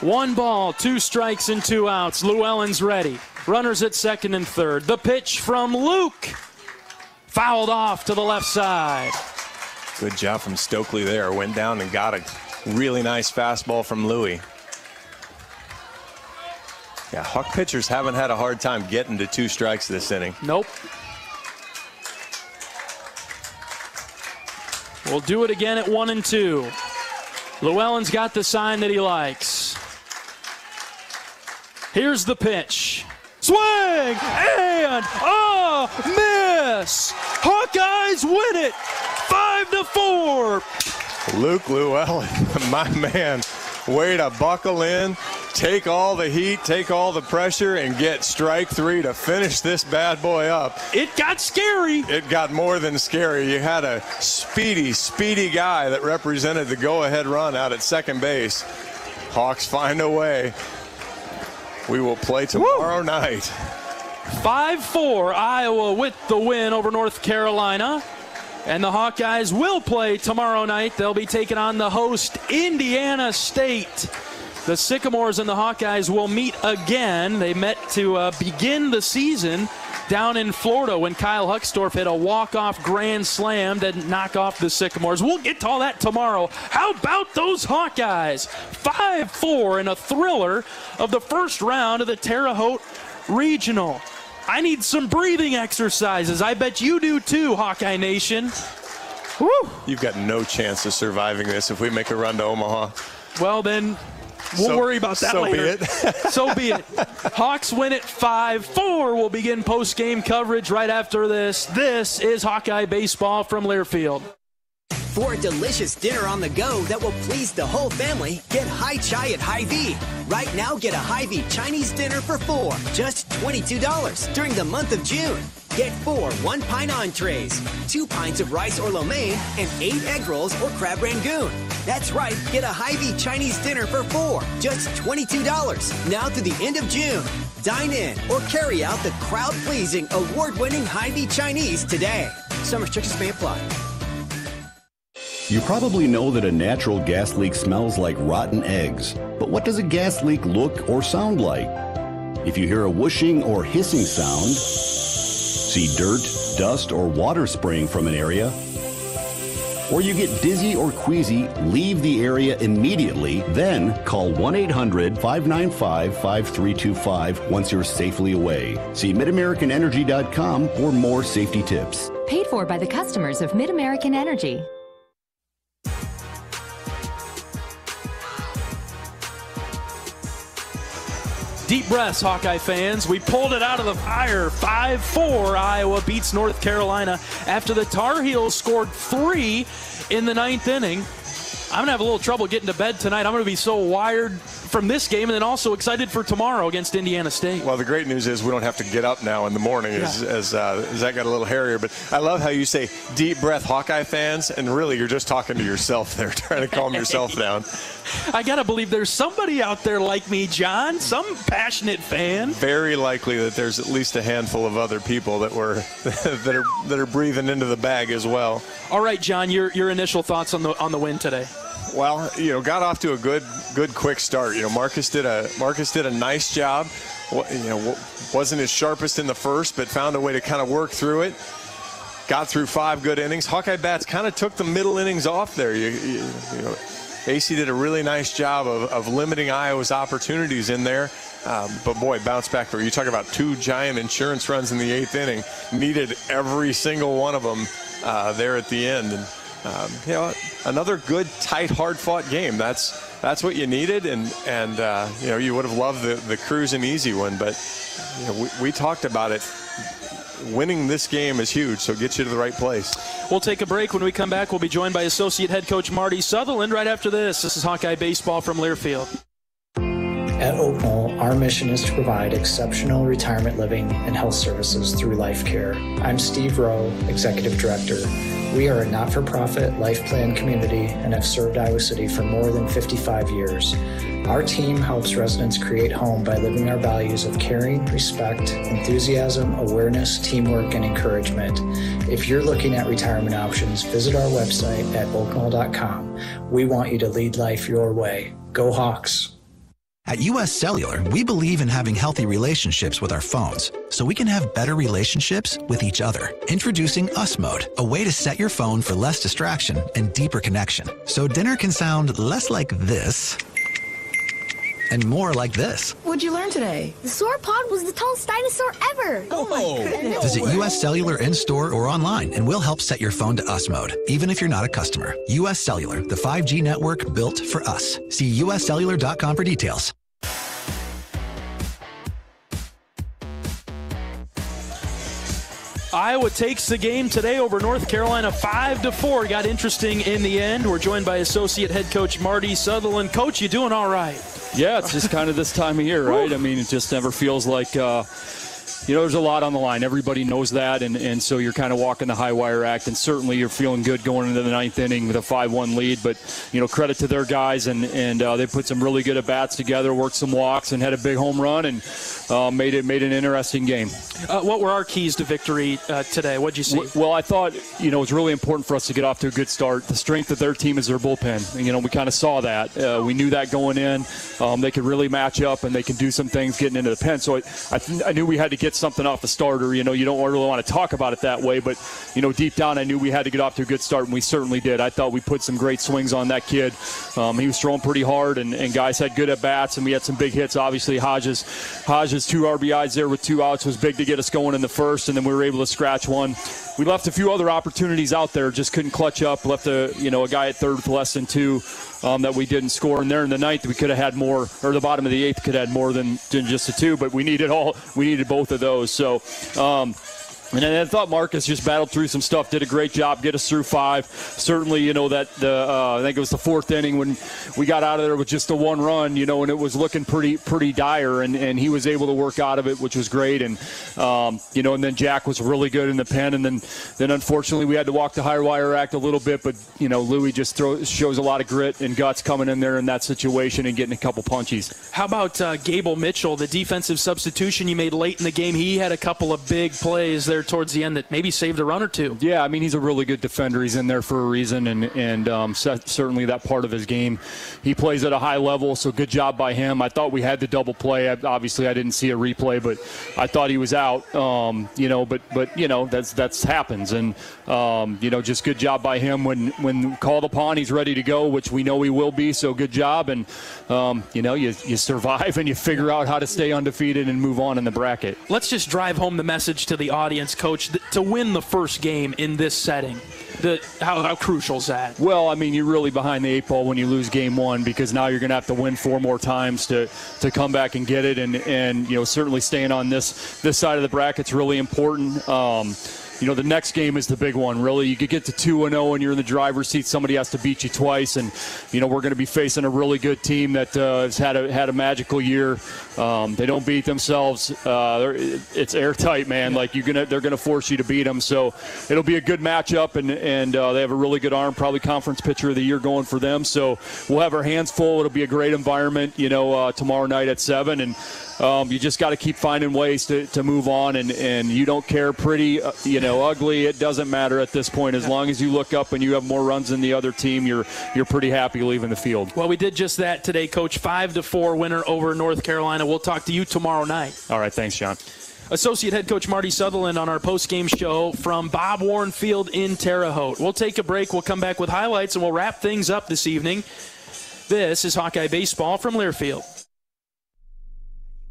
1 ball, 2 strikes and 2 outs. Llewellyn's ready. Runners at second and third. The pitch from Luke. Fouled off to the left side. Good job from Stokely there. Went down and got a really nice fastball from Louis. Yeah, Hawk pitchers haven't had a hard time getting to 2 strikes this inning. Nope. We'll do it again at 1-2. Llewellyn's got the sign that he likes. Here's the pitch. Swing and a miss. Hawkeyes win it. 5-4. Luke Llewellyn, my man, way to buckle in, take all the heat, take all the pressure, and get strike 3 to finish this bad boy up. It got scary. It got more than scary. You had a speedy guy that represented the go-ahead run out at second base. Hawks find a way. We will play tomorrow night. 5-4, Iowa with the win over North Carolina. And the Hawkeyes will play tomorrow night. They'll be taking on the host, Indiana State. The Sycamores and the Hawkeyes will meet again. They met to begin the season down in Florida when Kyle Huckstorf hit a walk-off grand slam to knock off the Sycamores. We'll get to all that tomorrow. How about those Hawkeyes? 5-4 in a thriller of the first round of the Terre Haute Regional. I need some breathing exercises. I bet you do too, Hawkeye Nation. Woo! You've got no chance of surviving this if we make a run to Omaha. Well, then we'll worry about that later. So be it. Hawks win it 5-4. We'll begin post-game coverage right after this. This is Hawkeye Baseball from Learfield. For a delicious dinner on the go that will please the whole family, get Hai Chai at Hy-Vee. Right now, get a Hy-Vee Chinese dinner for 4, just $22 during the month of June. Get 4 one-pint entrees, 2 pints of rice or lo mein, and 8 egg rolls or crab rangoon. That's right, get a Hy-Vee Chinese dinner for 4, just $22, now through the end of June. Dine in or carry out the crowd-pleasing, award-winning Hy-Vee Chinese today. Some restrictions may apply. You probably know that a natural gas leak smells like rotten eggs. But what does a gas leak look or sound like? If you hear a whooshing or hissing sound, see dirt, dust, or water spraying from an area, or you get dizzy or queasy, leave the area immediately, then call 1-800-595-5325 once you're safely away. See MidAmericanEnergy.com for more safety tips. Paid for by the customers of Mid-American Energy. Deep breaths, Hawkeye fans. We pulled it out of the fire. 5-4, Iowa beats North Carolina after the Tar Heels scored 3 in the 9th inning. I'm going to have a little trouble getting to bed tonight. I'm going to be so wired from this game and then also excited for tomorrow against Indiana State. Well, the great news is we don't have to get up now in the morning as that got a little hairier. But I love how you say deep breath, Hawkeye fans, and really you're just talking to yourself there, trying to calm yourself down. I got to believe there's somebody out there like me, John, some passionate fan. Very likely that there's at least a handful of other people that that are breathing into the bag as well. All right, John, your initial thoughts on the win today. Well, got off to a good quick start. Marcus did a nice job. Wasn't his sharpest in the first, but found a way to kind of work through it. Got through 5 good innings. Hawkeye bats kind of took the middle innings off there. AC did a really nice job of limiting Iowa's opportunities in there. But boy, bounce back there. You talk about 2 giant insurance runs in the 8th inning. Needed every single one of them there at the end. And another good, tight, hard-fought game. That's what you needed, and you would have loved the cruise and easy one, but we talked about it. Winning this game is huge, so get you to the right place. We'll take a break. When we come back, we'll be joined by Associate Head Coach Marty Sutherland right after this. This is Hawkeye Baseball from Learfield. At Oak Knoll, our mission is to provide exceptional retirement living and health services through life care. I'm Steve Rowe, Executive Director. We are a not-for-profit life plan community and have served Iowa City for more than 55 years. Our team helps residents create home by living our values of caring, respect, enthusiasm, awareness, teamwork, and encouragement. If you're looking at retirement options, visit our website at oakknoll.com. We want you to lead life your way. Go Hawks! At US Cellular, we believe in having healthy relationships with our phones, so we can have better relationships with each other. Introducing Us Mode, a way to set your phone for less distraction and deeper connection. So dinner can sound less like this and more like this. What'd you learn today? The sauropod was the tallest dinosaur ever. Oh my goodness. Visit US Cellular in-store or online, and we'll help set your phone to Us Mode, even if you're not a customer. US Cellular, the 5G network built for us. See uscellular.com for details. Iowa takes the game today over North Carolina 5-4. Got interesting in the end. We're joined by Associate Head Coach Marty Sutherland. Coach, you doing all right? Yeah, it's just kind of this time of year, right? I mean, it just never feels like, there's a lot on the line. Everybody knows that, and so you're kind of walking the high wire act, and certainly you're feeling good going into the ninth inning with a 5-1 lead. But, credit to their guys, and they put some really good at-bats together, worked some walks, and had a big home run, and made an interesting game. What were our keys to victory today? What did you see? Well, I thought, it was really important for us to get off to a good start. The strength of their team is their bullpen. We kind of saw that. We knew that going in. They could really match up, and they can do some things getting into the pen. So I knew we had to get something off the starter. You don't really want to talk about it that way, but, deep down I knew we had to get off to a good start, and we certainly did. I thought we put some great swings on that kid. He was throwing pretty hard, and guys had good at-bats, and we had some big hits. Obviously, Hodges' 2 RBIs there with 2 outs was big to get us going in the first, and then we were able to scratch one. We left a few other opportunities out there, just couldn't clutch up. Left a guy at third with less than 2 that we didn't score. And there in the ninth, we could have had more, or the bottom of the eighth could have had more than just a 2, but we needed both of those. So, and then I thought Marcus just battled through some stuff, did a great job, get us through 5. Certainly, that I think it was the 4th inning when we got out of there with just the 1 run, and it was looking pretty dire, and he was able to work out of it, which was great. And, and then Jack was really good in the pen, and then unfortunately we had to walk the high wire act a little bit, but, Louis just shows a lot of grit and guts coming in there in that situation and getting a couple punchies. How about Gable Mitchell, the defensive substitution you made late in the game? He had a couple of big plays there towards the end that maybe saved a run or 2. Yeah, I mean, he's a really good defender. He's in there for a reason, and certainly that part of his game. He plays at a high level, so good job by him. I thought we had the double play. Obviously, I didn't see a replay, but I thought he was out. That's happens, and just good job by him when called upon. He's ready to go, which we know he will be. So good job, and you survive and you figure out how to stay undefeated and move on in the bracket. Let's just drive home the message to the audience, Coach, to win the first game in this setting. How crucial is that? Well, I mean, you're really behind the 8 ball when you lose game 1, because now you're going to have to win 4 more times to come back and get it, and certainly staying on this side of the bracket's really important. The next game is the big one, really. You could get to 2-0 and you're in the driver's seat. Somebody has to beat you twice, and we're going to be facing a really good team that has had a magical year. They don't beat themselves. It's airtight, man. Like they're going to force you to beat them. So it'll be a good matchup, and they have a really good arm, probably conference pitcher of the year going for them. So we'll have our hands full. It'll be a great environment, tomorrow night at 7, and you just got to keep finding ways to move on, and you don't care pretty, ugly. It doesn't matter at this point. As long as you look up and you have more runs than the other team, you're pretty happy leaving the field. Well, we did just that today, Coach. 5-4 winner over North Carolina. We'll talk to you tomorrow night. All right, thanks, John. Associate head coach Marty Sutherland on our post-game show from Bob Warren Field in Terre Haute. We'll take a break. We'll come back with highlights, and we'll wrap things up this evening. This is Hawkeye Baseball from Learfield.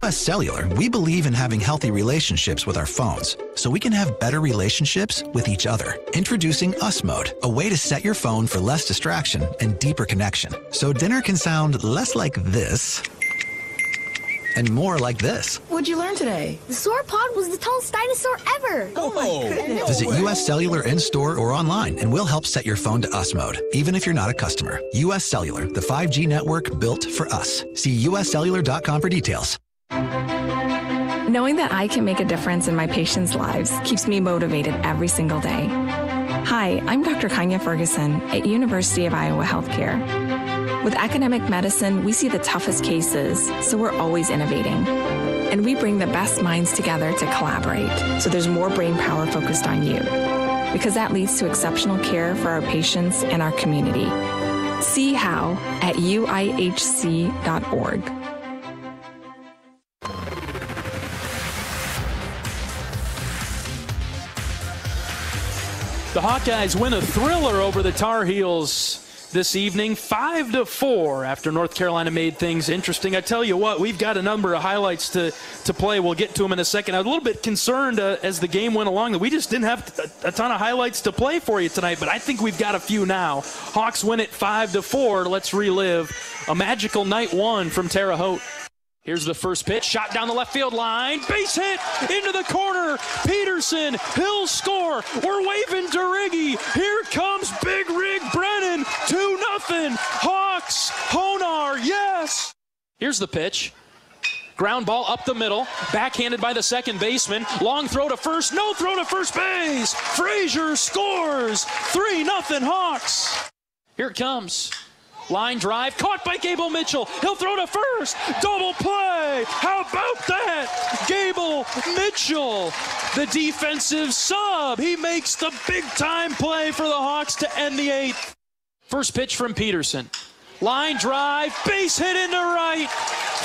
US Cellular, we believe in having healthy relationships with our phones, so we can have better relationships with each other. Introducing Us Mode, a way to set your phone for less distraction and deeper connection. So dinner can sound less like this and more like this. What'd you learn today? The sauropod was the tallest dinosaur ever. Oh my goodness. Visit US Cellular in-store or online, and we'll help set your phone to Us Mode, even if you're not a customer. US Cellular, the 5G network built for us. See uscellular.com for details. Knowing that I can make a difference in my patients' lives keeps me motivated every single day. Hi, I'm Dr. Kanya Ferguson at University of Iowa Healthcare. With academic medicine, we see the toughest cases, so we're always innovating. And we bring the best minds together to collaborate, so there's more brain power focused on you. Because that leads to exceptional care for our patients and our community. See how at uihc.org. The Hawkeyes win a thriller over the Tar Heels this evening, 5-4, after North Carolina made things interesting. I tell you what, we've got a number of highlights to play. We'll get to them in a second. I was a little bit concerned as the game went along that we just didn't have a ton of highlights to play for you tonight, but I think we've got a few now. Hawks win it 5-4. Let's relive a magical night 1 from Terre Haute. Here's the first pitch, shot down the left field line, base hit into the corner. Peterson, he'll score. We're waving to Riggy. Here comes Big Rig Brennan, 2-0. Hawks, Honar, yes. Here's the pitch. Ground ball up the middle, backhanded by the second baseman. Long throw to first, no throw to first base. Frazier scores. 3-0 Hawks. Here it comes. Line drive, caught by Gable Mitchell. He'll throw to first. Double play. How about that? Gable Mitchell, the defensive sub. He makes the big-time play for the Hawks to end the 8th. First pitch from Peterson. Line drive, base hit into right.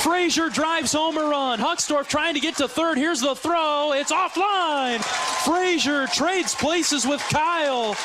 Frazier drives home a run. Huckstorf trying to get to third. Here's the throw. It's offline. Frazier trades places with Kyle.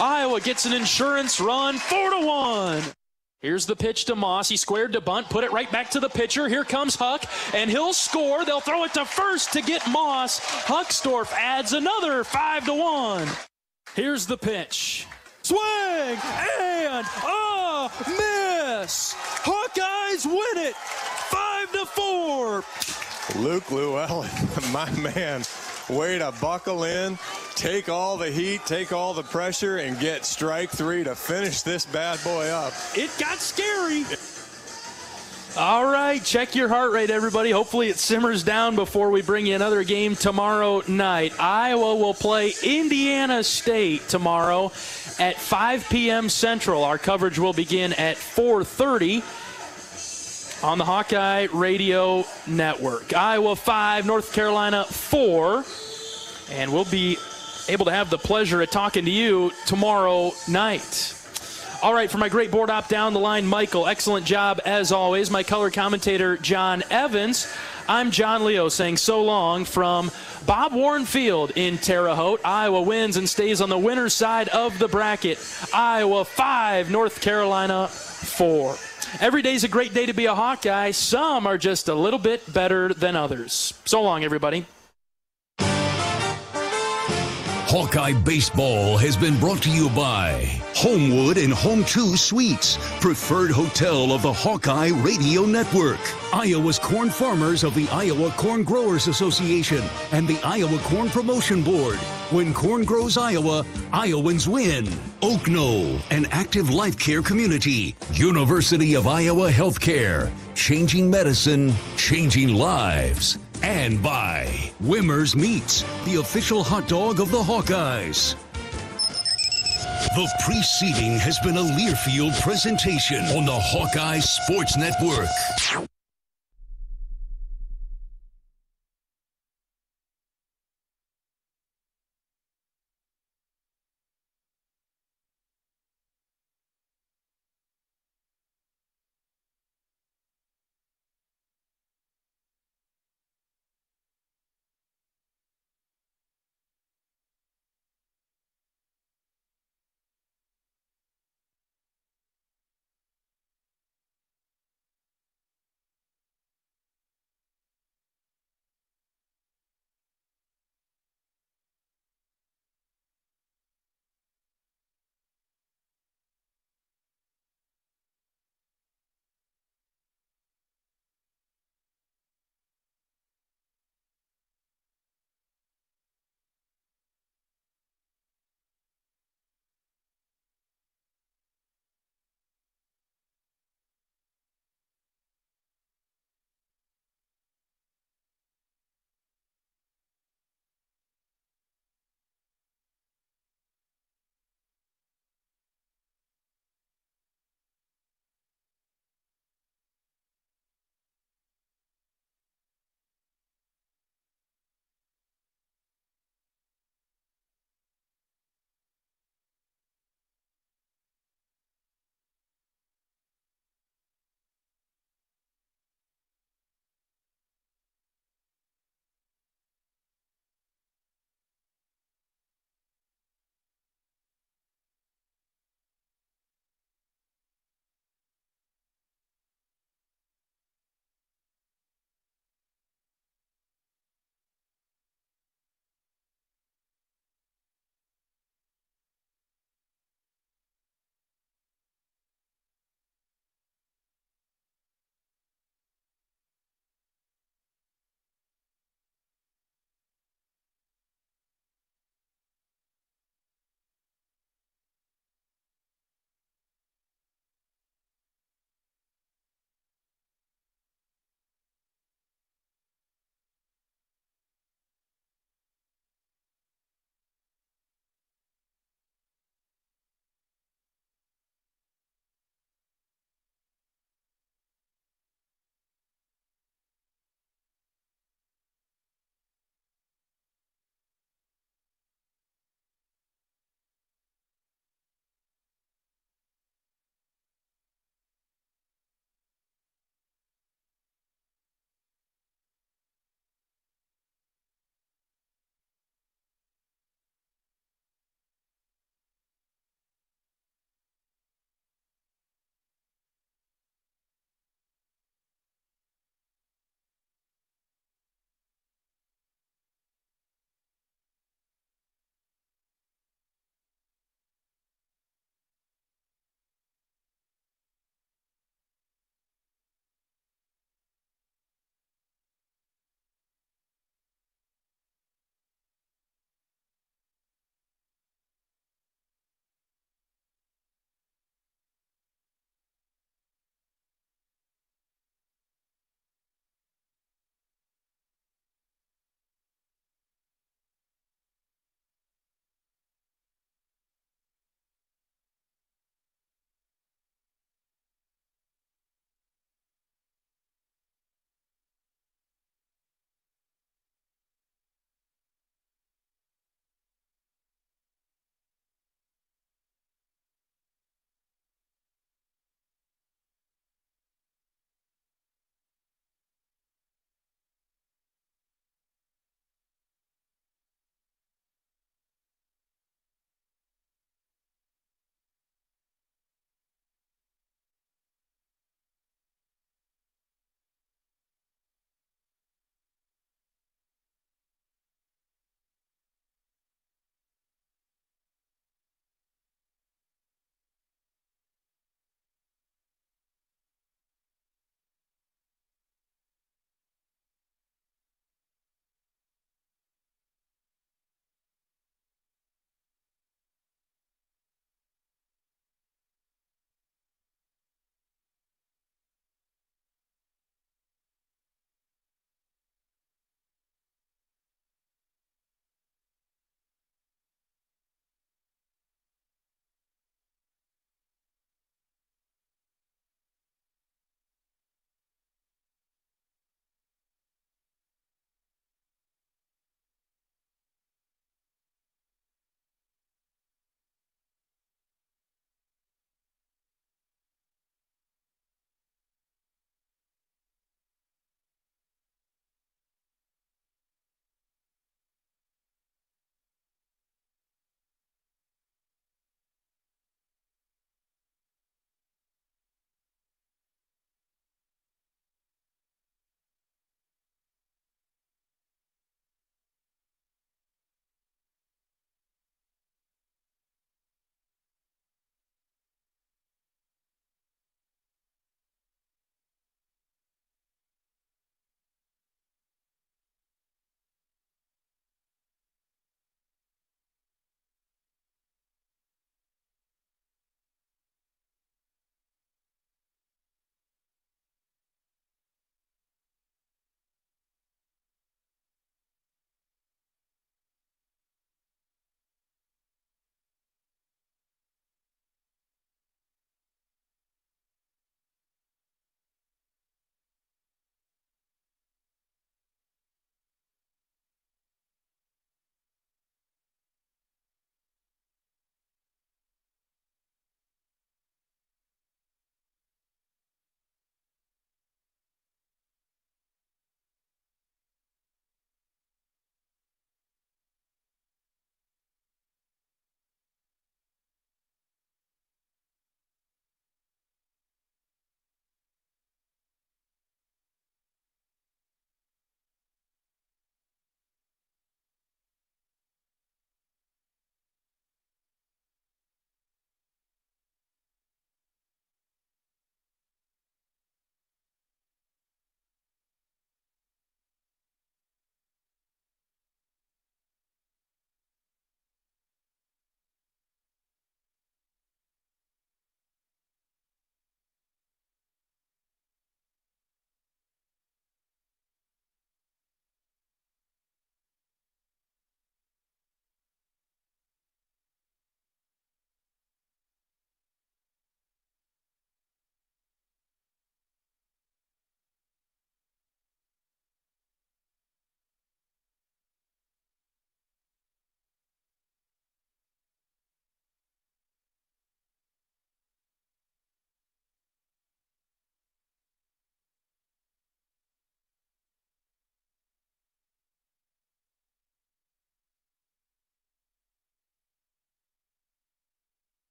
Iowa gets an insurance run, 4-1. Here's the pitch to Moss. He squared to bunt, put it right back to the pitcher. Here comes Huck, and he'll score. They'll throw it to first to get Moss. Huckstorf adds another 5-1. Here's the pitch. Swing and a miss. Hawkeyes win it, 5-4. Luke Llewellyn, my man, way to buckle in, take all the heat, take all the pressure, and get strike 3 to finish this bad boy up. It got scary. All right, check your heart rate, everybody. Hopefully it simmers down before we bring you another game tomorrow night. Iowa will play Indiana State tomorrow at 5 p.m. Central. Our coverage will begin at 4:30 on the Hawkeye Radio Network. Iowa 5, North Carolina 4, and we'll be able to have the pleasure of talking to you tomorrow night. All right, for my great board op down the line, Michael, excellent job as always. My color commentator, John Evans. I'm John Leo saying so long from Bob Warren Field in Terre Haute. Iowa wins and stays on the winner's side of the bracket. Iowa 5, North Carolina 4. Every day's a great day to be a Hawkeye. Some are just a little bit better than others. So long, everybody. Hawkeye Baseball has been brought to you by Homewood and Home 2 Suites, preferred hotel of the Hawkeye Radio Network. Iowa's corn farmers of the Iowa Corn Growers Association and the Iowa Corn Promotion Board. When corn grows Iowa, Iowans win. Oak Knoll, an active life care community. University of Iowa Healthcare, changing medicine, changing lives. And by Wimmer's Meats, the official hot dog of the Hawkeyes. The preceding has been a Learfield presentation on the Hawkeye Sports Network.